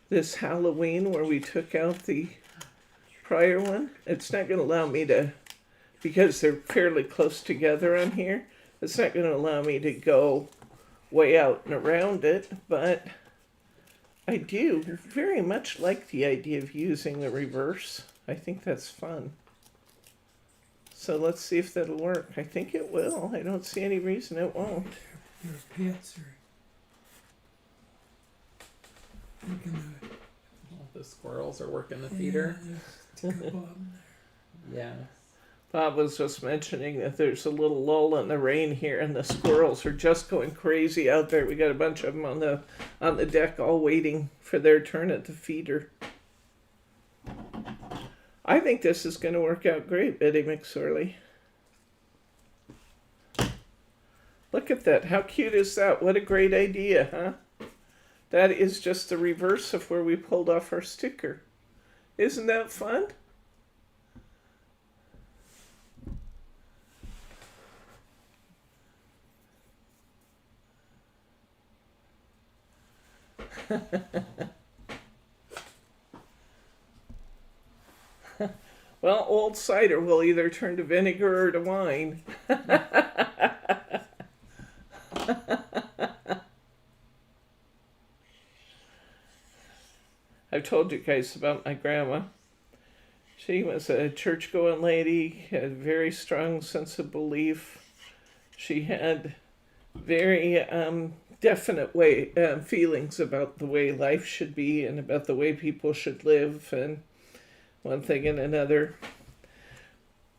this Halloween where we took out the prior one. It's not going to allow me to, because they're fairly close together on here, it's not going to allow me to go way out and around it, but I do very much like the idea of using the reverse. I think that's fun. So let's see if that'll work. I think it will. I don't see any reason it won't. Your pets are working The squirrels are working the feeder. Yeah, there's a couple of them there. Yeah. Bob was just mentioning that there's a little lull in the rain here, and the squirrels are just going crazy out there. We got a bunch of them on the deck, all waiting for their turn at the feeder. I think this is going to work out great, Betty McSorley. Look at that! How cute is that? What a great idea, huh? That is just the reverse of where we pulled off our sticker. Isn't that fun? Well, old cider will either turn to vinegar or to wine. I've told you guys about my grandma. She was a church-going lady, had a very strong sense of belief. She had very definite feelings about the way life should be and about the way people should live and one thing and another.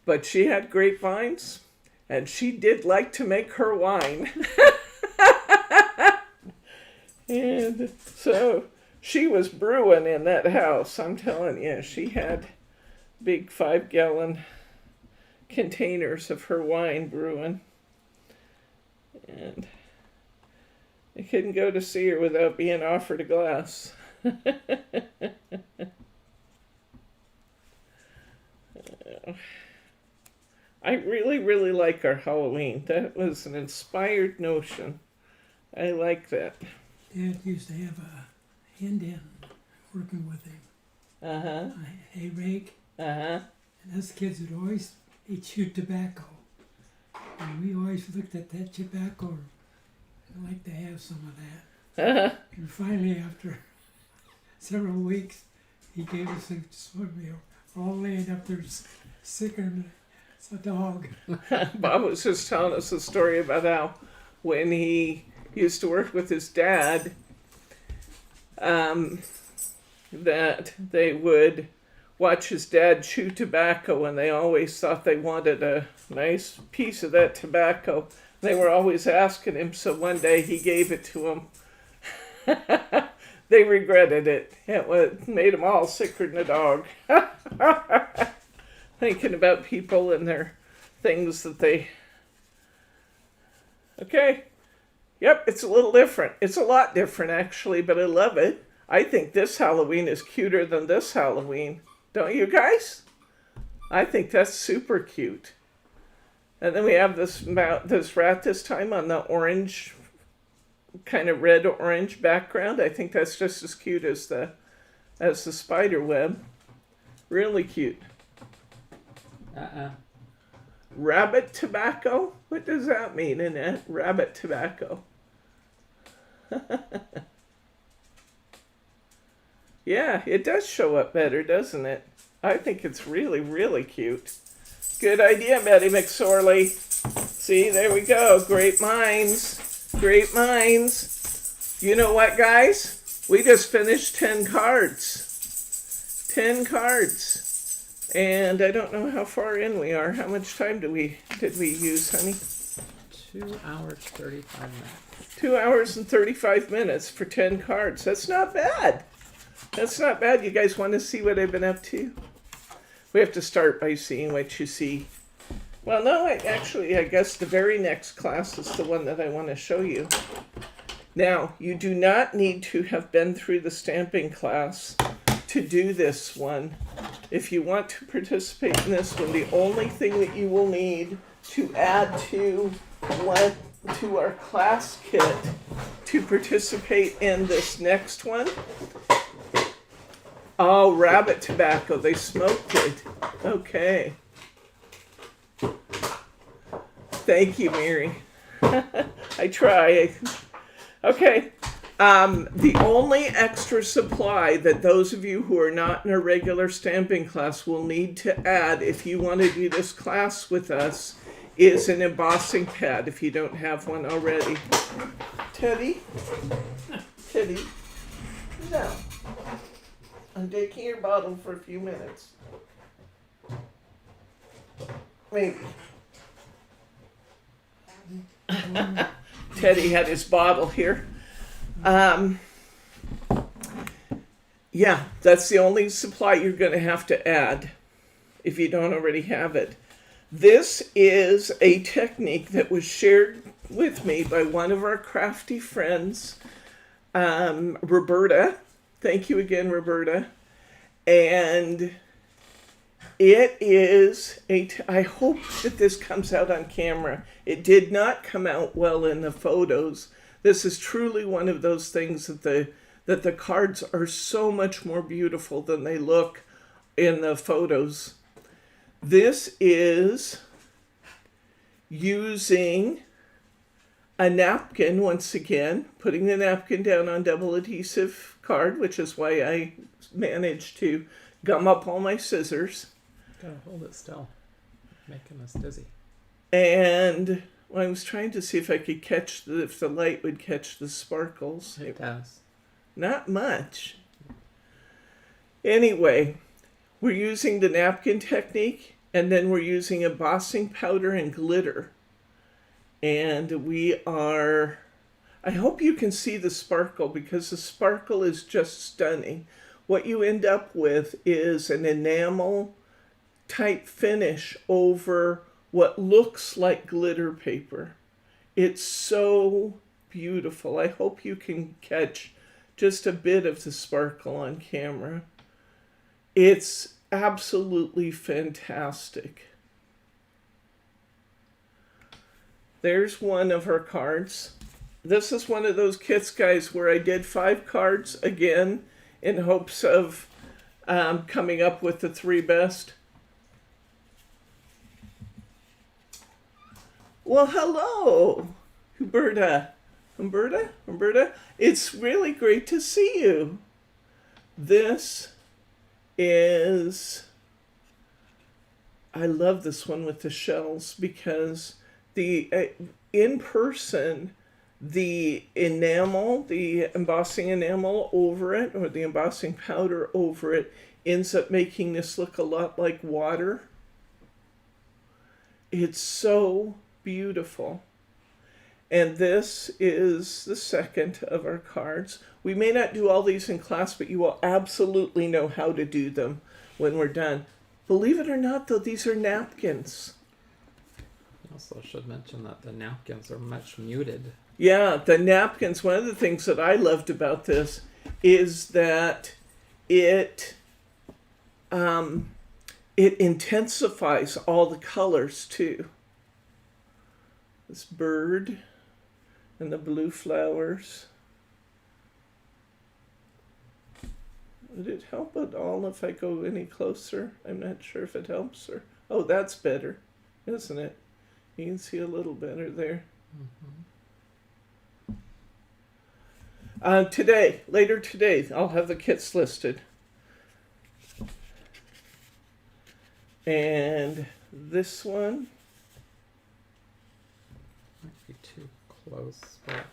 But she had grapevines, and she did like to make her wine. And so she was brewing in that house. I'm telling you, she had big 5-gallon containers of her wine brewing. And I couldn't go to see her without being offered a glass. I really, really like our Halloween. That was an inspired notion. I like that. Dad used to have a Indian working with him, Uh-huh. a hay rake, Uh-huh. and us kids would always, he'd chew tobacco. And we always looked at that tobacco, I'd like to have some of that. Uh-huh. And finally, after several weeks, he gave us a swim. We're all laying up there sicker than a dog. Bob was just telling us a story about how when he used to work with his dad, that they would watch his dad chew tobacco, and they always thought they wanted a nice piece of that tobacco. They were always asking him, so one day he gave it to them. They regretted it. It made them all sicker than a dog. Thinking about people and their things that they... Okay. Yep, it's a little different. It's a lot different, actually, but I love it. I think this Halloween is cuter than this Halloween. Don't you guys? I think that's super cute. And then we have this rat this time on the orange kind of red-orange background. I think that's just as cute as the spider web. Really cute. Rabbit tobacco? What does that mean, Annette? Rabbit tobacco. Yeah, it does show up better, doesn't it? I think it's really, really cute. Good idea, Betty McSorley. See, there we go. Great minds. Great minds. You know what, guys? We just finished 10 cards. 10 cards. And I don't know how far in we are. How much time did we use, honey? 2 hours, 35 minutes. 2 hours and 35 minutes for 10 cards. That's not bad. That's not bad. You guys want to see what I've been up to? We have to start by seeing what you see. Well, no, I guess the very next class is the one that I want to show you. Now, you do not need to have been through the stamping class to do this one. If you want to participate in this one, the only thing that you will need to add to our class kit to participate in this next one. Oh, rabbit tobacco. They smoked it. Okay. Thank you, Mirri. I try. Okay. The only extra supply that those of you who are not in a regular stamping class will need to add if you want to do this class with us is an embossing pad if you don't have one already. Teddy? No. I'm taking your bottle for a few minutes. Maybe. Teddy had his bottle here. Yeah, that's the only supply you're going to have to add if you don't already have it. This is a technique that was shared with me by one of our crafty friends, Roberta. Thank you again, Roberta. And it is I hope that this comes out on camera. It did not come out well in the photos. This is truly one of those things that the cards are so much more beautiful than they look in the photos. This is using a napkin, once again, putting the napkin down on double adhesive card, which is why I managed to gum up all my scissors. Gotta hold it still. Making us dizzy. And I was trying to see if I could catch if the light would catch the sparkles. It does. Not much. Anyway, we're using the napkin technique, and then we're using embossing powder and glitter. And I hope you can see the sparkle, because the sparkle is just stunning. What you end up with is an enamel type finish over what looks like glitter paper. It's so beautiful. I hope you can catch just a bit of the sparkle on camera. It's absolutely fantastic. There's one of her cards. This is one of those kits, guys, where I did 5 cards again in hopes of coming up with the 3 best. Well, hello, Humberta. It's really great to see you. This is, I love this one with the shells, because the in person, the enamel, the embossing enamel over it, or the embossing powder over it, ends up making this look a lot like water. It's so beautiful. And this is the second of our cards. We may not do all these in class, but you will absolutely know how to do them when we're done. Believe it or not, though, these are napkins. I also should mention that the napkins are much muted. Yeah, the napkins, one of the things that I loved about this is that it intensifies all the colors too. This bird, and the blue flowers. Would it help at all if I go any closer? I'm not sure if it helps or... Oh, that's better, isn't it? You can see a little better there. Later today, I'll have the kits listed. And this one, Might be too close, but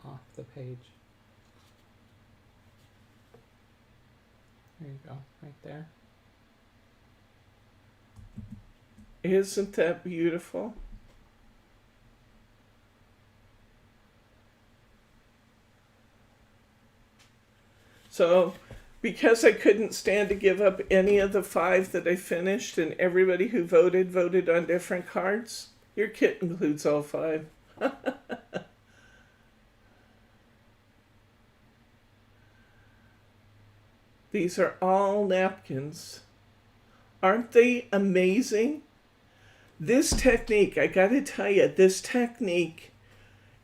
off the page. There you go, right there. isn't that beautiful? So, because I couldn't stand to give up any of the 5 that I finished, and everybody who voted on different cards, your kit includes all 5. These are all napkins. Aren't they amazing? This technique, I gotta tell you, this technique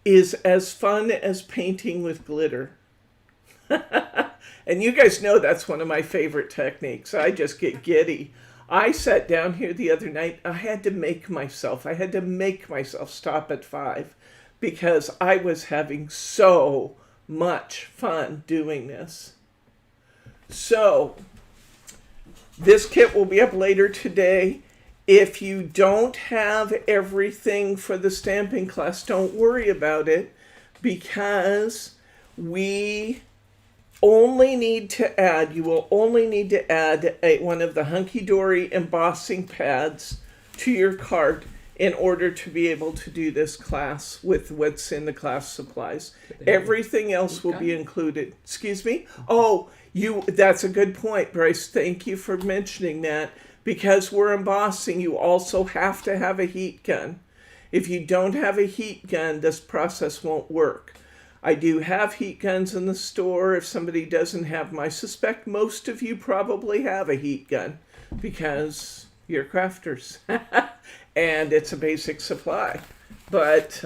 is as fun as painting with glitter. And you guys know that's one of my favorite techniques. I just get giddy. I sat down here the other night. I had to make myself stop at 5 because I was having so much fun doing this. So, this kit will be up later today. If you don't have everything for the stamping class, don't worry about it because we only need to add, you will only need to add one of the hunky-dory embossing pads to your card in order to be able to do this class with what's in the class supplies. Everything else will be included. Excuse me? Oh, that's a good point, Bryce. Thank you for mentioning that. Because we're embossing, you also have to have a heat gun. If you don't have a heat gun, this process won't work. I do have heat guns in the store. If somebody doesn't have them, I suspect most of you probably have a heat gun because you're crafters. And it's a basic supply. But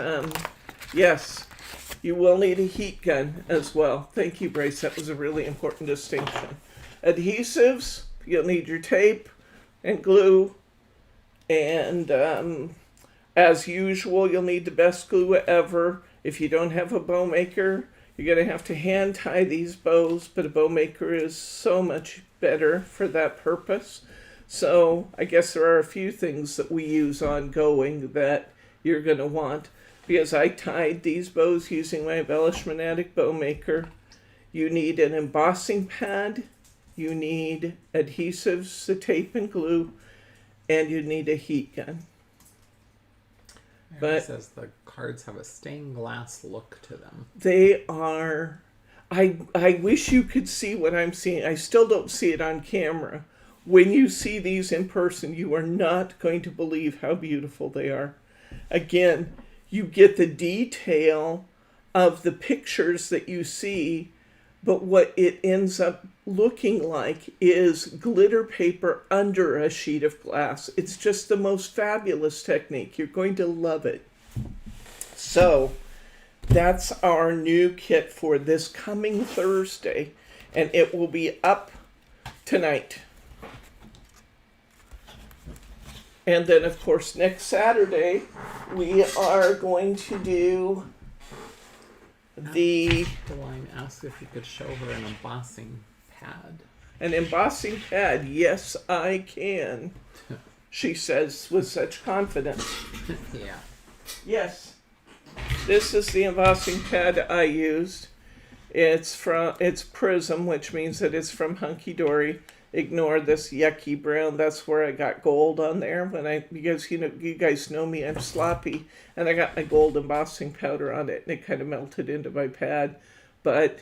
yes, you will need a heat gun as well. Thank you, Bryce. That was a really important distinction. Adhesives, you'll need your tape and glue. And as usual, you'll need the best glue ever. If you don't have a bow maker, you're going to have to hand tie these bows, but a bow maker is so much better for that purpose. So I guess there are a few things that we use ongoing that you're going to want. Because I tied these bows using my Embellishment Addict bow maker. You need an embossing pad, you need adhesives, the tape and glue, and you need a heat gun. But it says the cards have a stained glass look to them. They are. I wish you could see what I'm seeing. I still don't see it on camera. When you see these in person, you are not going to believe how beautiful they are. Again, you get the detail of the pictures that you see, but what it ends up looking like is glitter paper under a sheet of glass. It's just the most fabulous technique. You're going to love it. So that's our new kit for this coming Thursday, and it will be up tonight. And then, of course, next Saturday, we are going to do the... Deline asked if you could show her an embossing pad. An embossing pad, yes, I can, she says with such confidence. Yeah. Yes, this is the embossing pad I used. It's Prism, which means that it's from Hunky Dory. Ignore this yucky brown. That's where I got gold on there because you guys know me, I'm sloppy, and I got my gold embossing powder on it, and it kind of melted into my pad, but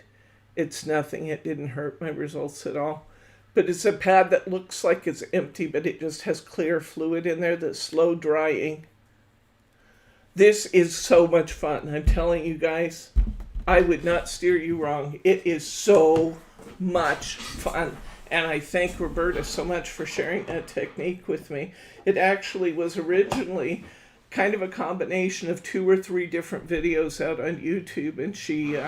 it's nothing. It didn't hurt my results at all. But it's a pad that looks like it's empty, but it just has clear fluid in there that's slow drying. This is so much fun. I'm telling you guys, I would not steer you wrong. It is so much fun. And I thank Roberta so much for sharing that technique with me. It actually was originally kind of a combination of 2 or 3 different videos out on YouTube, and she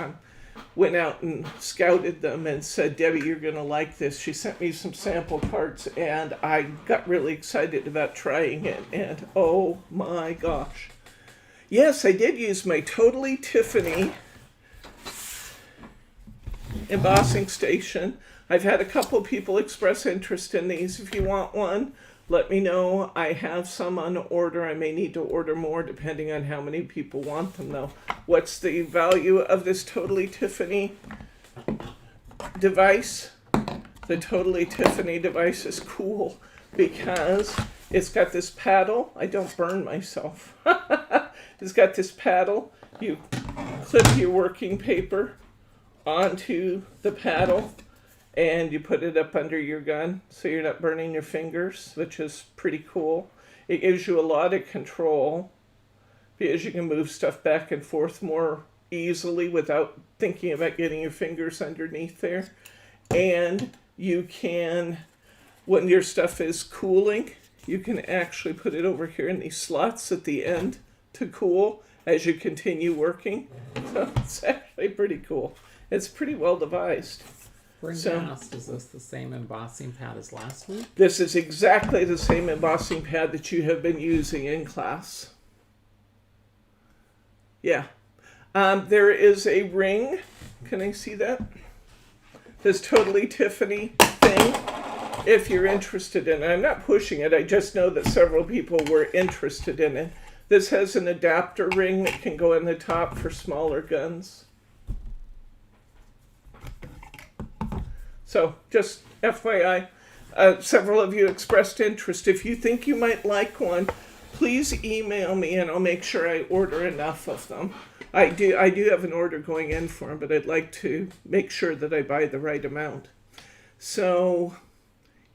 went out and scouted them and said, Debbie, you're going to like this. She sent me some sample cards, and I got really excited about trying it, and oh my gosh. Yes, I did use my Totally Tiffany embossing station. I've had a couple people express interest in these. If you want one, let me know. I have some on order. I may need to order more depending on how many people want them, though. What's the value of this Totally Tiffany device? The Totally Tiffany device is cool because it's got this paddle. I don't burn myself. It's got this paddle. You clip your working paper onto the paddle, and you put it up under your gun so you're not burning your fingers, which is pretty cool. It gives you a lot of control because you can move stuff back and forth more easily without thinking about getting your fingers underneath there. And you can, when your stuff is cooling, you can actually put it over here in these slots at the end to cool as you continue working. So it's actually pretty cool. It's pretty well devised. Brenda asked, is this the same embossing pad as last week? This is exactly the same embossing pad that you have been using in class. Yeah. There is a ring. Can I see that? This Totally Tiffany thing, if you're interested in it. I'm not pushing it. I just know that several people were interested in it. This has an adapter ring that can go in the top for smaller guns. So, just FYI, several of you expressed interest. If you think you might like one, please email me and I'll make sure I order enough of them. I do have an order going in for them, but I'd like to make sure that I buy the right amount. So,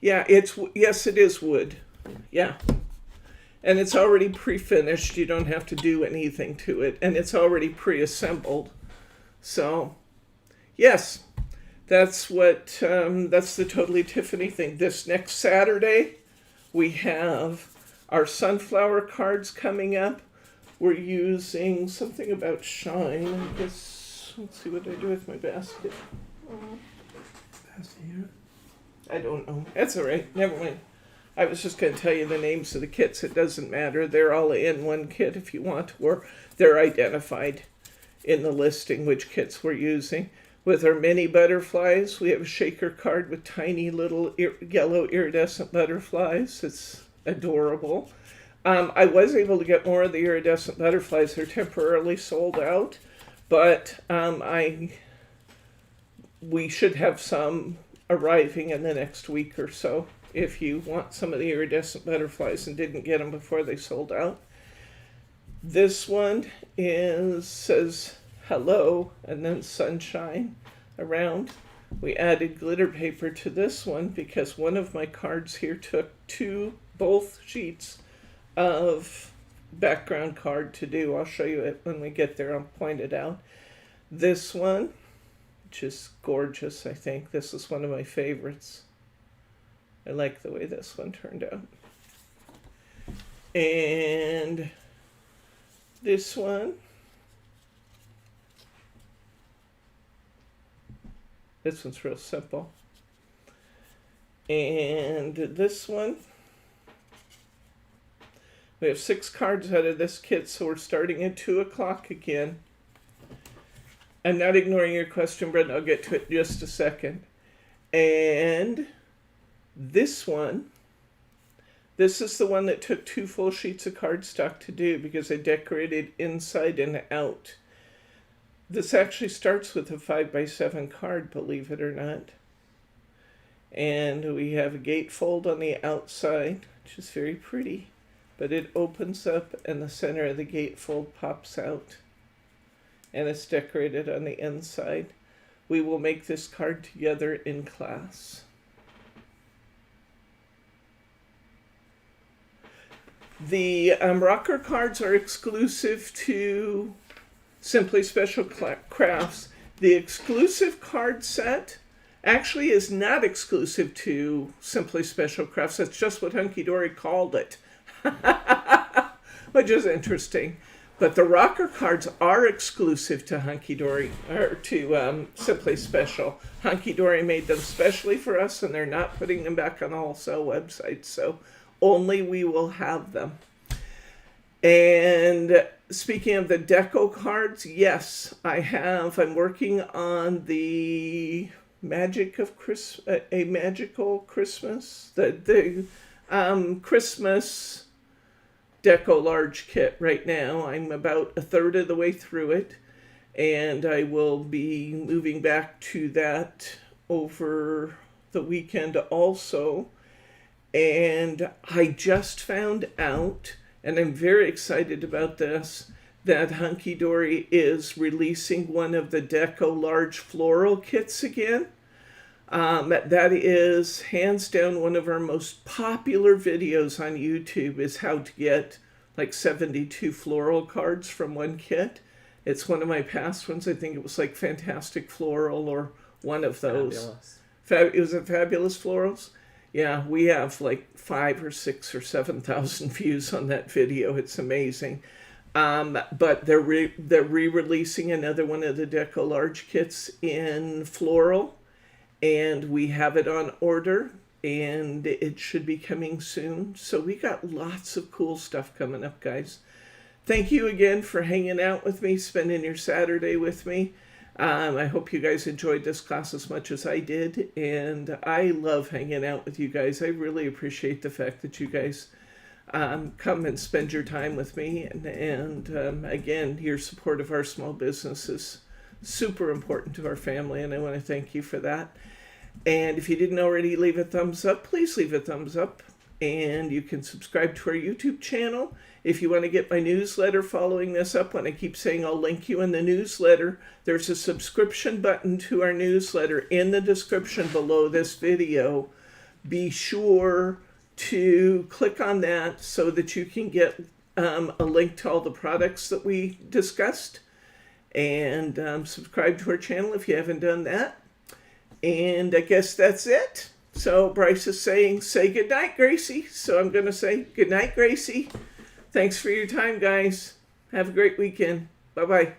yeah, yes, it is wood. Yeah. And it's already pre-finished. You don't have to do anything to it. And it's already pre-assembled. So, yes. That's the Totally Tiffany thing. This next Saturday, we have our sunflower cards coming up. We're using something about shine. I guess, let's see what I do with my basket. I don't know. That's all right. Never mind. I was just going to tell you the names of the kits. It doesn't matter. They're all in one kit if you want, or they're identified in the listing which kits we're using. With our mini butterflies, we have a shaker card with tiny little yellow iridescent butterflies. It's adorable. I was able to get more of the iridescent butterflies. They're temporarily sold out, but we should have some arriving in the next week or so if you want some of the iridescent butterflies and didn't get them before they sold out. This one says hello and then sunshine around. We added glitter paper to this one because one of my cards here took both sheets of background card to do. I'll show you it when we get there. I'll point it out. This one, which is gorgeous, I think. This is one of my favorites. I like the way this one turned out. And this one. This one's real simple. And this one. We have 6 cards out of this kit, so we're starting at 2 o'clock again. I'm not ignoring your question, Brenda. I'll get to it in just a second. And this one, this is the one that took 2 full sheets of cardstock to do because I decorated inside and out. This actually starts with a 5x7 card, believe it or not. And we have a gatefold on the outside, which is very pretty. But it opens up and the center of the gatefold pops out. And it's decorated on the inside. We will make this card together in class. The rocker cards are exclusive to Simply Special Crafts. The exclusive card set actually is not exclusive to Simply Special Crafts. That's just what Hunky Dory called it. which is interesting. But the rocker cards are exclusive to Hunky Dory, or to Simply Special. Hunky Dory made them specially for us, and they're not putting them back on the wholesale website, so only we will have them. And speaking of the deco cards, yes, I'm working on the Magic of a Magical Christmas, the Christmas deco large kit right now. I'm about a third of the way through it, and I will be moving back to that over the weekend also. And I just found out, and I'm very excited about this, that Hunky Dory is releasing one of the deco large floral kits again. That is hands down one of our most popular videos on YouTube, is how to get like 72 floral cards from one kit. It's one of my past ones. I think it was like Fantastic Floral or one of those. Fabulous. Was it Fabulous Florals? Yeah, we have like 5 or 6 or 7,000 views on that video. It's amazing. But they're re-releasing another one of the Deco Large kits in floral, and we have it on order, and it should be coming soon. So we got lots of cool stuff coming up, guys. Thank you again for hanging out with me, spending your Saturday with me. I hope you guys enjoyed this class as much as I did, and I love hanging out with you guys. I really appreciate the fact that you guys come and spend your time with me, and again, your support of our small business is super important to our family, and I want to thank you for that. And if you didn't already leave a thumbs up, please leave a thumbs up, and you can subscribe to our YouTube channel. If you want to get my newsletter following this up, when I keep saying I'll link you in the newsletter, there's a subscription button to our newsletter in the description below this video. Be sure to click on that so that you can get a link to all the products that we discussed, and subscribe to our channel if you haven't done that. And I guess that's it. So Bryce is saying, say goodnight, Gracie. So I'm going to say goodnight, Gracie. Thanks for your time, guys. Have a great weekend. Bye-bye.